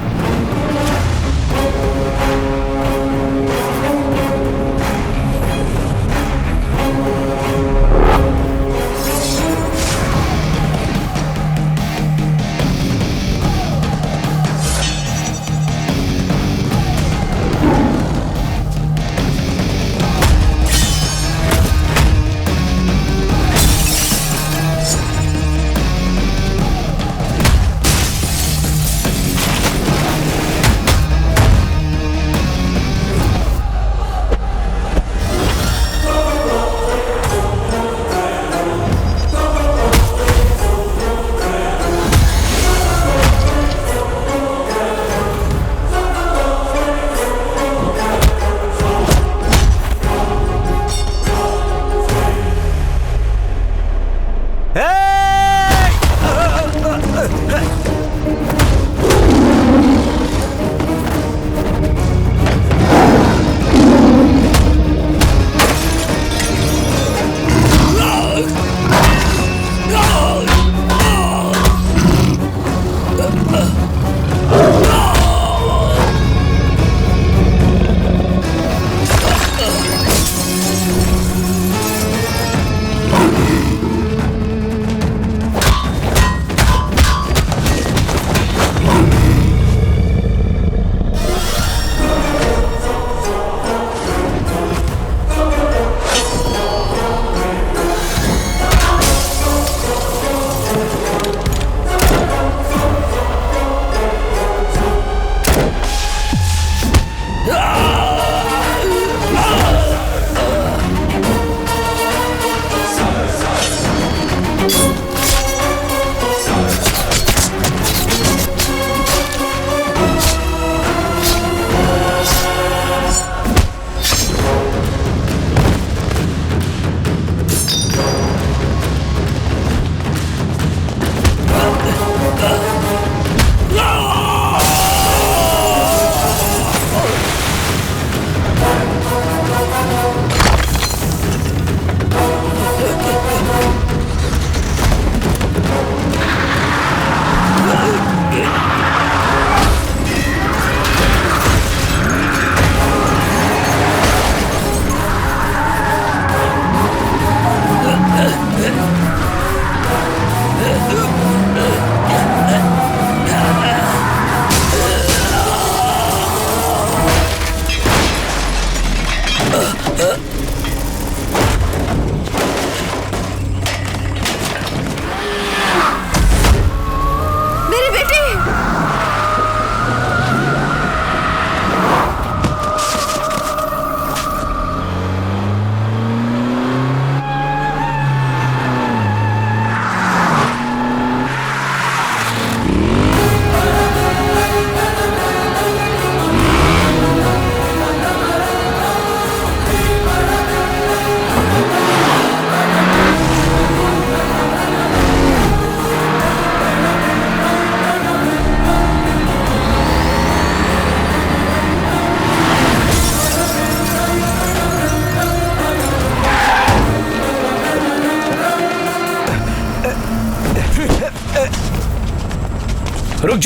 रुक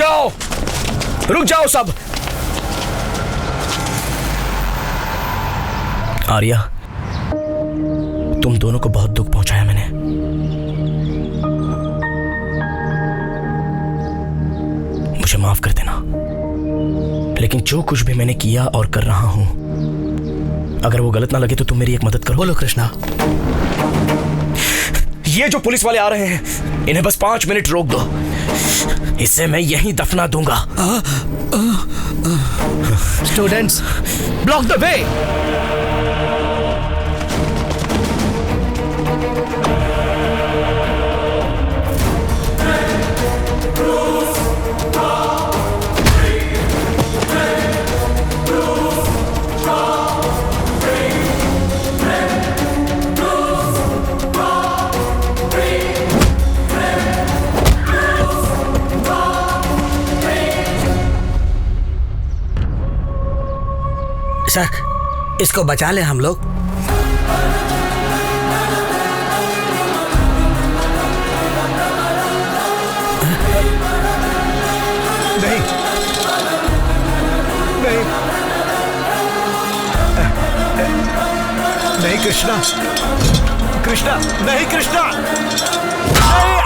जाओ सब। आर्या, तुम दोनों को बहुत दुख पहुंचाया मैंने। मुझे माफ कर देना, लेकिन जो कुछ भी मैंने किया और कर रहा हूं, अगर वो गलत ना लगे तो तुम मेरी एक मदद करो।
बोलो कृष्णा।
ये जो पुलिस वाले आ रहे हैं, इन्हें बस 5 मिनट रोक दो, इसे मैं यहीं दफना दूंगा।
Students, block the way.
Sir, इसको बचा ले हम लोग।
नहीं, नहीं, नहीं कृष्णा, कृष्णा, नहीं कृष्णा, नहीं।